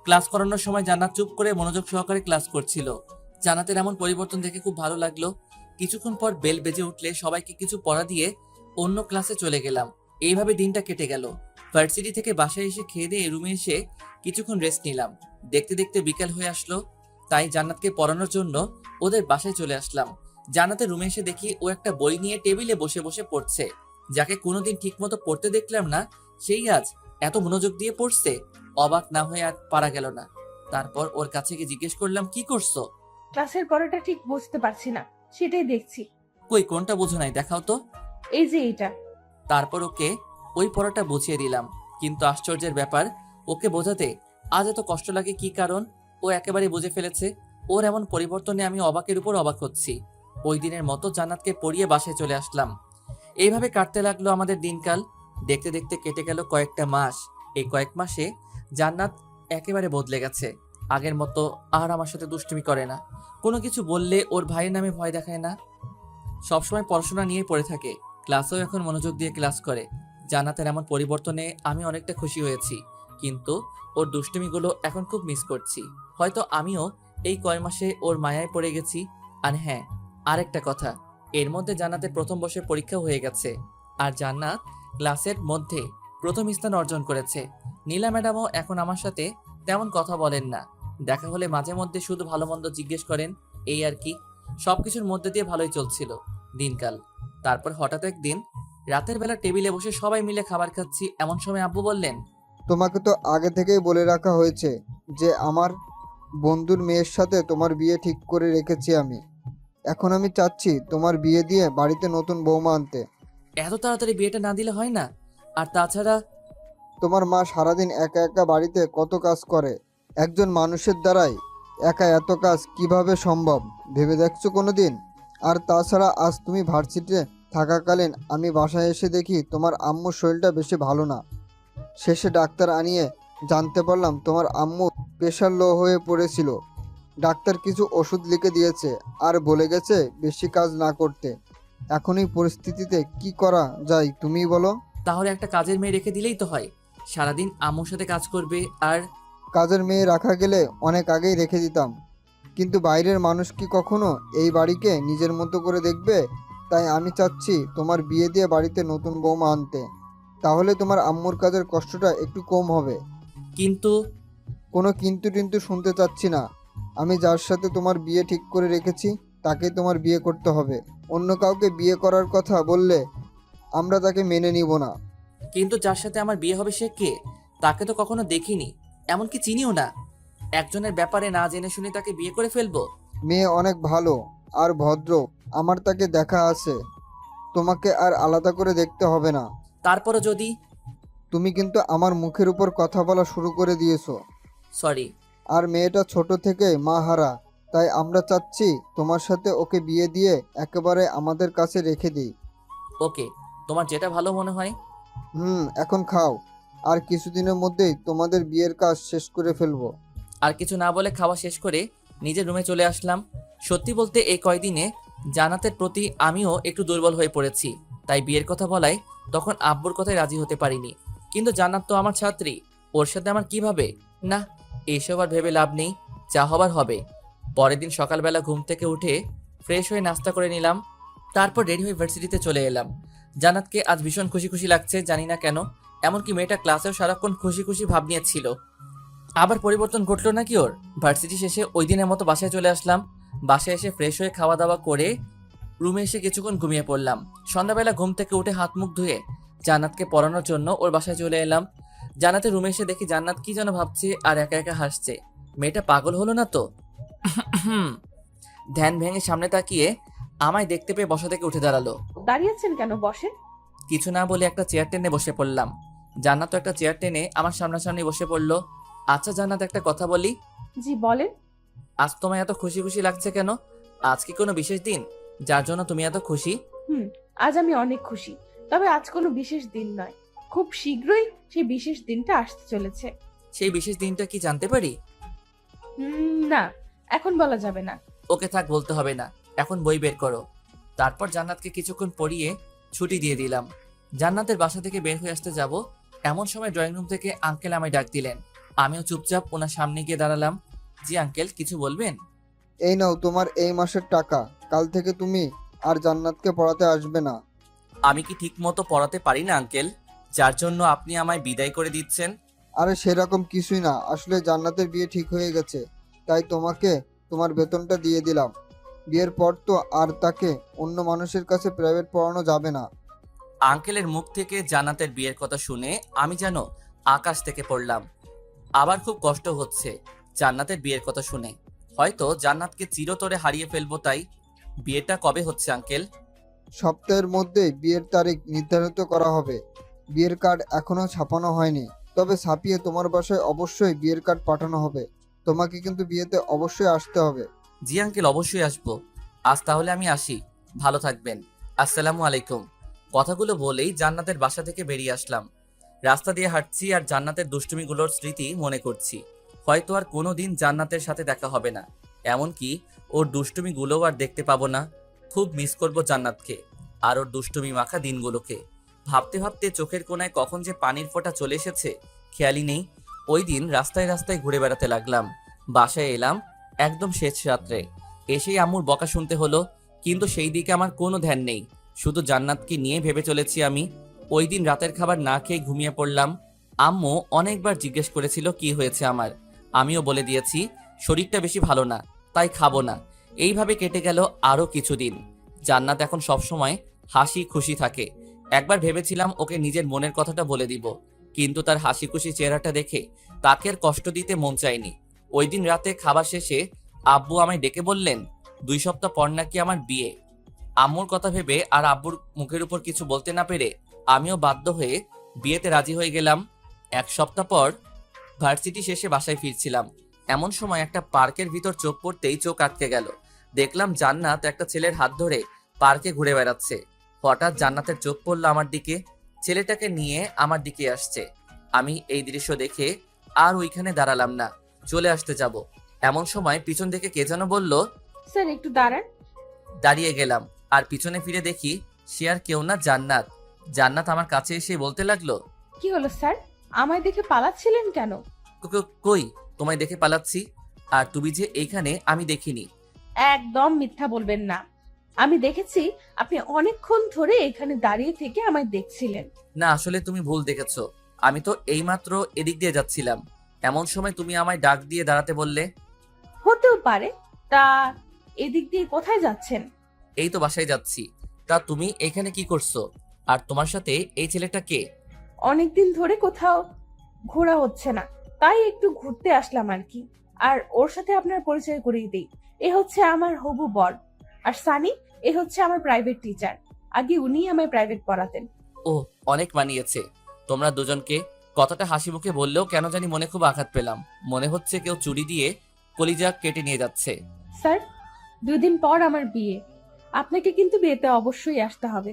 ক্লাস করানোর সময় জান্নাত চুপ করে মনোযোগ সহকারে ক্লাস করছিল। জান্নাতের এমন পরিবর্তন দেখে খুব ভালো লাগলো। কিছুক্ষণ পর বেল বেজে উঠলে সবাইকে কিছু পড়া দিয়ে অন্য ক্লাসে চলে গেলাম। এইভাবে দিনটা কেটে গেল। ভার্সিটি থেকে বাসায় এসে খেয়ে দিয়ে রুমে এসে কিছুক্ষণ রেস্ট নিলাম। দেখতে দেখতে বিকেল হয়ে আসলো, তাই জান্নাতকে পড়ানোর জন্য ওদের বাসায় চলে আসলাম। জান্নাতের রুমে এসে দেখি ও একটা বই নিয়ে টেবিলে বসে বসে পড়ছে। যাকে কোনোদিন ঠিকমতো পড়তে দেখলাম না, সেই আজ এত মনোযোগ দিয়ে পড়ছে। অবাক না হয়ে আর পারা গেল না। তারপর ওর কাছে গিয়ে জিজ্ঞেস করলাম, কি করছো? ক্লাসের পড়াটা ঠিক বুঝতে পারছি না, সেটাই দেখছি। কই কোনটা বুঝো নাই, দেখাও তো। এই যে এইটা। তারপর ওকে ওই পড়াটা বুঝিয়ে দিলাম। কিন্তু আশ্চর্যের ব্যাপার, ওকে বোঝাতে আজ এত কষ্ট লাগে কি কারণ? ও একেবারে বুঝে ফেলেছে। ওর এমন পরিবর্তনে আমি অবাকের উপর অবাক হচ্ছি। ওই দিনের মতো জান্নাতকে পড়িয়ে বাসায় চলে আসলাম। এইভাবে কাটতে লাগলো আমাদের দিনকাল। দেখতে দেখতে কেটে গেল কয়েকটা মাস। এই কয়েক মাসে জান্নাত একেবারে বদলে গেছে। আগের মতো আর আমার সাথে দুষ্টুমি করে না। কোনো কিছু বললে ওর ভাইয়ের নামে ভয় দেখায় না। সবসময় পড়াশোনা নিয়ে পড়ে থাকে। ক্লাসেও এখন মনোযোগ দিয়ে ক্লাস করে। জান্নাতের এমন পরিবর্তনে আমি অনেকটা খুশি হয়েছি, কিন্তু ওর দুষ্টুমিগুলো এখন খুব মিস করছি। হয়তো আমিও এই কয় মাসে ওর মায়ায় পড়ে গেছি। আর হ্যাঁ, আরেকটা কথা, এর মধ্যে জান্নাতের প্রথম বর্ষের পরীক্ষাও হয়ে গেছে। আর জান্নাত ক্লাসের মধ্যে প্রথম স্থান অর্জন করেছে। নীলা ম্যাডামও এখন আমার সাথে তেমন কথা বলেন না। দেখা হলে মাঝে মধ্যে শুধু ভালো মন্দ জিজ্ঞেস করেন, এই আর কি। সবকিছুর মধ্যে দিয়ে ভালোই চলছিল দিনকাল। তারপর হঠাৎ একদিন রাতের বেলা টেবিলে বসে সবাই মিলে খাবার খাচ্ছি, এমন সময় আব্বু বললেন, তোমাকে তো আগে থেকেই বলে রাখা হয়েছে যে আমার বন্ধুর মেয়ের সাথে তোমার বিয়ে ঠিক করে রেখেছি আমি। এখন আমি চাচ্ছি তোমার বিয়ে দিয়ে বাড়িতে নতুন বৌমা আনতে। এত তাড়াতাড়ি বিয়েটা না দিলে হয় না? আর তাছাড়া তোমার মা সারাদিন একা একা বাড়িতে কত কাজ করে, একজন মানুষের দ্বারাই একা এত কাজ কিভাবে সম্ভব ভেবে দেখছো কোনোদিন? আর তাছাড়া আজ তুমি ভার্সিটিতে থাকাকালীন আমি বাসায় এসে দেখি তোমার আম্মুর শরীরটা বেশি ভালো না। শেষে ডাক্তার আনিয়ে জানতে পারলাম তোমার আম্মু প্রেশার লো হয়ে পড়েছিল। ডাক্তার কিছু ওষুধ লিখে দিয়েছে আর বলে গেছে বেশি কাজ না করতে। এখন এই পরিস্থিতিতে কি করা যায় তুমিই বলো? তাহলে একটা কাজের মেয়ে রেখে দিলেই তো হয়, সারাদিন আম্মুর সাথে কাজ করবে। আর কাজের মেয়ে রাখা গেলে অনেক আগেই রেখে দিতাম, কিন্তু বাইরের মানুষ কি কখনো এই বাড়িকে নিজের মতো করে দেখবে? তাই আমি চাচ্ছি তোমার বিয়ে দিয়ে বাড়িতে নতুন বৌমা আনতে। তাহলে তোমার আম্মুর কাজের কষ্টটা একটু কম হবে। কিন্তু কোনো কিন্তু টিন্তু শুনতে চাচ্ছি না। আমি যার সাথে তোমার বিয়ে ঠিক করে রেখেছি তাকে তোমার বিয়ে করতে হবে। অন্য কাউকে বিয়ে করার কথা বললে আমরা তাকে মেনে নিব না। কিন্তু যার সাথে আমার বিয়ে হবে সে কে? তাকে তো কখনো দেখিনি, এমনকি চিনিও না। একজনের ব্যাপারে না জেনে শুনে তাকে বিয়ে করে ফেলবো? মেয়ে অনেক ভালো আর ভদ্র, আমার তাকে দেখা আছে। তোমাকে আর আলাদা করে দেখতে হবে না। তারপরও যদি... তুমি কিন্তু আমার মুখের উপর কথা বলা শুরু করে দিয়েছো। সরি। আর মেয়েটা ছোট থেকে মা হারা, তাই আমরা চাচ্ছি তোমার সাথে ওকে বিয়ে দিয়ে একেবারে আমাদের কাছে রেখে দিই। ওকে, তোমার যেটা ভালো মনে হয়। এখন খাও। আর কিছুদিনের মধ্যেই তোমাদের বিয়ের কাজ শেষ করে ফেলবো। আর কিছু না বলে খাওয়া শেষ করে নিজের রুমে চলে আসলাম। সত্যি বলতে এই কয়দিনে জান্নাতের প্রতি আমিও একটু দুর্বল হয়ে পড়েছি। তাই বিয়ের কথা বলায় তখন আব্বুর কথায় রাজি হতে পারিনি। কিন্তু জান্নাত তো আমার ছাত্রী, ওর সাথে আমার কিভাবে? না, এইসব আর ভেবে লাভ নেই, যা হবার হবে। পরের দিন সকালবেলা ঘুম থেকে উঠে ফ্রেশ হয়ে নাস্তা করে নিলাম, তারপর রেডি হয়ে ভার্সিটিতে চলে এলাম। জান্নাতকে আজ ভীষণ খুশি খুশি লাগছে, জানি না কেন। এমনকি মেয়েটা ক্লাসেও সারাক্ষণ খুশি খুশি ভাব নিয়েছিল। আবার পরিবর্তন ঘটলো নাকি ওর? ভার্সিটি শেষে ওই দিনের মতো বাসায় চলে আসলাম। বাসায় এসে ফ্রেশ হয়ে খাওয়া দাওয়া করে রুমে এসে কিছুক্ষণ ঘুমিয়ে পড়লাম। সন্ধ্যাবেলা ঘুম থেকে উঠে হাত মুখ ধুয়ে জান্নাতকে পড়ানোর জন্য ওর বাসায় চলে এলাম। জান্নাতের রুমে এসে দেখি জান্নাত কি যেন ভাবছে আর একা একা হাসছে। মেয়েটা পাগল হলো না তো? ধ্যান ভেঙে সামনে তাকিয়ে আমায় দেখতে পেয়ে বসা থেকে উঠে দাঁড়ালো। দাঁড়িয়েছেন কেন, বসেন। কিছু না বলে একটা চেয়ার টেনে বসে পড়লাম। জান্নাত তো একটা চেয়ার টেনে আমার সামনাসামনি বসে পড়লো। আচ্ছা জান্নাত, একটা কথা বলি। জি বলেন। আজ তোমায় এত খুশি খুশি লাগছে কেন? আজ কি কোনো বিশেষ দিন যার জন্য তুমি এত খুশি? আজ আমি অনেক খুশি, তবে আজ কোনো বিশেষ দিন নয়। খুব শীঘ্রই সেই বিশেষ দিনটা আসতে চলেছে। সেই বিশেষ দিনটা কি জানতে পারি? না, এখন বলা যাবে না। ওকে থাক, বলতে হবে না। এখন বই বের করো। তারপর জান্নাতকে কিছুক্ষণ পড়িয়ে ছুটি দিয়ে দিলাম। জান্নাতের বাসা থেকে বের হয়ে আসতে যাব, এমন সময় ড্রয়িং রুম থেকে আঙ্কেল আমায় ডাক দিলেন। আমিও চুপচাপ ওনার সামনে গিয়ে দাঁড়ালাম। জি আঙ্কেল, কিছু বলবেন? এই নাও তোমার এই মাসের টাকা। কাল থেকে তুমি আর জান্নাতকে পড়াতে আসবে না। আমি কি ঠিক মতো পড়াতে পারি না আঙ্কেল, যার জন্য আপনি আমায় বিদায় করে দিচ্ছেন? আরে সেরকম কিছুই না, আসলে জান্নাতের বিয়ে ঠিক হয়ে গেছে, তাই তোমাকে তোমার বেতনটা দিয়ে দিলাম। বিয়ের পর তো আর তাকে অন্য মানুষের কাছে প্রাইভেট পড়ানো যাবে না। আঙ্কেলের মুখ থেকে জান্নাতের বিয়ের কথা শুনে আমি যেন আকাশ থেকে পড়লাম। আবার খুব কষ্ট হচ্ছে জান্নাতের বিয়ের কথা শুনে। হয়তো জান্নাতকে চিরতরে হারিয়ে ফেলবো। তাই বিয়েটা কবে হচ্ছে আঙ্কেল? সপ্তাহের মধ্যেই বিয়ের তারিখ নির্ধারিত করা হবে। বিয়ের কার্ড এখনো ছাপানো হয়নি, তবে ছাপিয়ে তোমার বাসায় অবশ্যই বিয়ের কার্ড পাঠানো হবে। তোমাকে কিন্তু বিয়েতে অবশ্যই আসতে হবে। জি আঙ্কেল, অবশ্যই আসবো। আজ তাহলে আমি আসি, ভালো থাকবেন। আসসালামু আলাইকুম। কথাগুলো বলেই জান্নাতের বাসা থেকে বেরিয়ে আসলাম। রাস্তা দিয়ে হাঁটছি আর জান্নাতের দুষ্টুমিগুলোর স্মৃতি মনে করছি। হয়তো আর কোনোদিন জান্নাতের সাথে দেখা হবে না, এমনকি ওর দুষ্টুমিগুলোও আর দেখতে পাবো না। খুব মিস করব জান্নাতকে আর ওর দুষ্টুমি মাখা দিনগুলোকে। ভাবতে ভাবতে চোখের কোণায় কখন যে পানির ফোঁটা চলে এসেছে খেয়ালই নেই। ওই দিন রাস্তায় রাস্তায় ঘুরে বেড়াতে লাগলাম। বাসায় এলাম একদম শেষ রাত্রে। এসেই আম্মুর বকা শুনতে হলো, কিন্তু সেই দিকে আমার কোনো ধ্যান নেই। শুধু জান্নাতকে নিয়ে ভেবে চলেছি আমি। ওই দিন রাতের খাবার না খেয়ে ঘুমিয়ে পড়লাম। আম্মু অনেকবার জিজ্ঞেস করেছিল কি হয়েছে আমার। আমিও বলে দিয়েছি শরীরটা বেশি ভালো না, তাই খাবো না। এইভাবে কেটে গেল আরও কিছুদিন। জান্নাত এখন সবসময় হাসি খুশি থাকে। একবার ভেবেছিলাম ওকে নিজের মনের কথাটা বলে দিব, কিন্তু তার হাসি খুশি চেহারাটা দেখে তাকে আর কষ্ট দিতে মন চায়নি। ওই দিন রাতে খাবার শেষে আব্বু আমায় ডেকে বললেন 2 সপ্তাহ পর নাকি আমার বিয়ে। আম্মুর কথা ভেবে আর আব্বুর মুখের উপর কিছু বলতে না পেরে আমিও বাধ্য হয়ে বিয়েতে রাজি হয়ে গেলাম। 1 সপ্তাহ পর ভার্সিটি শেষে বাসায় ফিরছিলাম। এমন সময় একটা পার্কের ভিতর চোখ পড়তেই চোখ আটকে গেল। দেখলাম জান্নাত একটা ছেলের হাত ধরে পার্কে ঘুরে বেড়াচ্ছে। হঠাৎ জান্নাতের চোখ পড়ল আমার দিকে, ছেলেটাকে নিয়ে আমার দিকে আসছে। আমি এই দৃশ্য দেখে আর ওইখানে দাঁড়ালাম না, চলে আসতে যাব। এমন সময় পিছন থেকে কে যেন বলল, স্যার একটু দাঁড়ান। দাঁড়িয়ে গেলাম আর পিছনে ফিরে দেখি সে আর কেউ না, জান্নাত। জান্নাত আমার কাছে এসে বলতে লাগলো, কি হলো স্যার, আমায় দেখে পালাচ্ছিলেন কেন? কই তোমায় দেখে পালাচ্ছি? আর তুমি যে এইখানে আমি দেখিনি। একদম মিথ্যা বলবেন না। আমি দেখেছি আপনি অনেকক্ষণ ধরে এখানে দাঁড়িয়ে থেকে আমায় দেখছিলেন। না, আসলে তুমি ভুল দেখেছো। আমি তো এইমাত্র এদিক দিয়ে যাচ্ছিলাম, এমন সময় তুমি আমায় ডাক দিয়ে দাঁড়াতে বললে। হতেও পারে। তা এদিক দিয়ে কোথায় যাচ্ছেন? এই তো বাসায় যাচ্ছি। তা তুমি এখানে কি করছো? আর তোমার সাথে এই ছেলেটা কে? অনেকদিন ধরে কোথাও ঘোরা হচ্ছে না, তাই একটু ঘুরতে আসলাম আর কি। আর ওর সাথে আপনার পরিচয় করিয়ে দিই। এ হচ্ছে আমার হবু বর। আর সানি, এ হচ্ছে আমার প্রাইভেট টিচার। আগে উনিই আমায় প্রাইভেট পড়াতেন। ও, অনেক মানিয়েছে তোমরা দুজনকে। কথাটা হাসি মুখে বললেও কেন জানি মনে খুব আঘাত পেলাম। মনে হচ্ছে কেউ চুরি দিয়ে কলিজা কেটে নিয়ে যাচ্ছে। স্যার, 2 দিন পর আমার বিয়ে। আপনাকে কিন্তু বিয়েতে অবশ্যই আসতে হবে।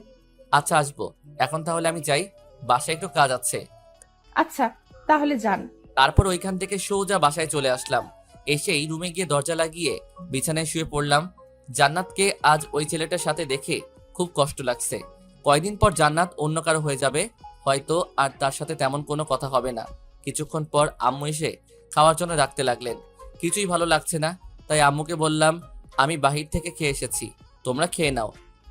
আচ্ছা, আসবো। এখন তাহলে আমি যাই, বাসায় একটু কাজ আছে। আচ্ছা, তাহলে যান। তারপর ওইখান থেকে সোজা বাসায় চলে আসলাম। এসেই রুমে গিয়ে দরজা লাগিয়ে বিছানায় শুয়ে পড়লাম। জান্নাতকে আজ ওই ছেলেটার সাথে দেখে খুব কষ্ট লাগছে। কয়দিন পর জান্নাত অন্য কারো হয়ে যাবে হয়তো, আর তার সাথে তেমন কোনো কথা হবে না। কিছুক্ষণ পর আম্মু এসে খাওয়ার জন্য ডাকতে লাগলেন। কিছুই ভালো লাগছে না, তাই আম্মুকে বললাম, আমি বাহির থেকে খেয়ে এসেছি, তোমরা খেয়ে নাও।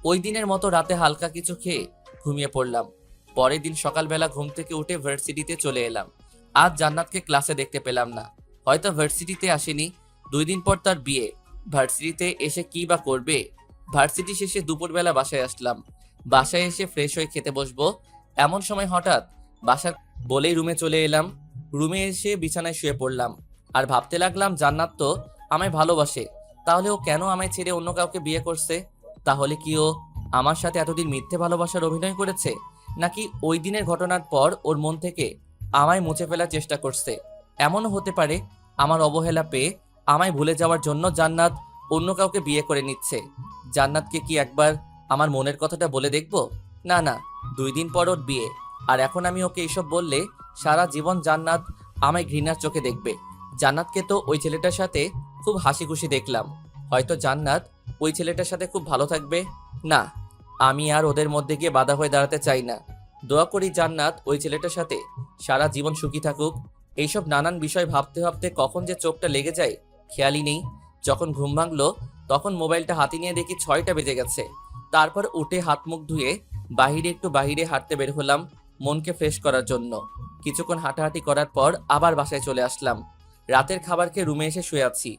ওই দিনের মতো রাতে হালকা কিছু খেয়ে ঘুমিয়ে পড়লাম। পরের দিন সকালবেলা ঘুম থেকে উঠে ভার্সিটিতে চলে এলাম। আজ জান্নাতকে ক্লাসে দেখতে পেলাম না, হয়তো ভার্সিটিতে আসেনি। 2 দিন পর তার বিয়ে, ভার্সিটিতে এসে কি বা করবে। ভার্সিটি শেষে দুপুরবেলা বাসায় আসলাম। বাসায় এসে ফ্রেশ হয়ে খেতে বসবো, এমন সময় হঠাৎ বাসার বলেই রুমে চলে এলাম। রুমে এসে বিছানায় শুয়ে পড়লাম আর ভাবতে লাগলাম, জান্নাত তো আমায় ভালোবাসে, তাহলে ও কেন আমায় ছেড়ে অন্য কাউকে বিয়ে করছে? তাহলে কি ও আমার সাথে এতদিন মিথ্যে ভালোবাসার অভিনয় করেছে, নাকি ওই দিনের ঘটনার পর ওর মন থেকে আমায় মুছে ফেলার চেষ্টা করছে? এমনও হতে পারে আমার অবহেলা পেয়ে আমায় ভুলে যাওয়ার জন্য জান্নাত অন্য কাউকে বিয়ে করে নিচ্ছে। জান্নাতকে কি একবার আমার মনের কথাটা বলে দেখব? না না, 2 দিন পর ওর বিয়ে, আর এখন আমি ওকে এইসব বললে সারা জীবন জান্নাত আমায় ঘৃণার চোখে দেখবে। জান্নাতকে তো ওই ছেলেটার সাথে খুব হাসি খুশি দেখলাম, হয়তো জান্নাত ওই ছেলেটার সাথে খুব ভালো থাকবে। না, আমি আর ওদের মধ্যে গিয়ে বাধা হয়ে দাঁড়াতে চাই না। দোয়া করি জান্নাত ওই ছেলেটার সাথে সারা জীবন সুখী থাকুক। এইসব নানান বিষয় ভাবতে ভাবতে কখন যে চোখটা লেগে যায় খেয়ালই নেই। যখন ঘুম ভাঙলো তখন মোবাইলটা হাতে নিয়ে দেখি 6টা বেজে গেছে। তারপর উঠে হাত মুখ ধুয়ে বাইরে হাঁটতে বের হলাম মনকে ফ্রেশ করার জন্য। কিছুক্ষণ হাঁটাহাঁটি করার পর আবার বাসায় চলে আসলাম। রাতের খাবার খেয়ে রুমে এসে শুয়ে আছি,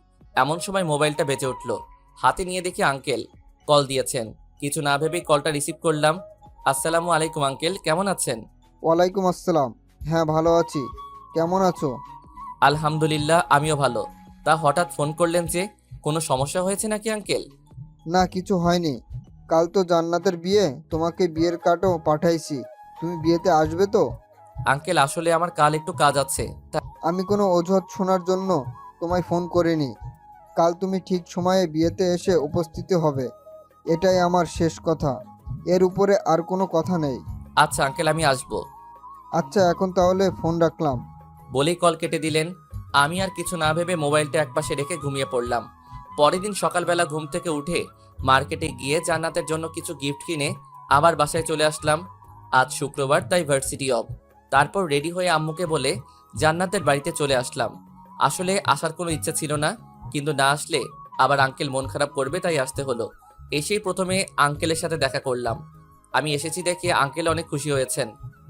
এমন সময় মোবাইলটা বেজে উঠলো। হাতে নিয়ে দেখি আঙ্কেল কল দিয়েছেন। কিছু না ভেবেই কলটা রিসিভ করলাম। আসসালামু আলাইকুম আঙ্কেল, কেমন আছেন? ওয়ালাইকুম আসসালাম। হ্যাঁ, ভালো আছি। কেমন আছো? আলহামদুলিল্লাহ, আমিও ভালো। তা হঠাৎ ফোন করলেন যে, কোনো সমস্যা হয়েছে নাকি আঙ্কেল? না, কিছু হয়নি। কাল তো জান্নাতের বিয়ে, তোমাকে বিয়ের কার্ডও পাঠাইছি। তুমি বিয়েতে আসবে তো? আঙ্কেল, আসলে আমার কাল একটু কাজ আছে। আমি কোনো অজুহাত শোনার জন্য তোমায় ফোন করিনি। কাল তুমি ঠিক সময়ে বিয়েতে এসে উপস্থিত হবে, এটাই আমার শেষ কথা। এর উপরে আর কোনো কথা নেই। আচ্ছা আঙ্কেল, আমি আসবো। আচ্ছা, এখন তাহলে ফোন রাখলাম। বলেই কল কেটে দিলেন। আমি আর কিছু না ভেবে মোবাইলটা একপাশে রেখে ঘুমিয়ে পড়লাম। পরের দিন সকালবেলা ঘুম থেকে উঠে মার্কেটে গিয়ে জান্নাতের জন্য কিছু গিফট কিনে আবার বাসায় চলে আসলাম। আজ শুক্রবার, তাই ভার্সিটি অফ। তারপর রেডি হয়ে আম্মুকে বলে জান্নাতের বাড়িতে চলে আসলাম। আসলে আসার কোনো ইচ্ছা ছিল না, কিন্তু না আসলে আবার আঙ্কেল মন খারাপ করবে, তাই আসতে হলো। এসেই প্রথমে আঙ্কেলের সাথে দেখা করলাম। আমি এসেছি দেখে আঙ্কেল অনেক খুশি হয়েছেন।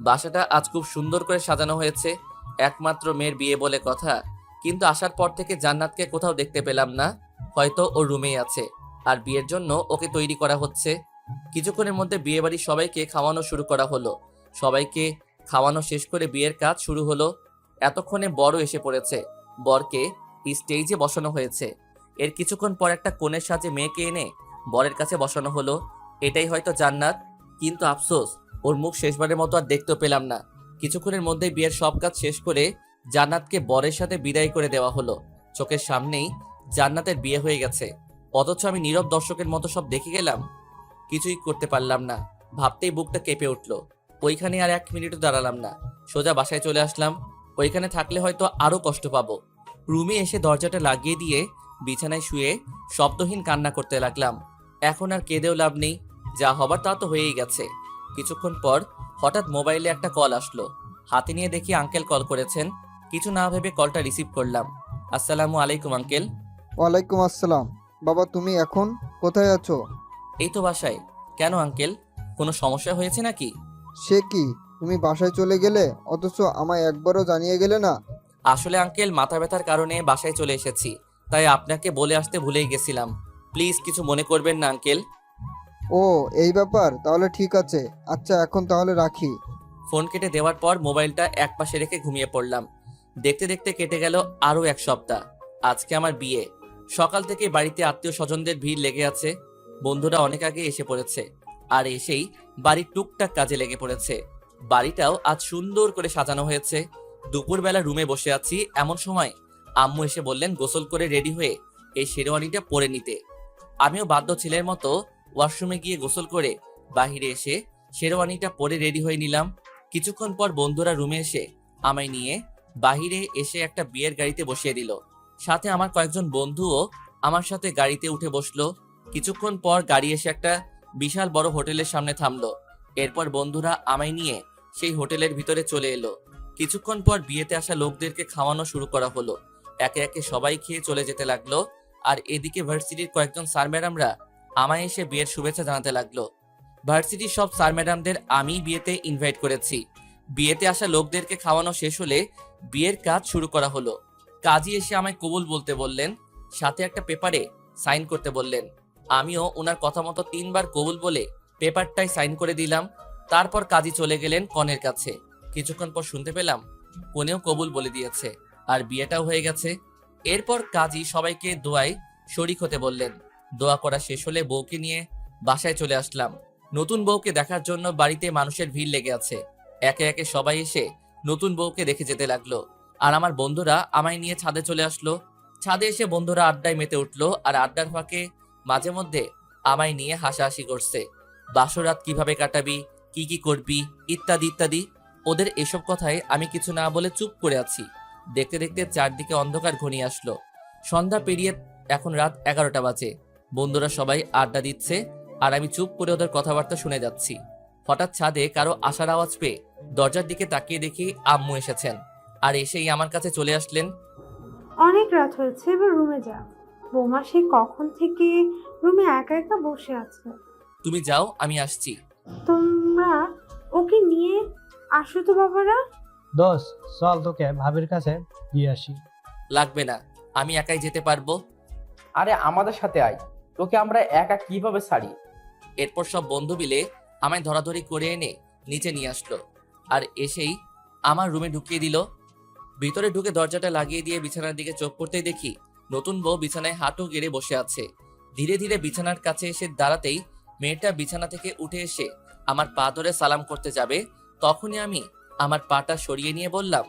বাসাটা আজ খুব সুন্দর করে সাজানো হয়েছে। একমাত্র মেয়ের বিয়ে বলে কথা, কিন্তু আসার পর থেকে জান্নাতকে কোথাও দেখতে পেলাম না। হয়তো ওর রুমেই আছে, আর বিয়ের জন্য ওকে তৈরি করা হচ্ছে। কিছুক্ষণের মধ্যে বিয়ে বাড়ির সবাইকে খাওয়ানো শুরু করা হলো। সবাইকে খাওয়ানো শেষ করে বিয়ের কাজ শুরু হলো। এতক্ষণে বরও এসে পড়েছে। বরকে স্টেজে বসানো হয়েছে। এর কিছুক্ষণ পর একটা কনের সাজে মেয়েকে এনে বরের কাছে বসানো হলো। এটাই হয়তো জান্নাত, কিন্তু আফসোস ওর মুখ শেষবারের মতো আর দেখতে পেলাম না। কিছুক্ষণের মধ্যে বিয়ের সব কাজ শেষ করে জান্নাতকে বরের সাথে বিদায় করে দেওয়া হলো। চোখের সামনেই জান্নাতের বিয়ে হয়ে গেছে, অথচ আমি নীরব দর্শকের মতো সব দেখে গেলাম। কিছুই করতে পারলাম না। ভাবতেই বুকটা কেঁপে উঠলো। ওইখানে আর 1 মিনিটও দাঁড়ালাম না, সোজা বাসায় চলে আসলাম। ওইখানে থাকলে হয়তো আরো কষ্ট পাবো। রুমে এসে দরজাটা লাগিয়ে দিয়ে বিছানায় শুয়ে শব্দহীন কান্না করতে লাগলাম। এখন আর কেঁদেও লাভ নেই, যা হবার তা তো হয়েই গেছে। কিছুক্ষণ পর হঠাৎ মোবাইলে একটা কল আসলো। হাতে নিয়ে দেখি আঙ্কেল কল করেছেন। কিছু না ভেবে কলটা রিসিভ করলাম। আসসালামু আলাইকুম আঙ্কেল। ওয়ালাইকুম আসসালাম। বাবা, তুমি এখন কোথায় আছো? এই তো বাসায়। কেন আঙ্কেল, কোনো সমস্যা হয়েছে নাকি? সে কি, তুমি বাসায় চলে গেলে অথচ আমায় একবারও জানিয়ে গেলে না? আসলে আঙ্কেল, মাথা ব্যথার কারণে বাসায় চলে এসেছি, তাই আপনাকে বলে আসতে ভুলেই গেছিলাম। প্লিজ কিছু মনে করবেন না আঙ্কেল। ও, এই ব্যাপার, তাহলে ঠিক আছে। আচ্ছা, এখন তাহলে রাখি। ফোন কেটে দেওয়ার পর মোবাইলটা একপাশে রেখে ঘুমিয়ে পড়লাম। দেখতে দেখতে কেটে গেল আরও এক সপ্তাহ। আজকে আমার বিয়ে। সকাল থেকে বাড়িতে আত্মীয় স্বজনদের ভিড় লেগে আছে। বন্ধুরা অনেক আগে এসে পড়েছে, আর এসেই বাড়ির টুকটাক কাজে লেগে পড়েছে। বাড়িটাও আজ সুন্দর করে সাজানো হয়েছে। দুপুরবেলা রুমে বসে আছি, এমন সময় আম্মু এসে বললেন গোসল করে রেডি হয়ে এই শেরওয়ানিটা পরে নিতে। আমিও বাধ্য ছেলের মতো ওয়াশরুমে গিয়ে গোসল করে বাহিরে এসে শেরওয়ানিটা পরে রেডি হয়ে নিলাম। কিছুক্ষণ পর বন্ধুরা রুমে এসে আমায় নিয়ে বাহিরে এসে একটা বিয়ের গাড়িতে বসিয়ে দিল। সাথে আমার কয়েকজন বন্ধুও আমার সাথে গাড়িতে উঠে বসলো। কিছুক্ষণ পর গাড়ি এসে একটা বিশাল বড় হোটেলের সামনে থামলো। এরপর বন্ধুরা আমায় নিয়ে সেই হোটেলের ভিতরে চলে এলো। কিছুক্ষণ পর বিয়েতে আসা লোকদেরকে খাওয়ানো শুরু করা হলো। একে একে সবাই খেয়ে চলে যেতে লাগলো। আর এদিকে ভার্সিটির কয়েকজন স্যার ম্যাডামরা আমায় এসে বিয়ের শুভেচ্ছা জানাতে লাগলো। ভার্সিটির সব স্যার ম্যাডামদের আমি বিয়েতে ইনভাইট করেছি। বিয়েতে আসা লোকদেরকে খাওয়ানো শেষ হলে বিয়ের কাজ শুরু করা হলো। কাজী এসে আমায় কবুল বলতে বললেন, সাথে একটা পেপারে সাইন করতে বললেন। আমিও ওনার কথা মতো 3 বার কবুল বলে পেপারটায় সাইন করে দিলাম। তারপর কাজী চলে গেলেন কনের কাছে। কিছুক্ষণ পর শুনতে পেলাম কনেও কবুল বলে দিয়েছে আর বিয়েটাও হয়ে গেছে। এরপর কাজী সবাইকে দোয়ায় শরিক হতে বললেন। দোয়া করা শেষ হলে বউকে নিয়ে বাসায় চলে আসলাম। নতুন বউকে দেখার জন্য বাড়িতে মানুষের ভিড় লেগে আছে। একে একে সবাই এসে নতুন বউকে দেখে যেতে লাগলো। আর আমার বন্ধুরা আমায় নিয়ে ছাদে চলে আসলো। ছাদে এসে বন্ধুরা আড্ডায় মেতে উঠলো, আর আড্ডার ফাঁকে মাঝে মধ্যে আমায় নিয়ে হাসাহাসি করছে। বাসরাত কিভাবে কাটাবি, কি কি করবি, ইত্যাদি ইত্যাদি। ওদের এসব কথায় আমি কিছু না বলে চুপ করে আছি। দেখতে দেখতে চারদিকে অন্ধকার ঘনিয়ে আসলো। সন্ধ্যা পেরিয়ে এখন রাত 11টা বাজে। বন্ধুরা সবাই আড্ডা দিচ্ছে, আর আমি চুপ করে ওদের কথাবার্তা শুনে যাচ্ছি। হঠাৎ ছাদে কারো আসার আওয়াজ পেয়ে দরজার দিকে তাকিয়ে দেখি আম্মু এসেছেন, আর এসেই আমার কাছে চলে আসলেন। অনেক রাত হয়েছে, এবার রুমে যা। বৌমা সে কখন থেকে রুমে একা একা বসে আছে। তুমি যাও, আমি আসছি। তোমরা ওকে নিয়ে আসো তো বাবারা। দোস্ত চল তোকে ভাবির কাছে দিয়ে আসি। লাগবে না, আমি একাই যেতে পারবো। আরে আমাদের সাথে আয়, তোকে আমরা একা কিভাবে ছাড়ি? এরপর সব বন্ধু মিলে আমায় ধরাধরি করে এনে নিচে নিয়ে আসলো, আর এসেই আমার রুমে ঢুকিয়ে দিল। ভিতরে ঢুকে দরজাটা লাগিয়ে দিয়ে বিছানার দিকে চোখ পড়তেই দেখি নতুন বউ বিছানায় হাঁটু গেড়ে বসে আছে। ধীরে ধীরে বিছানার কাছে এসে দাঁড়াতেই মেয়েটা বিছানা থেকে উঠে এসে আমার পা ধরে সালাম করতে যাবে, তখনই আমি আমার পাটা সরিয়ে নিয়ে বললাম,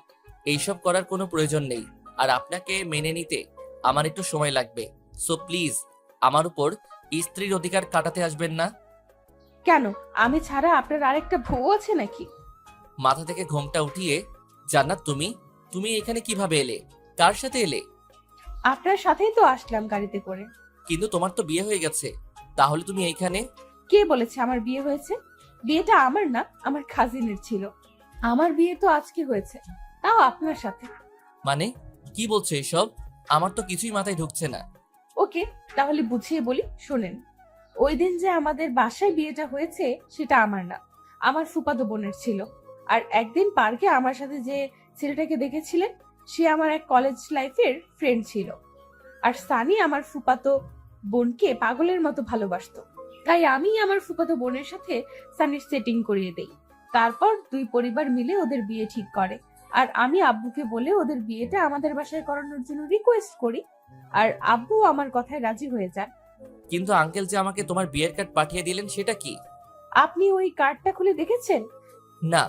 এইসব করার কোনো প্রয়োজন নেই, আর আপনাকে মেনে নিতে আমার একটু সময় লাগবে। সো প্লিজ আমার উপর স্ত্রীর অধিকার কাটাতে আসবেন না। কেন, আমি ছাড়া আপনার আরেকটা বউ আছে নাকি? মাথা থেকে ঘোমটা উঠিয়ে, জান্নাত তুমি তুমি এখানে কিভাবে এলে, কার সাথে এলে? আপনার সাথেই তো আসলাম গাড়িতে করে। কিন্তু তোমার তো বিয়ে হয়ে গেছে, তাহলে তুমি এইখানে? কে বলেছে আমার বিয়ে হয়েছে? বিয়েটা আমার না, আমার কাজিনের ছিল। আমার বিয়ে তো আজকে হয়েছে, তাও আপনার সাথে। মানে কি বলছো এসব? আমার তো কিছুই মাথায় ঢুকছে না। ওকে, তাহলে বুঝিয়ে বলি, শোনেন। ওই দিন যে আমাদের বাসায় বিয়েটা হয়েছে সেটা আমার না, আমার ফুফাতো বোনের ছিল। আর একদিন পার্কে আমার সাথে যে ছেলেটাকে দেখেছিলেন, সে আমার এক কলেজ লাইফের ফ্রেন্ড ছিল। আর সানি আমার ফুফাতো বোনকে পাগলের মতো ভালোবাসতো, তাই আমি আমার ফুফাতো বোনের সাথে সানির সেটিং করিয়ে দেই। তারপর দুই পরিবার মিলে ওদের বিয়ে ঠিক করে, আর আমি আব্বুকে বলে ওদের বিয়েটা আমাদের বাসায় করানোর জন্য রিকোয়েস্ট করি, আর আব্বু আমার কথায় রাজি হয়ে যান। কিন্তু আঙ্কেল যে আমাকে তোমার বিয়ের কার্ড পাঠিয়ে দিলেন সেটা কি? আপনি ওই কার্ডটা খুলে দেখেছেন? না।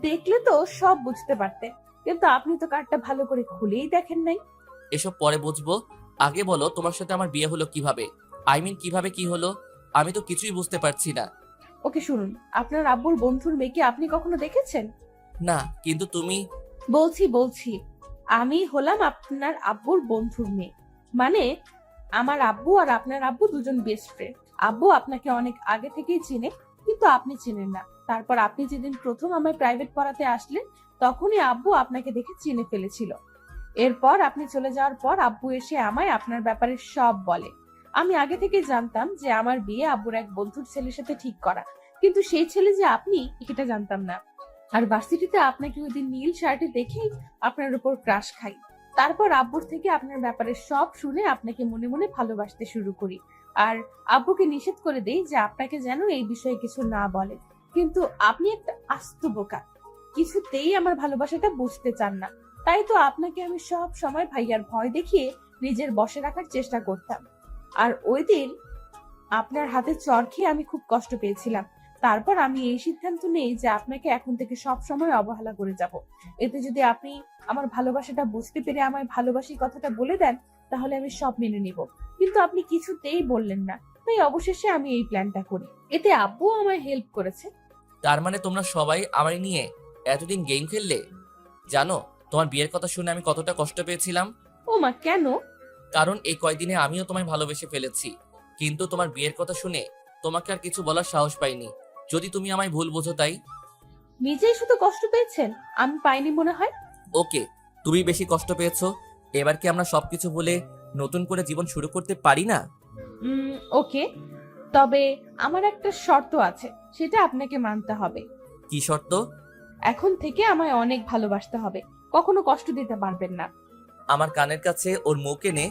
দেখলে তো সব বুঝতে পারতেন, কিন্তু আপনি তো কার্ডটা ভালো করে খুলেই দেখেন নাই। এসব পরে বুঝবো, আগে বলো তোমার সাথে আমার বিয়ে হলো কিভাবে? আই মিন কিভাবে কি হলো? আমি তো কিছুই বুঝতে পারছি না। ওকে শুনুন, আপনার আব্বুর বন্ধুর মেয়েকে আপনি কখনো দেখেছেন? না, কিন্তু তুমি। বলছি আমি হলাম আপনার আব্বুর বন্ধুর মেয়ে। মানে আমার আব্বু আর আপনার আব্বু দুজন বেস্ট ফ্রেন্ড। আব্বু আপনাকে অনেক আগে থেকেই চিনে, কিন্তু আপনি চেনেন না। তারপর আপনি যেদিন প্রথম আমায় প্রাইভেট পড়াতে আসলেন, তখনই আব্বু আপনাকে দেখে চিনে ফেলেছিল। এরপর আপনি চলে যাওয়ার পর আব্বু এসে আমায় আপনার ব্যাপারে সব বলে। আমি আগে থেকে জানতাম যে আমার বিয়ে আব্বুর এক বন্ধুর ছেলের সাথে ঠিক করা, কিন্তু সেই ছেলে যে আপনি এটা জানতাম না। আর ভার্সিটিতে আপনাকে ওই দিন নীল শার্টে দেখেই আপনার উপর ক্রাশ খাই। তারপর আব্বুর থেকে আপনার ব্যাপারে সব শুনে আপনাকে মনে মনে ভালোবাসতে শুরু করি। আর আব্বুকে নিষেধ করে দেই যে আপনাকে যেন এই বিষয়ে কিছু না বলে। কিন্তু আপনি একটা আস্ত বোকা, কিছুতেই আমার ভালোবাসাটা বুঝতে চান না। তাই তো আপনাকে আমি সব সময় ভাইয়ার ভয় দেখিয়ে নিজের বশে রাখার চেষ্টা করতাম। আর ওই দিন আপনার হাতে চড় খেয়ে আমি খুব কষ্ট পেয়েছিলাম। তারপর আমি এই সিদ্ধান্ত নেই যে আপনাকে এখন থেকে সব সময় অবহেলা করে যাব। এতে যদি আপনি আমার ভালোবাসাটা বুঝতে পেরে আমায় ভালোবাসি কথাটা বলে দেন, তাহলে আমি সব মেনে নিব। কিন্তু আপনি কিছুতেই বললেন না, তাই অবশেষে আমি এই প্ল্যানটা করি। এতে আব্বু আমায় হেল্প করেছে। তার মানে তোমরা সবাই আমায় নিয়ে এতদিন গেম খেললে? জানো তোমার বিয়ের কথা শুনে আমি কতটা কষ্ট পেয়েছিলাম? ও মা, কেন? কারণ এই কয়দিনে আমিও তোমায় ভালোবেসে ফেলেছি, কিন্তু তোমার বিয়ের কথা শুনে তোমাকে আর কিছু বলার সাহস পাইনি। যদি তুমি আমায় ভুল বোঝো তাই। নিজেই শুধু কষ্ট পেয়েছেন, আমি পাইনি মনে হয়। ওকে, তুমি বেশি কষ্ট পেয়েছো। এবার কি আমরা সবকিছু বলে নতুন করে জীবন শুরু করতে পারি না? ওকে, তবে আমার একটা শর্ত আছে, সেটা আপনাকে মানতে হবে। কি শর্ত? এখন থেকে আমায় অনেক ভালোবাসতে হবে, কখনো কষ্ট দিতে পারবেন না। আমার কানের কাছে ওর মুখ এনে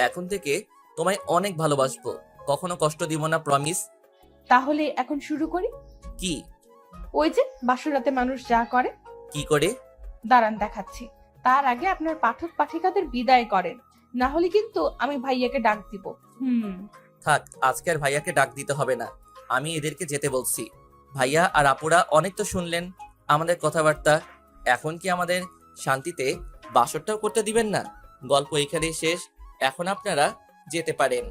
এখন থেকে তোমায় অনেক ভালোবাসবো, কখনো কষ্ট দিব না, প্রমিস। তাহলে এখন শুরু করি। কি? ওই যে বাসরাতে মানুষ যা করে। কি করে? দাঁড়ান দেখাচ্ছি। তার আগে আপনার পাঠক পাঠিকাদের বিদায় করেন, না হলে কিন্তু আমি ভাইয়াকে ডাক দিব। থাক, আজকে আর ভাইয়াকে ডাক দিতে হবে না, আমি এদেরকে যেতে বলছি। ভাইয়া আর আপুরা অনেক তো শুনলেন আমাদের কথাবার্তা, এখন কি আমাদের শান্তিতে বাসরটাও করতে দিবেন না? গল্প এখানেই শেষ, এখন আপনারা যেতে পারেন।